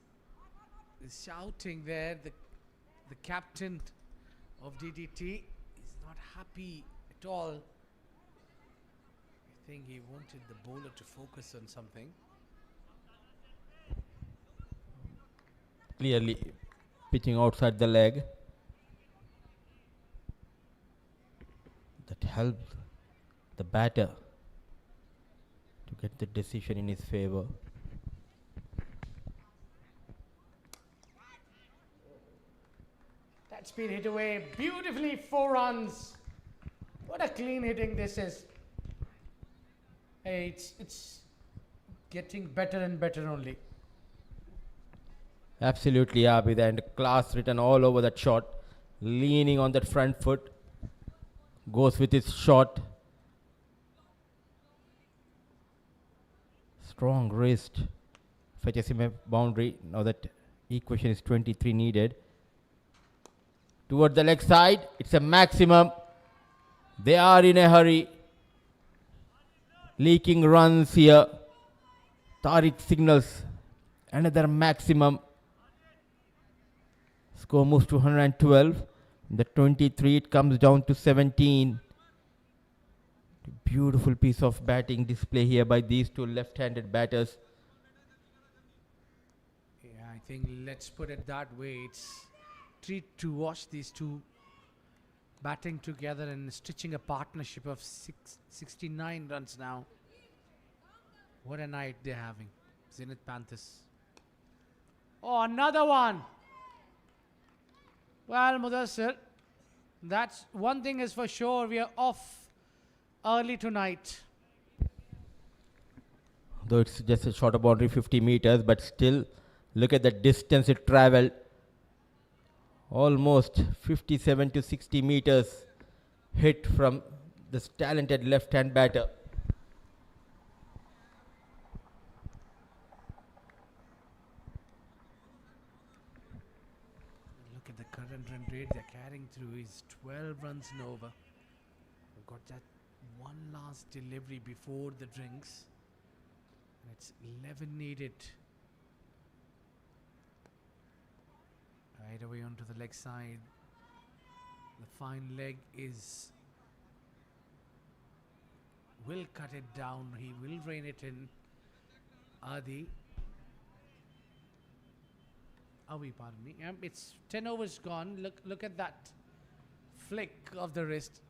shouting there. The captain of DDT is not happy at all. I think he wanted the bowler to focus on something. Clearly pitching outside the leg. That helps the batter to get the decision in his favor. That's been hit away beautifully. 4 runs. What a clean hitting this is. Hey, it's getting better and better only. Absolutely, Abid, and class written all over that shot. Leaning on that front foot. Goes with his shot. Strong wrist. Fetches him a boundary. Now that equation is 23 needed. Toward the leg side. It's a maximum. They are in a hurry. Leaking runs here. Tariq signals another maximum. Score moves to 112. The 23, it comes down to 17. Beautiful piece of batting display here by these two left-handed batters. Yeah, I think let's put it that way. It's a treat to watch these two batting together and stitching a partnership of 69 runs now. What a night they're having. Zenith Panthers. Oh, another one. Well, Mudassir, that's one thing is for sure. We are off early tonight. Though it's just a shorter boundary, 50 meters, but still, look at the distance it traveled. Almost 57 to 60 meters hit from this talented left-hand batter. Look at the current run rate they're carrying through is 12 runs and over. We've got that one last delivery before the drinks. And it's 11 needed. Right away onto the leg side. The fine leg is... will cut it down. He will rein it in. Adi. Avi, pardon me. It's 10 overs gone. Look at that flick of the wrist.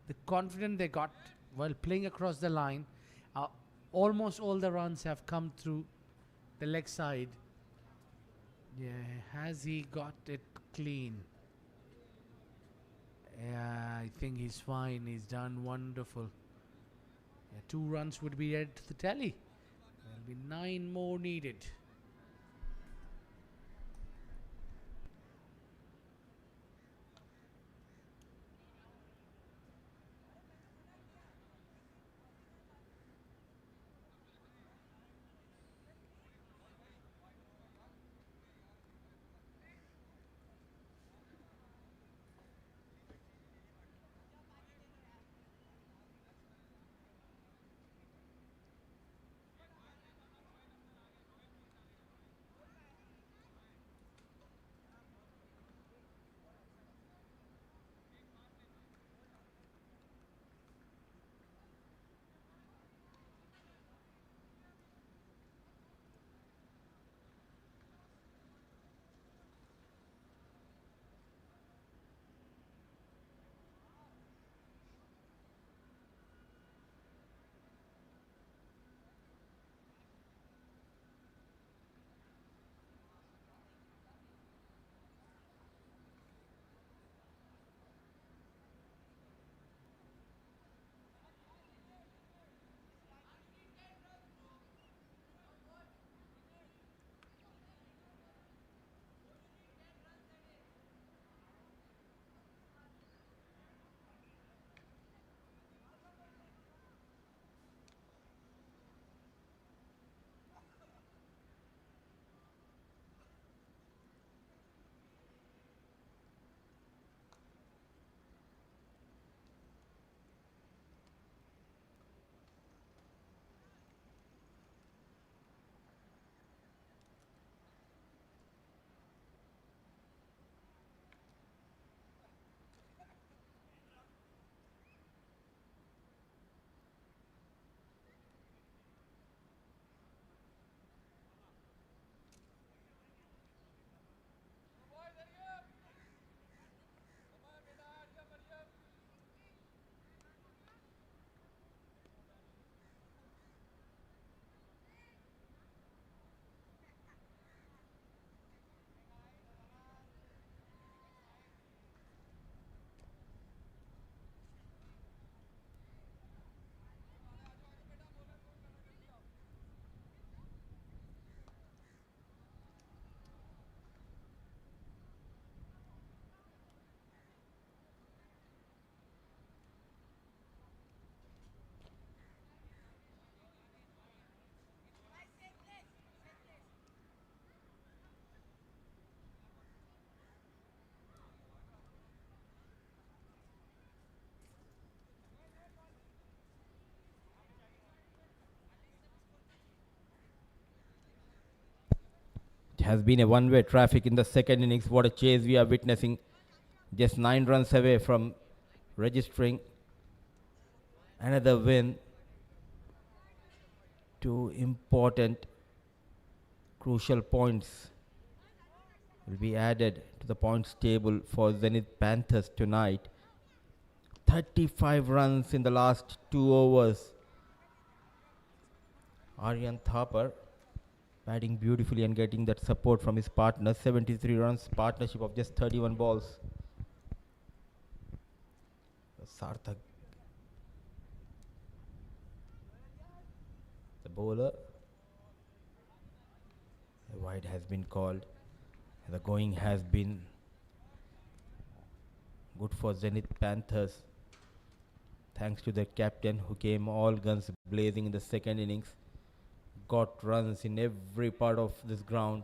The confidence they got while playing across the line. Almost all the runs have come through the leg side. Yeah, has he got it clean? Yeah, I think he's fine. He's done wonderful. Yeah, 2 runs would be added to the tally. There'll be 9 more needed. It has been a one-way traffic in the second innings. What a chase we are witnessing. Just 9 runs away from registering another win. 2 important, crucial points will be added to the points table for Zenith Panthers tonight. 35 runs in the last 2 overs. Aryan Thapar batting beautifully and getting that support from his partner. 73 runs, partnership of just 31 balls. Sarthak, the bowler. The wide has been called. The going has been good for Zenith Panthers, thanks to their captain who came all guns blazing in the second innings. Got runs in every part of this ground.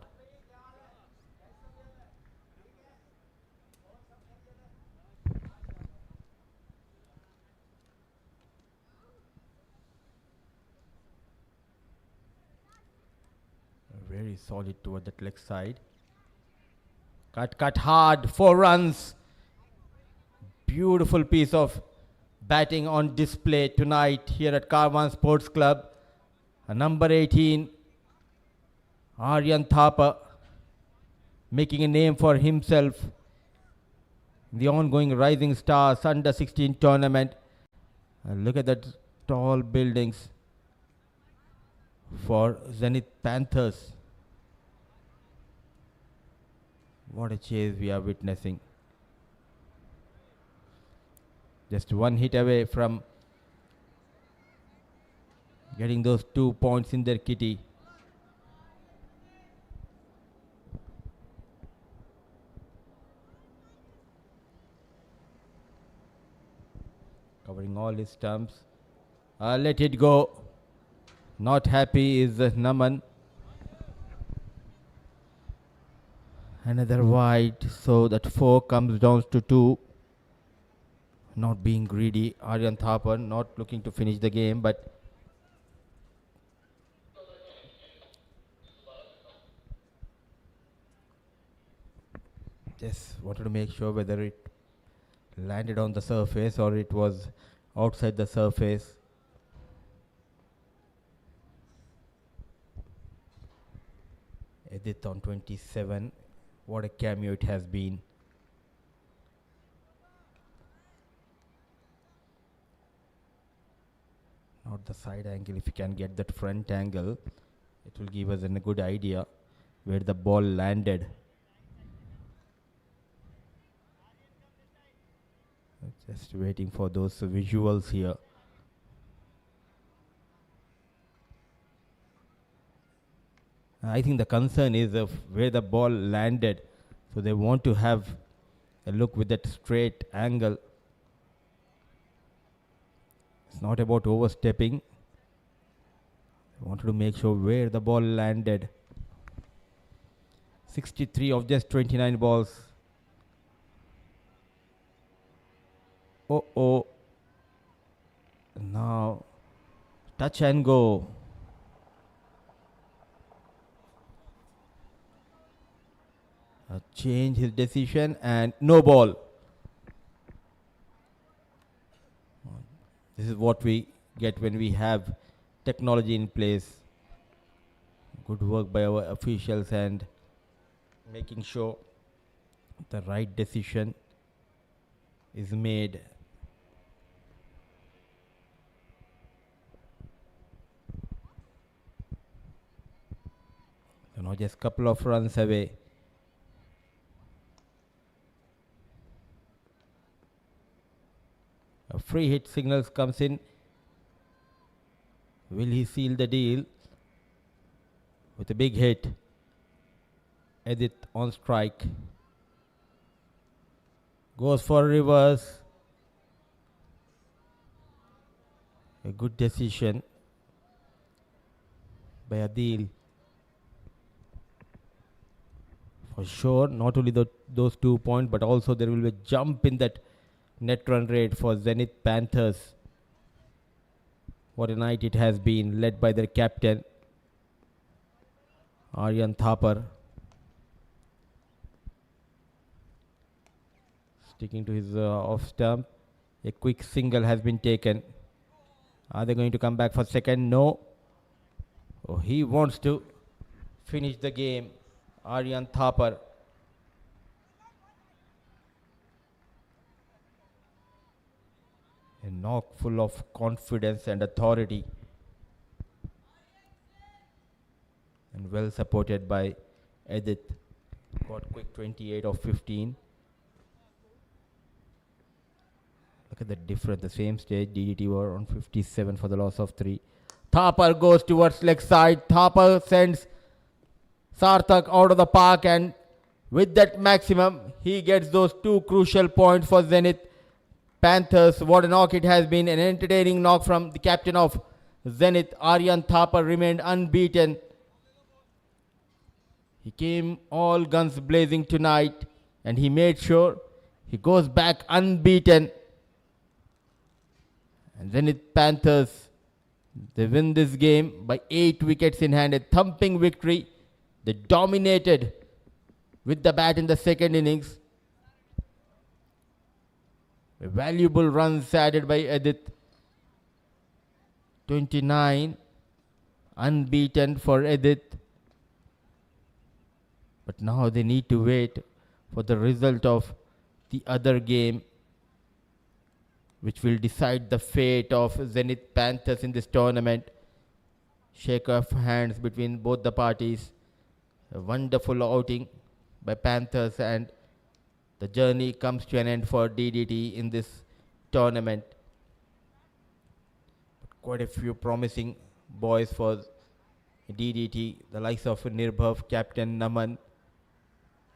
Very solid toward that leg side. Cut hard, 4 runs. Beautiful piece of batting on display tonight here at Karwan Sports Club. Number 18, Aryan Thapa, making a name for himself in the ongoing Rising Stars Under 16 tournament. And look at that tall buildings for Zenith Panthers. What a chase we are witnessing. Just one hit away from getting those 2 points in their kitty. Covering all his stumps. Let it go. Not happy is Naman. Another wide, so that 4 comes down to 2. Not being greedy, Aryan Thapar not looking to finish the game, but just wanted to make sure whether it landed on the surface or it was outside the surface. Edith on 27. What a cameo it has been. Not the side angle. If you can get that front angle, it will give us a good idea where the ball landed. Just waiting for those visuals here. I think the concern is of where the ball landed. So they want to have a look with that straight angle. It's not about overstepping. I wanted to make sure where the ball landed. 63 of just 29 balls. Oh. Now, touch and go. Change his decision and no ball. This is what we get when we have technology in place. Good work by our officials and making sure the right decision is made. So now just a couple of runs away. A free hit signals comes in. Will he seal the deal with a big hit? Edith on strike. Goes for reverse. A good decision by Adil. For sure, not only those 2 points, but also there will be a jump in that net run rate for Zenith Panthers. What a night it has been, led by their captain, Aryan Thapar. Sticking to his off stump. A quick single has been taken. Are they going to come back for second? No. Oh, he wants to finish the game. Aryan Thapar. A knock full of confidence and authority. well supported by Edith. Got quick 28 of 15. Look at the difference. The same stage, DDT were on 57 for the loss of 3. Thapar goes towards leg side. Thapar sends Sarthak out of the park, and with that maximum, he gets those 2 crucial points for Zenith Panthers. What a knock it has been. An entertaining knock from the captain of Zenith. Aryan Thapar remained unbeaten. He came all guns blazing tonight, and he made sure he goes back unbeaten. And Zenith Panthers, they win this game by 8 wickets in hand. A thumping victory. They dominated with the bat in the second innings. A valuable runs added by Edith. 29 unbeaten for Edith. But now they need to wait for the result of the other game, which will decide the fate of Zenith Panthers in this tournament. Shake of hands between both the parties. A wonderful outing by Panthers, and the journey comes to an end for DDT in this tournament. Quite a few promising boys for DDT, the likes of Nirbhav, Captain Naman.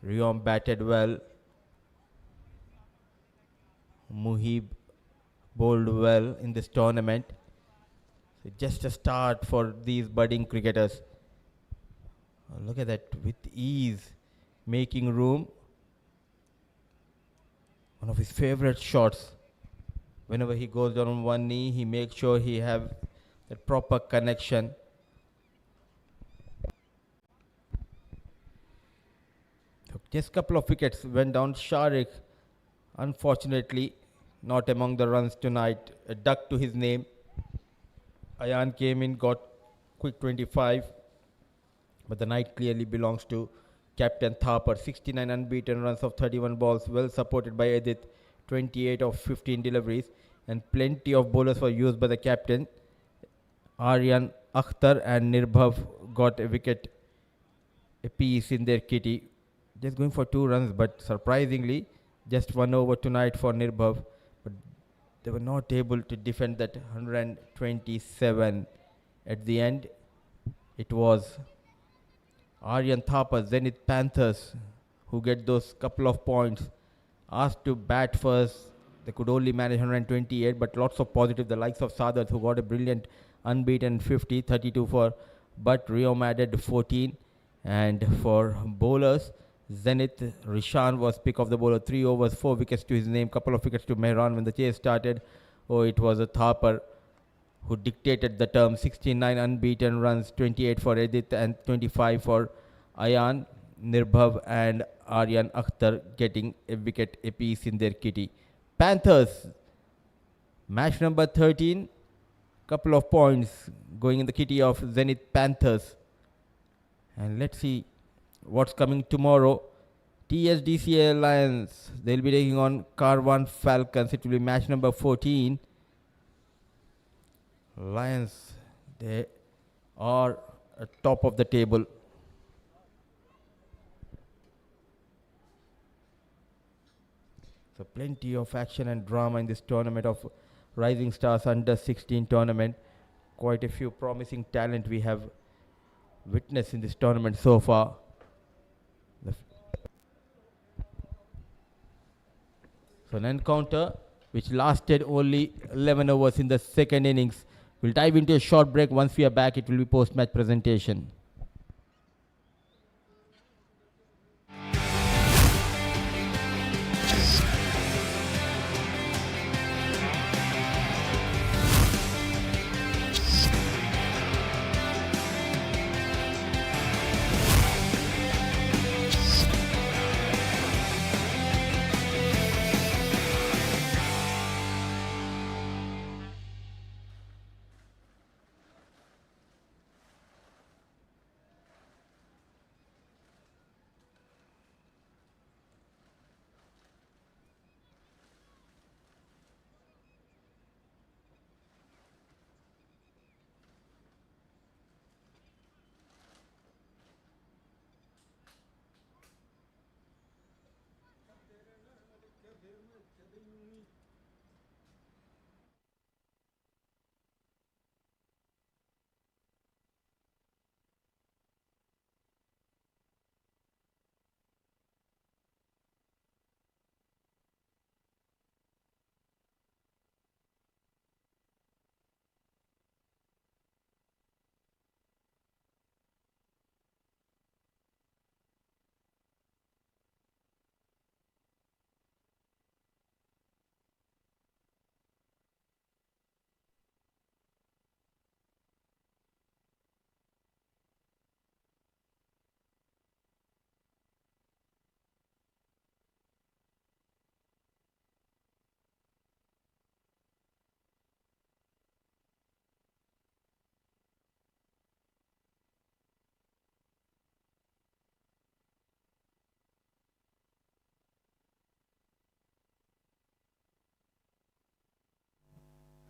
Riom batted well. Muhib bowled well in this tournament. So just a start for these budding cricketers. Look at that, with ease, making room. One of his favorite shots. Whenever he goes down on one knee, he makes sure he have the proper connection. So just couple of wickets went down. Sharik, unfortunately, not among the runs tonight. A duck to his name. Ayan came in, got quick 25. But the night clearly belongs to Captain Thapar. 69 unbeaten runs of 31 balls, well supported by Edith. 28 of 15 deliveries, and plenty of bowlers were used by the captain. Aryan Akhtar and Nirbhav got a wicket apiece in their kitty. Just going for 2 runs, but surprisingly, just 1 over tonight for Nirbhav. But they were not able to defend that 127. At the end, it was Aryan Thapar, Zenith Panthers, who get those couple of points. Asked to bat first, they could only manage 128, but lots of positive. The likes of Sadat, who got a brilliant unbeaten 50, 32 for, but Riom added 14. And for bowlers, Zenith, Rishan was pick of the bowler. 3 overs, 4 wickets to his name, couple of wickets to Mehran when the chase started. Oh, it was a Thapar who dictated the term. 69 unbeaten runs, 28 for Edith and 25 for Ayan. Nirbhav and Aryan Akhtar getting a wicket apiece in their kitty. Panthers, match number 13, couple of points going in the kitty of Zenith Panthers. And let's see what's coming tomorrow. TSDCA Lions, they'll be taking on Karwan Falcons. It will be match number 14. Lions, they are at top of the table. So plenty of action and drama in this tournament of Rising Stars Under 16 tournament. Quite a few promising talent we have witnessed in this tournament so far. So an encounter which lasted only 11 overs in the second innings. We'll dive into a short break. Once we are back, it will be post-match presentation.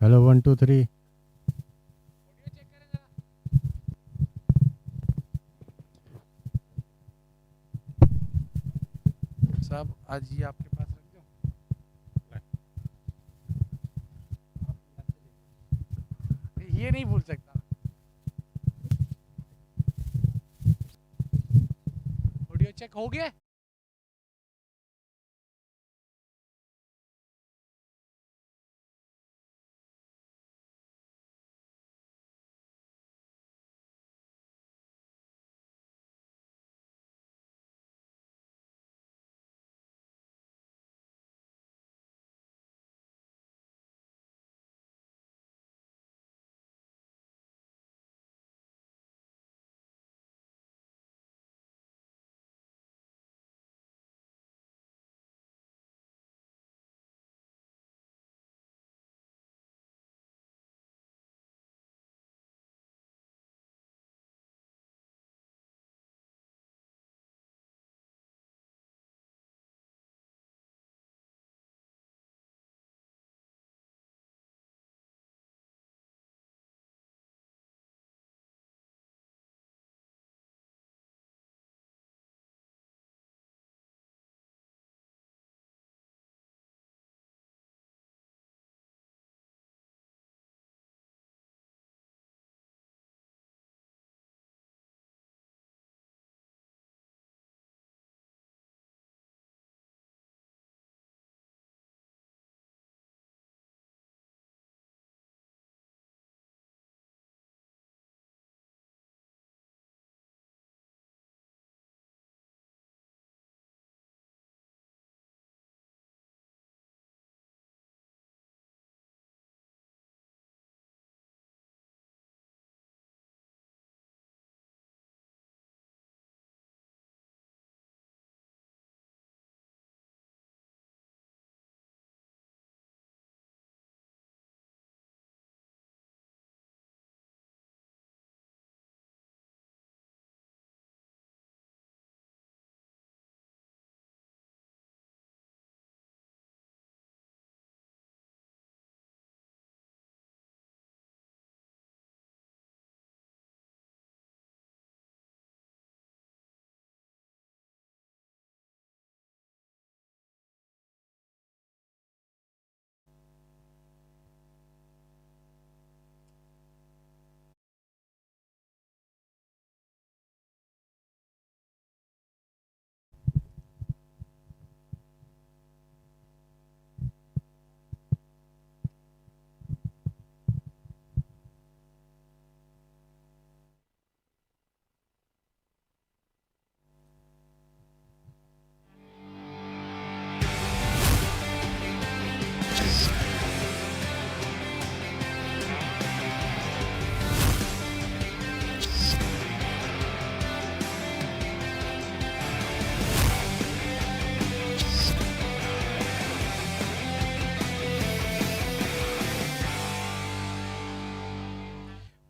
Hello, 1 2 3. साहब आज ये आपके पास रख दो ये नहीं भूल सकता ऑडियो चेक हो गया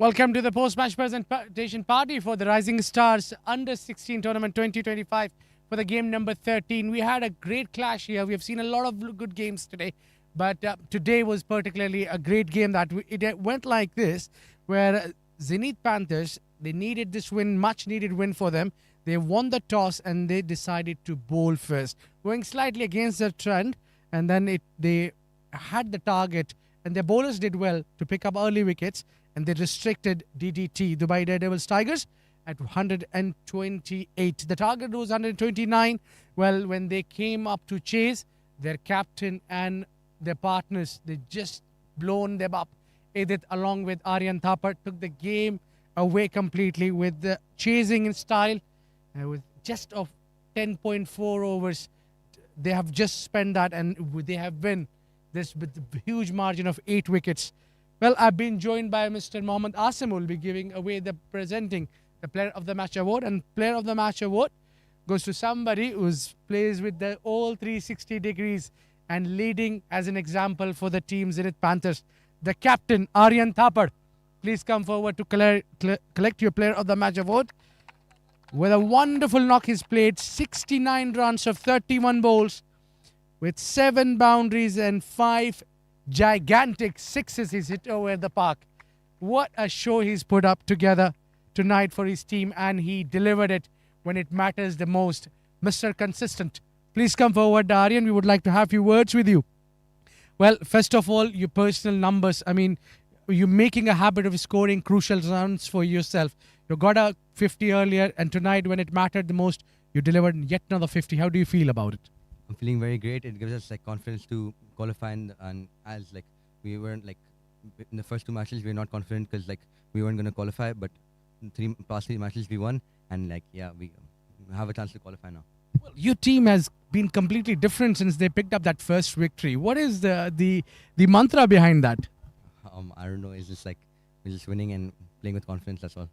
Welcome to the post-match presentation party for the Rising Stars Under-16 Tournament 2025 for the game number 13. We had a great clash here. We have seen a lot of good games today, but today was particularly a great game that it went like this, where Zenith Panthers, they needed this win, much needed win for them. They won the toss and they decided to bowl first, going slightly against the trend, and then they had the target, and their bowlers did well to pick up early wickets, and they restricted DDT, Dubai Daredevils Tigers, at 128. The target was 129. Well, when they came up to chase, their captain and their partners, they just blown them up. Edith, along with Aryan Thapar, took the game away completely with the chasing in style. With just of 10.4 overs, they have just spent that, and they have won this with a huge margin of 8 wickets. Well, I've been joined by Mr. Mohammad Asim, who will be giving away presenting the Player of the Match award. And Player of the Match award goes to somebody who plays with the all 360 degrees and leading as an example for the team Zenith Panthers. The captain, Aryan Thapar. Please come forward to collect your Player of the Match award. With a wonderful knock, he's played 69 runs of 31 bowls with 7 boundaries and 5 gigantic sixes he's hit over the park. What a show he's put up together tonight for his team, and he delivered it when it matters the most. Mr. Consistent, please come forward, Aryan. We would like to have a few words with you. Well, first of all, your personal numbers. I mean, you're making a habit of scoring crucial runs for yourself. You got a 50 earlier, and tonight, when it mattered the most, you delivered yet another 50. How do you feel about it? I'm feeling very great. It gives us like confidence to qualify, and as like we weren't like in the first two matches, we were not confident because like we weren't going to qualify, but in past three matches we won, and like yeah, we have a chance to qualify now. Well, your team has been completely different since they picked up that first victory. What is the mantra behind that? I don't know. It's just like we're just winning and playing with confidence. That's all.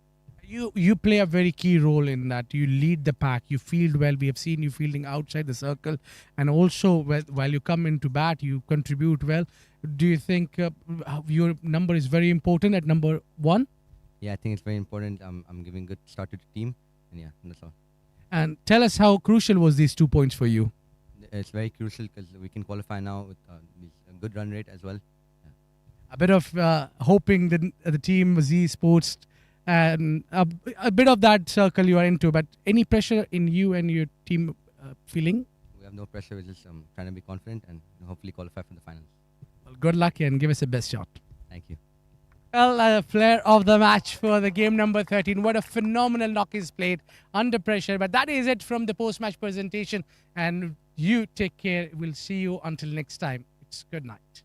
You play a very key role in that. You lead the pack. You field well. We have seen you fielding outside the circle, and also while you come into bat, you contribute well. Do you think your number is very important at number 1? Yeah, I think it's very important. I'm giving good start to the team, and yeah, that's all. And tell us how crucial was these 2 points for you? It's very crucial because we can qualify now with a good run rate as well. A bit of hoping that the team Z Sports and a bit of that circle you are into, but any pressure in you and your team feeling? We have no pressure. We're just trying to be confident and hopefully qualify for the finals. Well, good luck and give us a best shot. Thank you. Well, player of the match for the game number 13. What a phenomenal knock he's played under pressure. But that is it from the post-match presentation. And you take care. We'll see you until next time. It's good night.